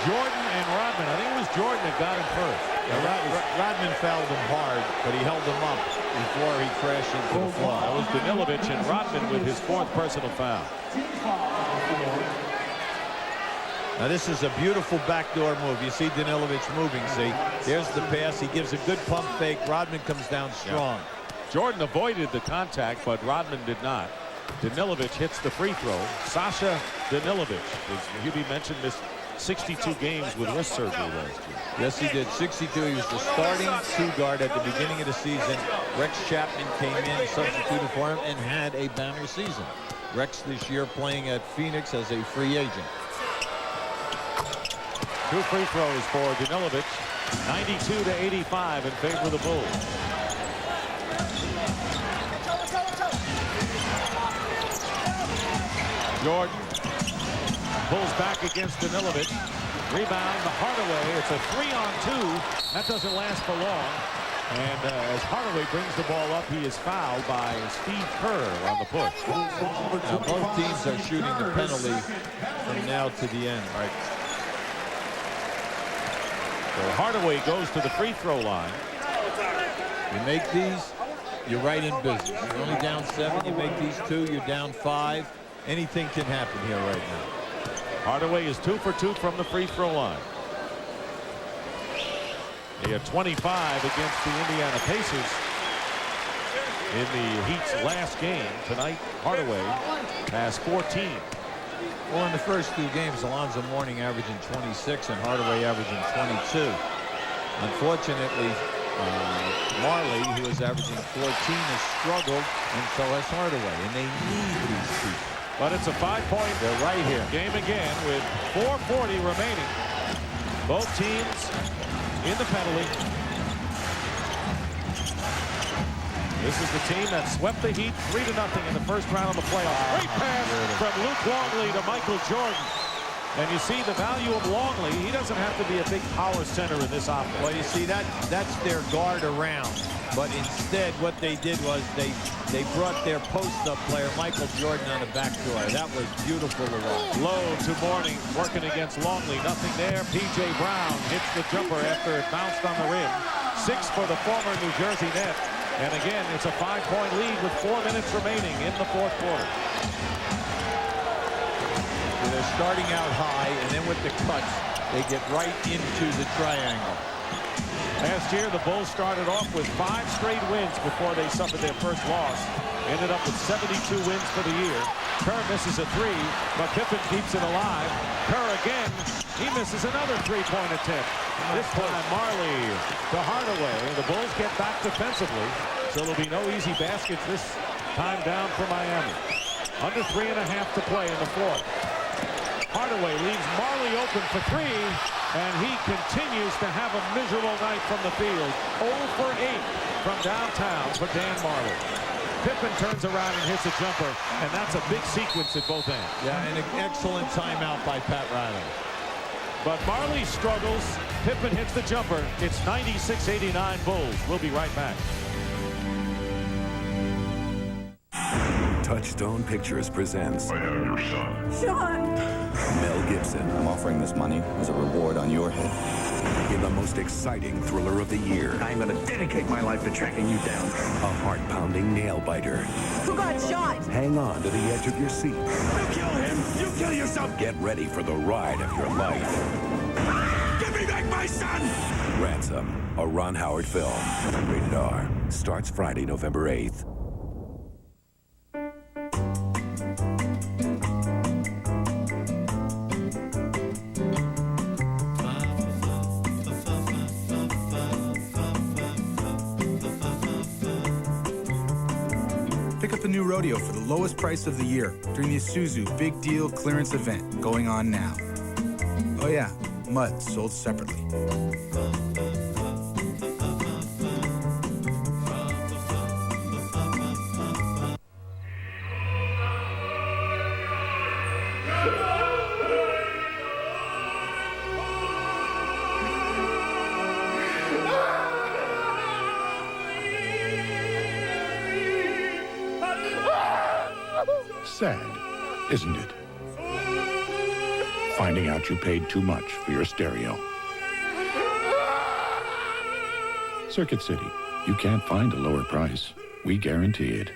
Jordan and Rodman. I think it was Jordan that got him first. Yeah, Rodman fouled him hard, but he held him up before he crashed into the floor. That was Danilovic and Rodman with his 4th personal foul. Now this is a beautiful backdoor move. You see Danilovic moving, see? There's the pass. He gives a good pump fake. Rodman comes down strong. Yeah. Jordan avoided the contact, but Rodman did not. Danilovic hits the free throw. Sasha Danilovic, as Hubie mentioned, missed 62 games with wrist surgery last year. Yes, he did. 62. He was the starting 2 guard at the beginning of the season. Rex Chapman came in, substituted for him, and had a banner season. Rex this year playing at Phoenix as a free agent. 2 free throws for Danilovic. 92-85 in favor of the Bulls. Jordan pulls back against Danilovic. Rebound to Hardaway. It's a 3-on-2. That doesn't last for long. And as Hardaway brings the ball up, he is fouled by Steve Kerr on the push. Now both teams are shooting the penalty from now to the end. Right. So Hardaway goes to the free throw line. You make these, you're right in business. You're only down 7. You make these 2, you're down 5. Anything can happen here right now. Hardaway is 2 for 2 from the free throw line. He had 25 against the Indiana Pacers in the Heat's last game. Tonight, Hardaway has 14. Well, in the first 2 games, Alonzo Mourning averaging 26 and Hardaway averaging 22. Unfortunately, Marley, who is averaging 14, has struggled, and so has Hardaway, and they need these people. But it's a 5-point They're right here. game again with 4:40 remaining. Both teams in the penalty. This is the team that swept the Heat 3-0 in the first round of the playoffs. Great pass from Luke Longley to Michael Jordan. And you see the value of Longley. He doesn't have to be a big power center in this offense. Well, you see, that's their guard around. But instead, what they did was they brought their post-up player, Michael Jordan, on the back door. That was beautiful to watch. Low to Mourning, working against Longley. Nothing there. P.J. Brown hits the jumper after it bounced on the rim. 6 for the former New Jersey net. And again, it's a 5-point lead with 4 minutes remaining in the fourth quarter. So they're starting out high, and then with the cuts, they get right into the triangle. Last year, the Bulls started off with 5 straight wins before they suffered their first loss. Ended up with 72 wins for the year. Kerr misses a 3, but Pippen keeps it alive. Kerr again, he misses another 3-point attempt. This time, Marley to Hardaway. The Bulls get back defensively, so there'll be no easy baskets this time down for Miami. Under 3.5 to play in the fourth. Hardaway leaves Marley open for 3, and he continues to have a miserable night from the field. 0 for 8 from downtown for Dan Marley. Pippen turns around and hits a jumper, and that's a big sequence at both ends. Yeah, and an excellent timeout by Pat Riley. But Marley struggles. Pippen hits the jumper. It's 96-89 Bulls. We'll be right back. Touchstone Pictures presents I Have Your Son. Sean! Mel Gibson. I'm offering this money as a reward on your head. In the most exciting thriller of the year. I'm going to dedicate my life to tracking you down. A heart-pounding nail-biter. Who got shot? Hang on to the edge of your seat. You kill him! You kill yourself! Get ready for the ride of your life. Give me back my son! Ransom, a Ron Howard film. Rated R. Starts Friday, November 8th. Pick up the new rodeo for the lowest price of the year during the Isuzu Big Deal Clearance Event going on now. Oh yeah, mud sold separately. Sad, isn't it? Finding out you paid too much for your stereo. Circuit City, you can't find a lower price. We guarantee it.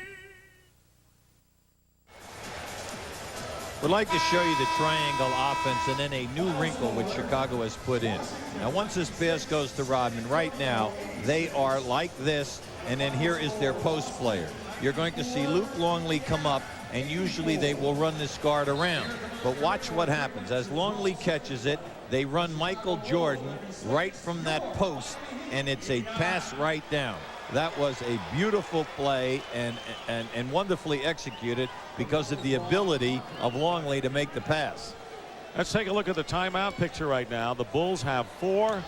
We'd like to show you the triangle offense and then a new wrinkle which Chicago has put in. Now, once this pass goes to Rodman, right now, they are like this, and then here is their post player. You're going to see Luke Longley come up, and usually they will run this guard around. But watch what happens. As Longley catches it, they run Michael Jordan right from that post, and it's a pass right down. That was a beautiful play and wonderfully executed because of the ability of Longley to make the pass. Let's take a look at the timeout picture right now. The Bulls have 4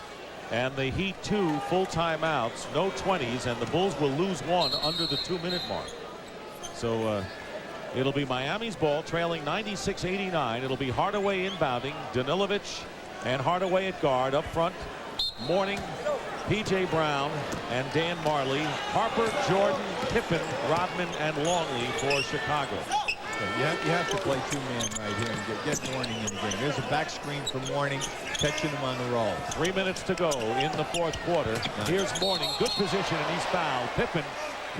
and the Heat 2 full timeouts, no 20s, and the Bulls will lose 1 under the 2-minute mark. So it'll be Miami's ball, trailing 96-89. It'll be Hardaway inbounding, Danilovic and Hardaway at guard. Up front, Mourning, P.J. Brown, and Dan Marley. Harper, Jordan, Pippen, Rodman, and Longley for Chicago. You have to play two-man right here and get Mourning in the game. There's a back screen for Mourning, catching him on the roll. 3 minutes to go in the fourth quarter. Here's Mourning, good position, and he's fouled. Pippen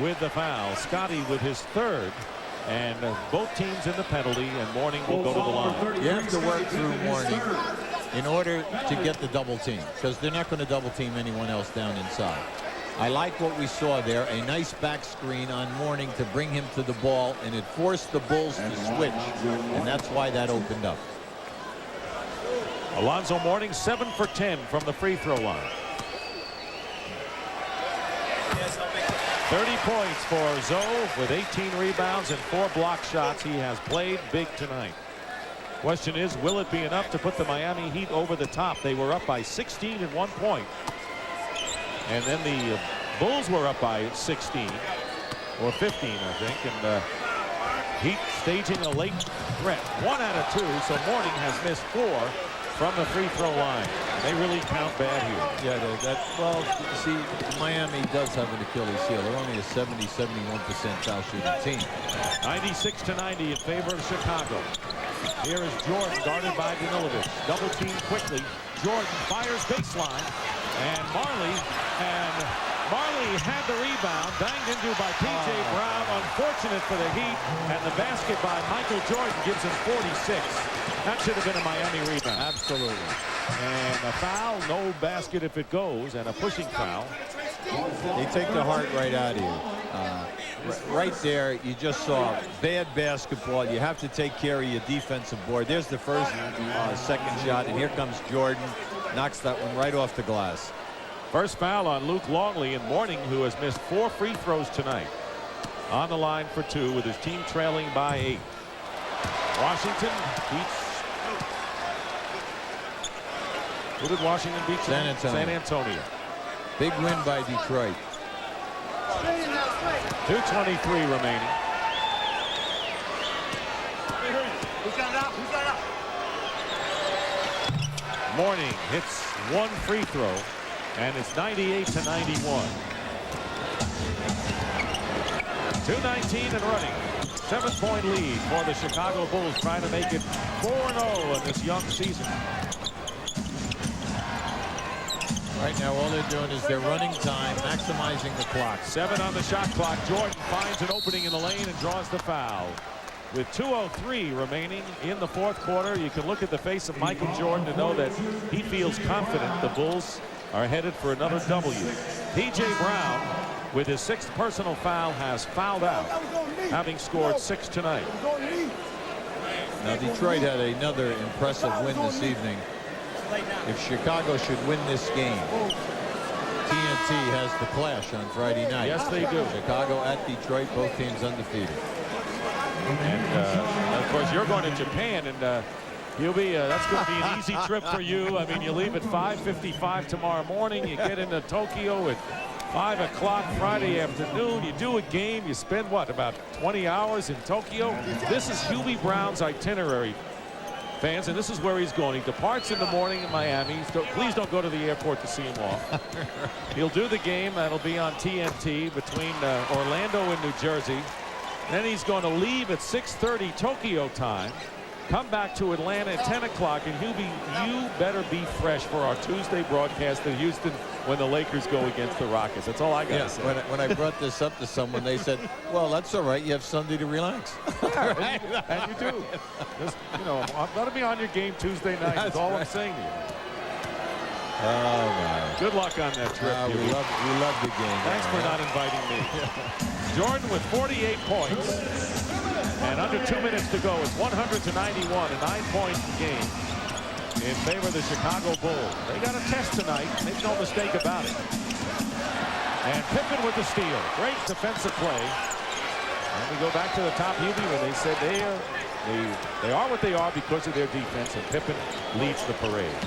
with the foul. Scotty with his third. And both teams in the penalty, and Mourning will go to the line. You have to work through Mourning in order to get the double team, because they're not going to double team anyone else down inside. I like what we saw there, a nice back screen on Mourning to bring him to the ball, and it forced the Bulls to switch, and that's why that opened up. Alonzo Mourning 7 for 10 from the free throw line. 30 points for Zoe with 18 rebounds and 4 block shots. He has played big tonight. Question is, will it be enough to put the Miami Heat over the top? They were up by 16 at one point. And then the Bulls were up by 16 or 15, I think. And Heat staging a late threat. 1 out of 2, so Mourning has missed 4 from the free throw line. They really count bad here. Yeah, well, see, Miami does have an Achilles heel. They're only a 70-71% foul shooting team. 96-90 in favor of Chicago. Here is Jordan guarded by Danilovic. Double team quickly. Jordan fires baseline. And Marley had the rebound, banged into by P.J. Brown. Unfortunate for the Heat, and the basket by Michael Jordan gives him 46. That should have been a Miami rebound. Absolutely. And a foul, no basket if it goes, and a pushing foul. They take the heart right out of you. Right there, you just saw bad basketball. You have to take care of your defensive board. There's the first, second shot, and here comes Jordan. Knocks that one right off the glass. First foul on Luke Longley in Mourning, who has missed 4 free throws tonight. On the line for 2 with his team trailing by 8. Washington beats. Who did Washington beat? San Antonio. San Antonio. Big win by Detroit. 2:23 remaining. Who's got it up? Who's got it up? Mourning hits 1 free throw, and it's 98-91. 2:19 and running. 7-point lead for the Chicago Bulls, trying to make it 4-0 in this young season. Right now, all they're doing is they're running time, maximizing the clock. 7 on the shot clock. Jordan finds an opening in the lane and draws the foul. With 2:03 remaining in the fourth quarter, you can look at the face of Michael Jordan to know that he feels confident the Bulls are headed for another W. P.J. Brown, with his 6th personal foul, has fouled out, having scored 6 tonight. Now, Detroit had another impressive win this evening. If Chicago should win this game, TNT has the clash on Friday night. Yes, they do. Chicago at Detroit, both teams undefeated. And of course, you're going to Japan, and that's going to be an easy trip for you. I mean, you leave at 5:55 tomorrow morning. You get into Tokyo at 5 o'clock Friday afternoon. You do a game. You spend, what, about 20 hours in Tokyo? This is Hubie Brown's itinerary, fans, and this is where he's going. He departs in the morning in Miami. So please don't go to the airport to see him off. He'll do the game. That'll be on TNT between Orlando and New Jersey. Then he's going to leave at 6:30 Tokyo time, come back to Atlanta at 10 o'clock. And Hubie, you better be fresh for our Tuesday broadcast in Houston when the Lakers go against the Rockets. That's all I got to say. When I brought this up to someone, they said, well, that's all right. You have Sunday to relax. Right. And you do. Just, let me on your game Tuesday night. That's all I'm saying to you. Oh, my. Good luck on that trip. We love the game. Thanks for not inviting me. Jordan with 48 points. And under 2 minutes to go. It's 100-91, a 9-point game in favor of the Chicago Bulls. They got a test tonight. Make no mistake about it. And Pippen with the steal. Great defensive play. And we go back to the top, Hubie, when they said they are what they are because of their defense, and Pippen leads the parade.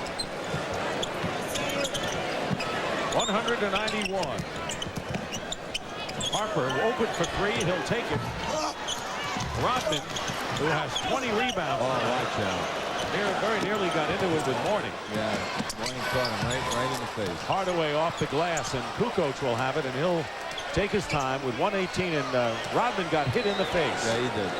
191. Harper open for 3. He'll take it. Rodman, who has 20 rebounds. Oh, watch out. Very nearly got into it with Mourning. Yeah, Mourning caught him right in the face. Hardaway off the glass, and Kukoc will have it, and he'll take his time with 118, and Rodman got hit in the face. Yeah, he did.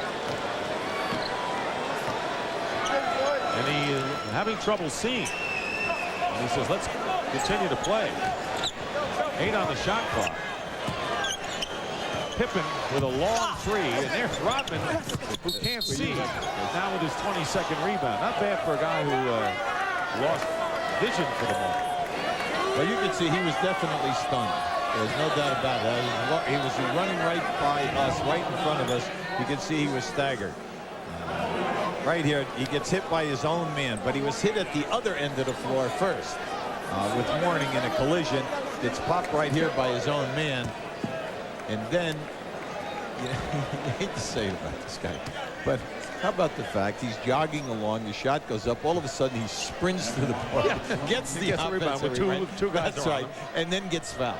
And he is having trouble seeing. And he says, let's continue to play. 8 on the shot clock. Pippen with a long 3, and there's Rodman, who can't see, now with his 22nd rebound. Not bad for a guy who lost vision for the moment. Well, you can see he was definitely stunned. There's no doubt about it. He was running right by us, right in front of us. You can see he was staggered. Right here, he gets hit by his own man, but he was hit at the other end of the floor first. With Mourning in a collision. Gets popped right here by his own man. And then, you hate to say it about this guy, but how about the fact he's jogging along, the shot goes up, all of a sudden he sprints to the ball, gets the rebound with two guys. That's right, and then gets fouled.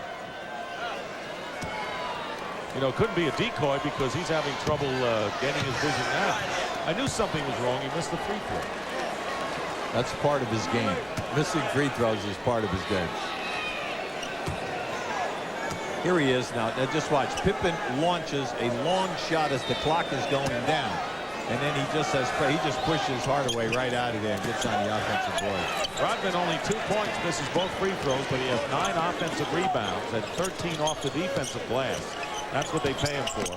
It couldn't be a decoy because he's having trouble getting his vision now. I knew something was wrong. He missed the free throw. That's part of his game. Missing free throws is part of his game. Here he is now. Now just watch. Pippen launches a long shot as the clock is going down. And then he just pushes Hardaway right out of there and gets on the offensive board. Rodman only 2 points, misses both free throws, but he has 9 offensive rebounds and 13 off the defensive glass. That's what they pay him for.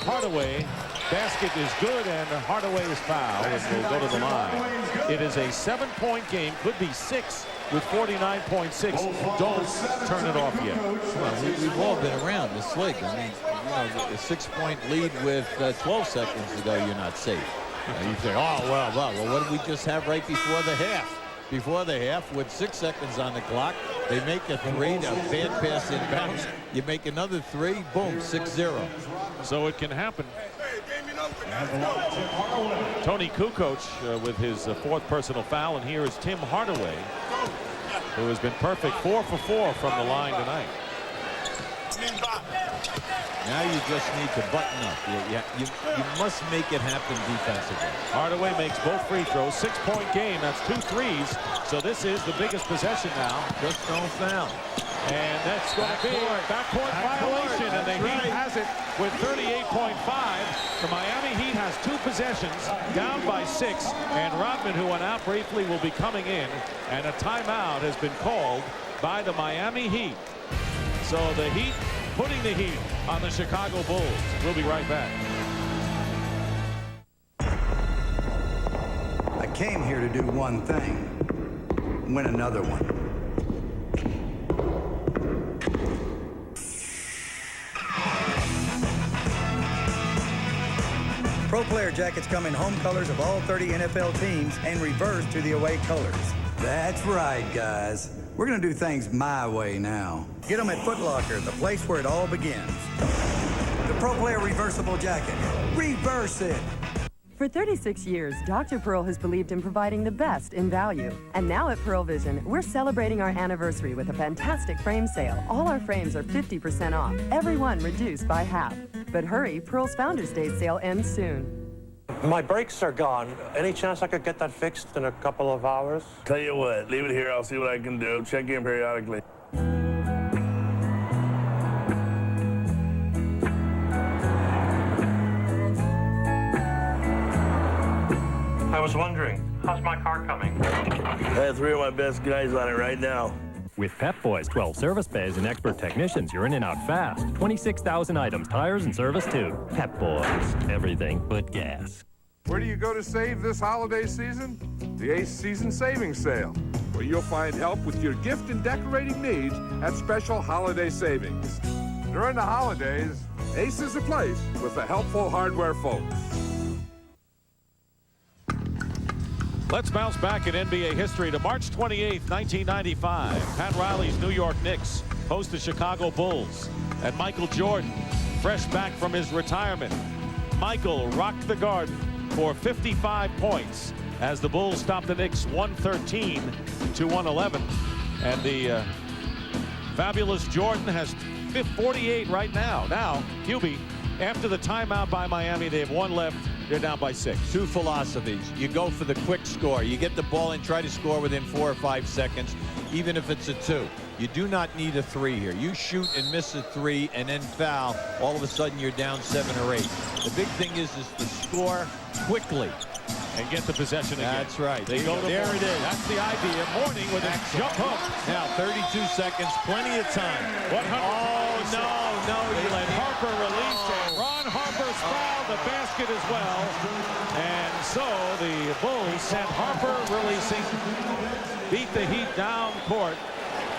Hardaway, basket is good, and Hardaway is fouled and will go to the line. It is a 7-point game, could be 6 with 49.6. Don't turn it off yet. Well, we've all been around this league. I mean, you know, a 6-point lead with 12 seconds to go, you're not safe. You say, oh, well, what did we just have right before the half? Before the half, with 6 seconds on the clock, they make a 3, a bad pass inbounds. You make another 3, boom, 6-0. So it can happen. Tony Kukoc with his 4th personal foul, and here is Tim Hardaway, who has been perfect 4 for 4 from the line tonight. Now you just need to button up. You must make it happen defensively. Hardaway makes both free throws. 6-point game. That's 2 threes. So this is the biggest possession now. Just don't foul. And that's going to be a backcourt violation. And the Heat has it with 38.5. The Miami Heat has 2 possessions, down by 6. And Rodman, who went out briefly, will be coming in. And a timeout has been called by the Miami Heat. So the Heat putting the heat on the Chicago Bulls. We'll be right back. I came here to do one thing, win another one. Pro Player Jackets come in home colors of all 30 NFL teams and reverse to the away colors. That's right, guys. We're going to do things my way now. Get them at Foot Locker, the place where it all begins. The Pro Player Reversible Jacket. Reverse it! For 36 years, Dr. Pearl has believed in providing the best in value. And now at Pearl Vision, we're celebrating our anniversary with a fantastic frame sale. All our frames are 50% off, every one reduced by half. But hurry, Pearl's Founders Day sale ends soon. My brakes are gone. Any chance I could get that fixed in a couple of hours? Tell you what, leave it here. I'll see what I can do. Check in periodically. I was wondering, how's my car coming? I have 3 of my best guys on it right now. With Pep Boys 12 service bays and expert technicians, you're in and out fast. 26,000 items, tires, and service too. Pep Boys, everything but gas. Where do you go to save this holiday season? The Ace Season Savings Sale, where you'll find help with your gift and decorating needs at special holiday savings. During the holidays, Ace is a place with the helpful hardware folks. Let's bounce back in NBA history to March 28, 1995. Pat Riley's New York Knicks host the Chicago Bulls. And Michael Jordan, fresh back from his retirement. Michael rocked the Garden for 55 points as the Bulls stopped the Knicks 113 to 111. And the fabulous Jordan has 48 right now. Now, QB, after the timeout by Miami, they have 1 left. They're down by 6. 2 philosophies. You go for the quick score. You get the ball and try to score within 4 or 5 seconds, even if it's a 2. You do not need a 3 here. You shoot and miss a 3 and then foul. All of a sudden, you're down 7 or 8. The big thing is to score quickly. And get the possession again. That's right. They go to there Mourning. it is. That's the idea. Mourning with a jump hook. Now 32 seconds, plenty of time. No, you let Harper release, and Ron Harper's fouled the basket as well. And so the Bulls sent Harper releasing, beat the Heat down court,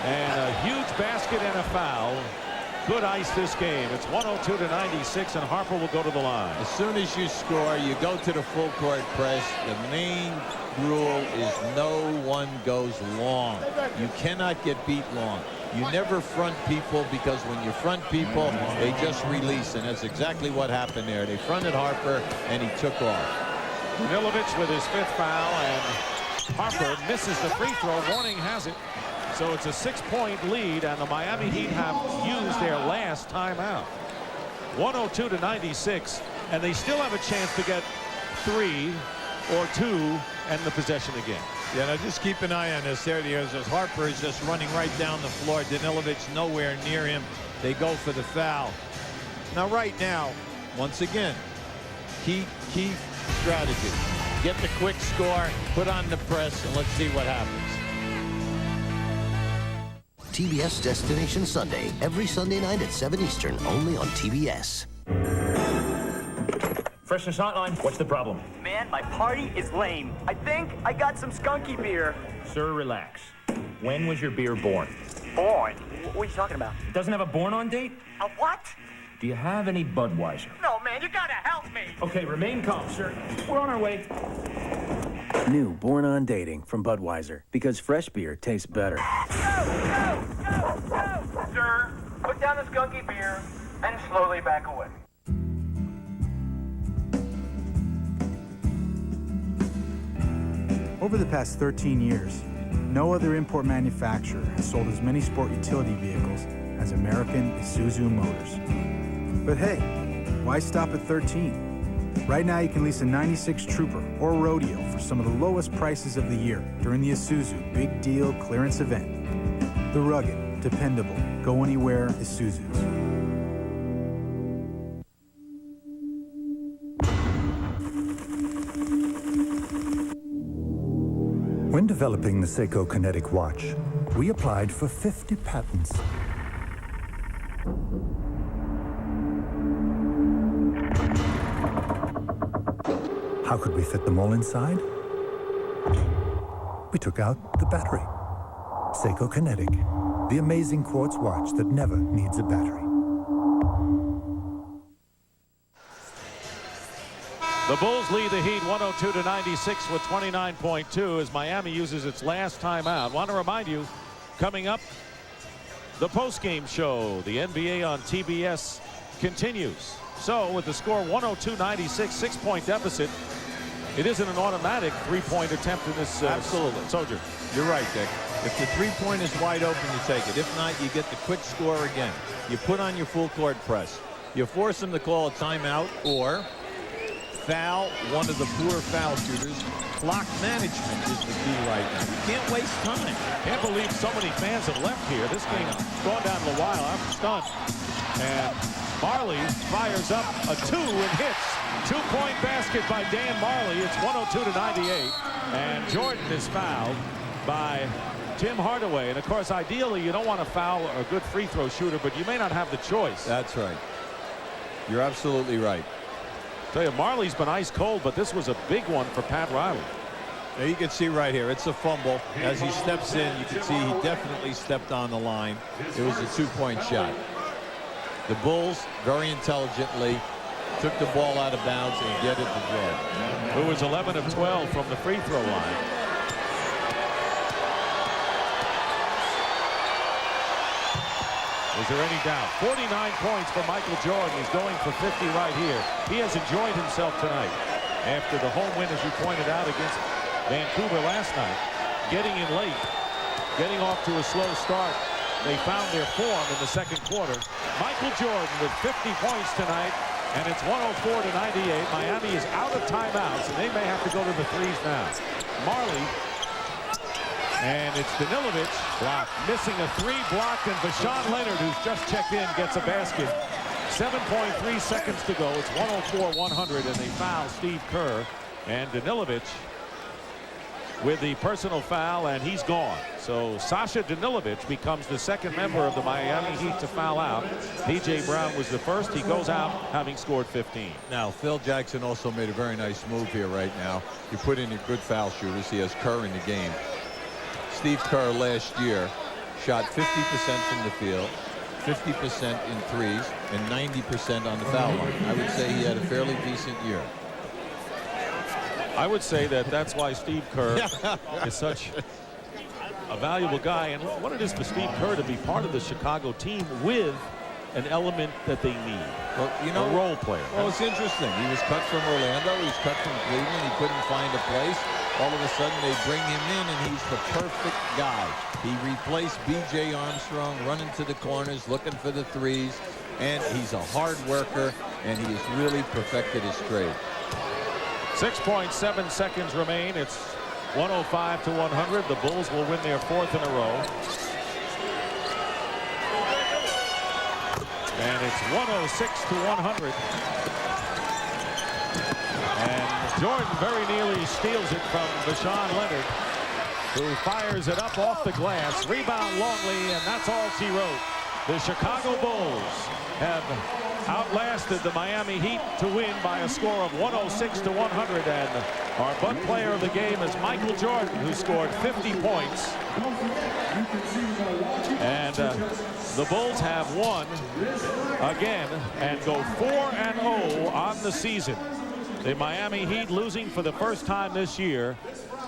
and a huge basket and a foul. Good ice this game. It's 102 to 96, and Harper will go to the line. As soon as you score, you go to the full court press. The main rule is no one goes long. You cannot get beat long. You never front people, because when you front people, they just release, and that's exactly what happened there. They fronted Harper, and he took off. Milovic with his 5th foul, and Harper misses the free throw. Mourning has it. So it's a 6-point lead, and the Miami Heat have used their last timeout. 102 to 96, and they still have a chance to get 3 or 2 and the possession again. Yeah, now just keep an eye on this. There he is. As Harper is just running right down the floor. Danilovic nowhere near him. They go for the foul. Now, right now, once again, key strategy. Get the quick score, put on the press, and let's see what happens. TBS Destination Sunday, every Sunday night at 7 Eastern, only on TBS. Freshness Hotline, what's the problem? Man, my party is lame. I think I got some skunky beer. Sir, relax. When was your beer born? Born? What are you talking about? It doesn't have a born-on date? A what? Do you have any Budweiser? No, man, you gotta help me. Okay, remain calm, sir. We're on our way. New Born on Dating from Budweiser, because fresh beer tastes better. Go! Sir, put down the skunky beer and slowly back away. Over the past 13 years, no other import manufacturer has sold as many sport utility vehicles as American Isuzu Motors. But hey, why stop at 13? Right now you can lease a 96 Trooper or Rodeo for some of the lowest prices of the year during the Isuzu Big Deal Clearance Event. The rugged, dependable, go anywhere Isuzus. When developing the Seiko Kinetic watch, we applied for 50 patents. How could we fit them all inside? We took out the battery. Seiko Kinetic, the amazing quartz watch that never needs a battery. The Bulls lead the Heat 102-96 with 29.2 as Miami uses its last timeout. Want to remind you, coming up, the postgame show, the NBA on TBS continues. So with the score 102-96, 6-point deficit, it isn't an automatic three-point attempt in this Absolutely. Soldier. You're right, Dick. If the three-point is wide open, you take it. If not, you get the quick score again. You put on your full court press. You force them to call a timeout or foul one of the poor foul shooters. Clock management is the key right now. You can't waste time. Can't believe so many fans have left here. This game's gone down to a while. I'm stunned. And Marley fires up a 2 and hits. 2-point basket by Dan Marley. It's 102-98. And Jordan is fouled by Tim Hardaway. And of course, ideally, you don't want to foul a good free throw shooter, but you may not have the choice. That's right. You're absolutely right. Tell you, Marley's been ice cold, but this was a big one for Pat Riley. Now you can see right here, it's a fumble. As he steps in, you can see he definitely stepped on the line. It was a 2-point shot. The Bulls, very intelligently, took the ball out of bounds and get it to Jordan, who was 11 of 12 from the free throw line. Is there any doubt? 49 points for Michael Jordan. He's going for 50 right here. He has enjoyed himself tonight after the home win, as you pointed out, against Vancouver last night. Getting in late, getting off to a slow start. They found their form in the second quarter. Michael Jordan with 50 points tonight, and it's 104-98. Miami is out of timeouts, and they may have to go to the threes now. Marley. And it's Danilovic blocked, missing a 3 blocked, and Vashawn Leonard, who's just checked in, gets a basket. 7.3 seconds to go. It's 104-100, and they foul Steve Kerr. And Danilovic with the personal foul, and he's gone. So Sasha Danilovic becomes the second member of the Miami Heat to foul out. P.J. Brown was the first. He goes out having scored 15. Now, Phil Jackson also made a very nice move here right now. You put in your good foul shooters. He has Kerr in the game. Steve Kerr last year shot 50% from the field, 50% in threes, and 90% on the foul line. I would say he had a fairly decent year. I would say that that's why Steve Kerr is such a valuable guy, and what it is for Steve Kerr to be part of the Chicago team with an element that they need. Well, you know, a role player. Well, it's interesting. He was cut from Orlando. He was cut from Cleveland. He couldn't find a place. All of a sudden, they bring him in, and he's the perfect guy. He replaced B.J. Armstrong, running to the corners, looking for the threes, and he's a hard worker, and he has really perfected his trade. 6.7 seconds remain. It's 105-100. The Bulls will win their 4th in a row. And it's 106-100. And Jordan very nearly steals it from Vashawn Leonard, who fires it up off the glass. Rebound Longley, and that's all she wrote. The Chicago Bulls have outlasted the Miami Heat to win by a score of 106-100. And our Bud player of the game is Michael Jordan, who scored 50 points. And the Bulls have won again and go 4-0 on the season. The Miami Heat, losing for the first time this year,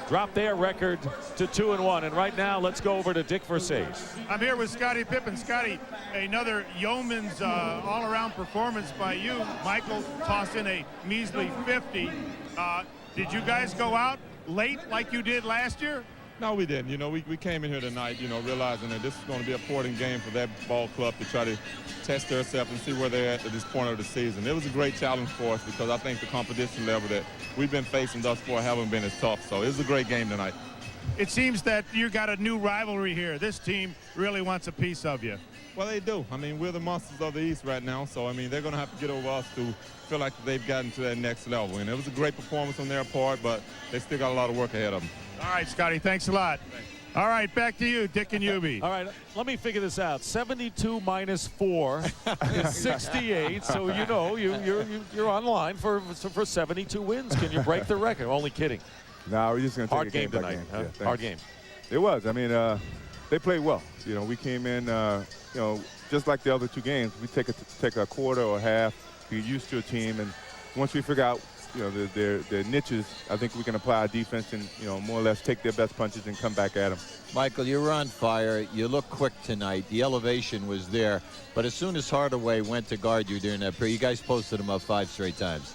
dropped their record to 2-1. And right now, let's go over to Dick Versace. I'm here with Scottie Pippen. Scottie, another yeoman's all-around performance by you. Michael tossed in a measly 50. Did you guys go out late like you did last year? No, we didn't. You know, we came in here tonight, you know, realizing that this is going to be an important game for that ball club to try to test themselves and see where they're at this point of the season. It was a great challenge for us because I think the competition level that we've been facing thus far haven't been as tough. So it was a great game tonight. It seems that you got a new rivalry here. This team really wants a piece of you. Well, they do. I mean, we're the monsters of the East right now. So, I mean, they're going to have to get over us to feel like they've gotten to that next level. And it was a great performance on their part, but they still got a lot of work ahead of them. All right, Scottie, thanks a lot. All right, back to you, Dick and Hubie. All right, let me figure this out. 72 minus 4 is 68. So you know you're on line for 72 wins. Can you break the record? Only kidding. No, we're just going to take hard a game tonight. game. Huh? Yeah, hard game. It was. I mean, they played well. You know, we came in. You know, just like the other two games, we take a quarter or half, get used to a team, and once we figure out, you know, their niches, I think we can apply our defense and, you know, more or less take their best punches and come back at them. Michael, you were on fire. You looked quick tonight. The elevation was there. But as soon as Hardaway went to guard you during that period, you guys posted him up 5 straight times.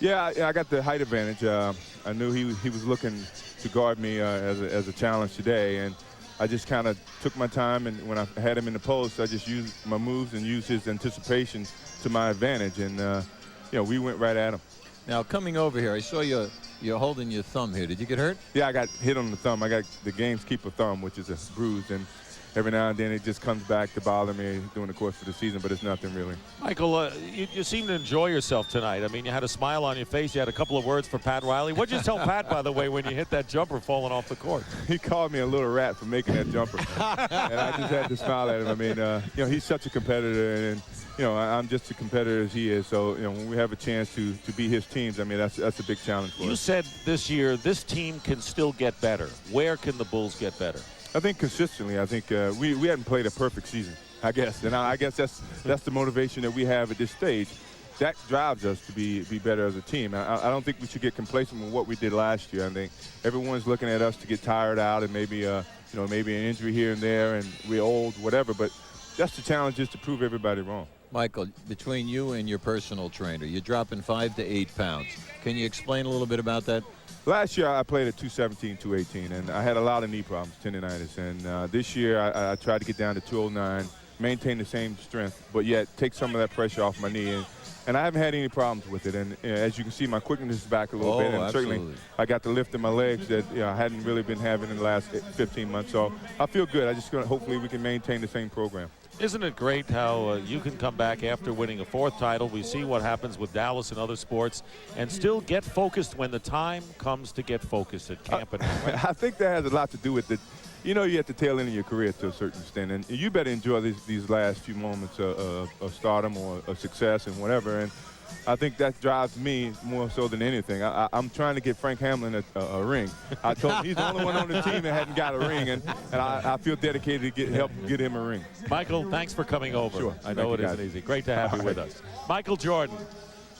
Yeah, I got the height advantage. I knew he was looking to guard me as a challenge today, and I just kind of took my time, and when I had him in the post, I just used my moves and used his anticipation to my advantage, and you know, we went right at him. Now, coming over here, I saw you're holding your thumb here. Did you get hurt? Yeah, I got hit on the thumb. I got the gamekeeper thumb, which is a bruise, and every now and then it just comes back to bother me during the course of the season, but it's nothing really. Michael, you seem to enjoy yourself tonight. I mean, you had a smile on your face. You had a couple of words for Pat Riley. What did you tell Pat, by the way, when you hit that jumper falling off the court? He called me a little rat for making that jumper, and I just had to smile at him. I mean, you know, he's such a competitor, and you know, I'm just as competitor as he is. So, you know, when we have a chance to beat his teams, I mean, that's a big challenge for us. You said this year this team can still get better. Where can the Bulls get better? I think consistently. I think we hadn't played a perfect season, I guess. And I guess that's the motivation that we have at this stage. That drives us to be better as a team. I don't think we should get complacent with what we did last year. I think everyone's looking at us to get tired out and maybe, you know, maybe an injury here and there and we're old, whatever. But that's the challenge, is to prove everybody wrong. Michael, between you and your personal trainer, you're dropping 5 to 8 pounds. Can you explain a little bit about that? Last year, I played at 217, 218, and I had a lot of knee problems, tendinitis. And this year, I tried to get down to 209, maintain the same strength, but yet take some of that pressure off my knee. And I haven't had any problems with it. And as you can see, my quickness is back a little bit. And absolutely. Certainly, I got the lift in my legs that I hadn't really been having in the last 15 months. So I feel good. I just hopefully we can maintain the same program. Isn't it great how you can come back after winning a 4th title? We see what happens with Dallas and other sports, and still get focused when the time comes to get focused at camp. I think that has a lot to do with it. You know, you're at the tail end of your career to a certain extent, and you better enjoy these last few moments of stardom or of success and whatever. And I think that drives me more so than anything. I'm trying to get Frank Hamlin a ring. I told him he's the only one on the team that hadn't got a ring, and I feel dedicated to help get him a ring. Michael, thanks for coming over. Sure. I know it isn't easy. Great to have you with us. Michael Jordan.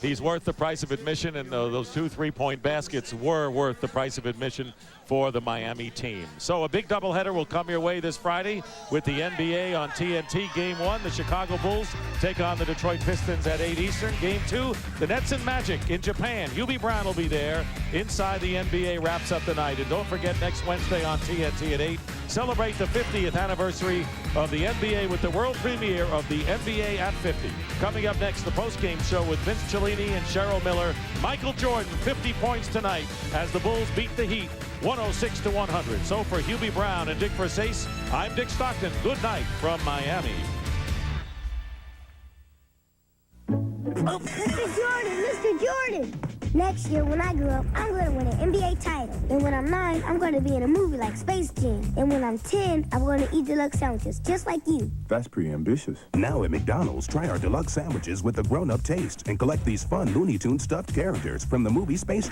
He's worth the price of admission, and those 2 3-point baskets were worth the price of admission for the Miami team. So a big doubleheader will come your way this Friday with the NBA on TNT. Game 1, the Chicago Bulls take on the Detroit Pistons at 8 Eastern. Game 2, the Nets and Magic in Japan. Hubie Brown will be there. Inside the NBA wraps up the night. And don't forget, next Wednesday on TNT at 8, celebrate the 50th anniversary of the NBA with the world premiere of the NBA at 50. Coming up next, the post-game show with Vince Cellini and Cheryl Miller. Michael Jordan, 50 points tonight as the Bulls beat the Heat 106-100. So for Hubie Brown and Dick Versace, I'm Dick Stockton. Good night from Miami. Oh, Mr. Jordan. Next year, when I grow up, I'm going to win an NBA title. And when I'm 9, I'm going to be in a movie like Space Jam. And when I'm 10, I'm going to eat deluxe sandwiches, just like you. That's pretty ambitious. Now at McDonald's, try our deluxe sandwiches with a grown-up taste and collect these fun Looney Tunes stuffed characters from the movie Space Jam.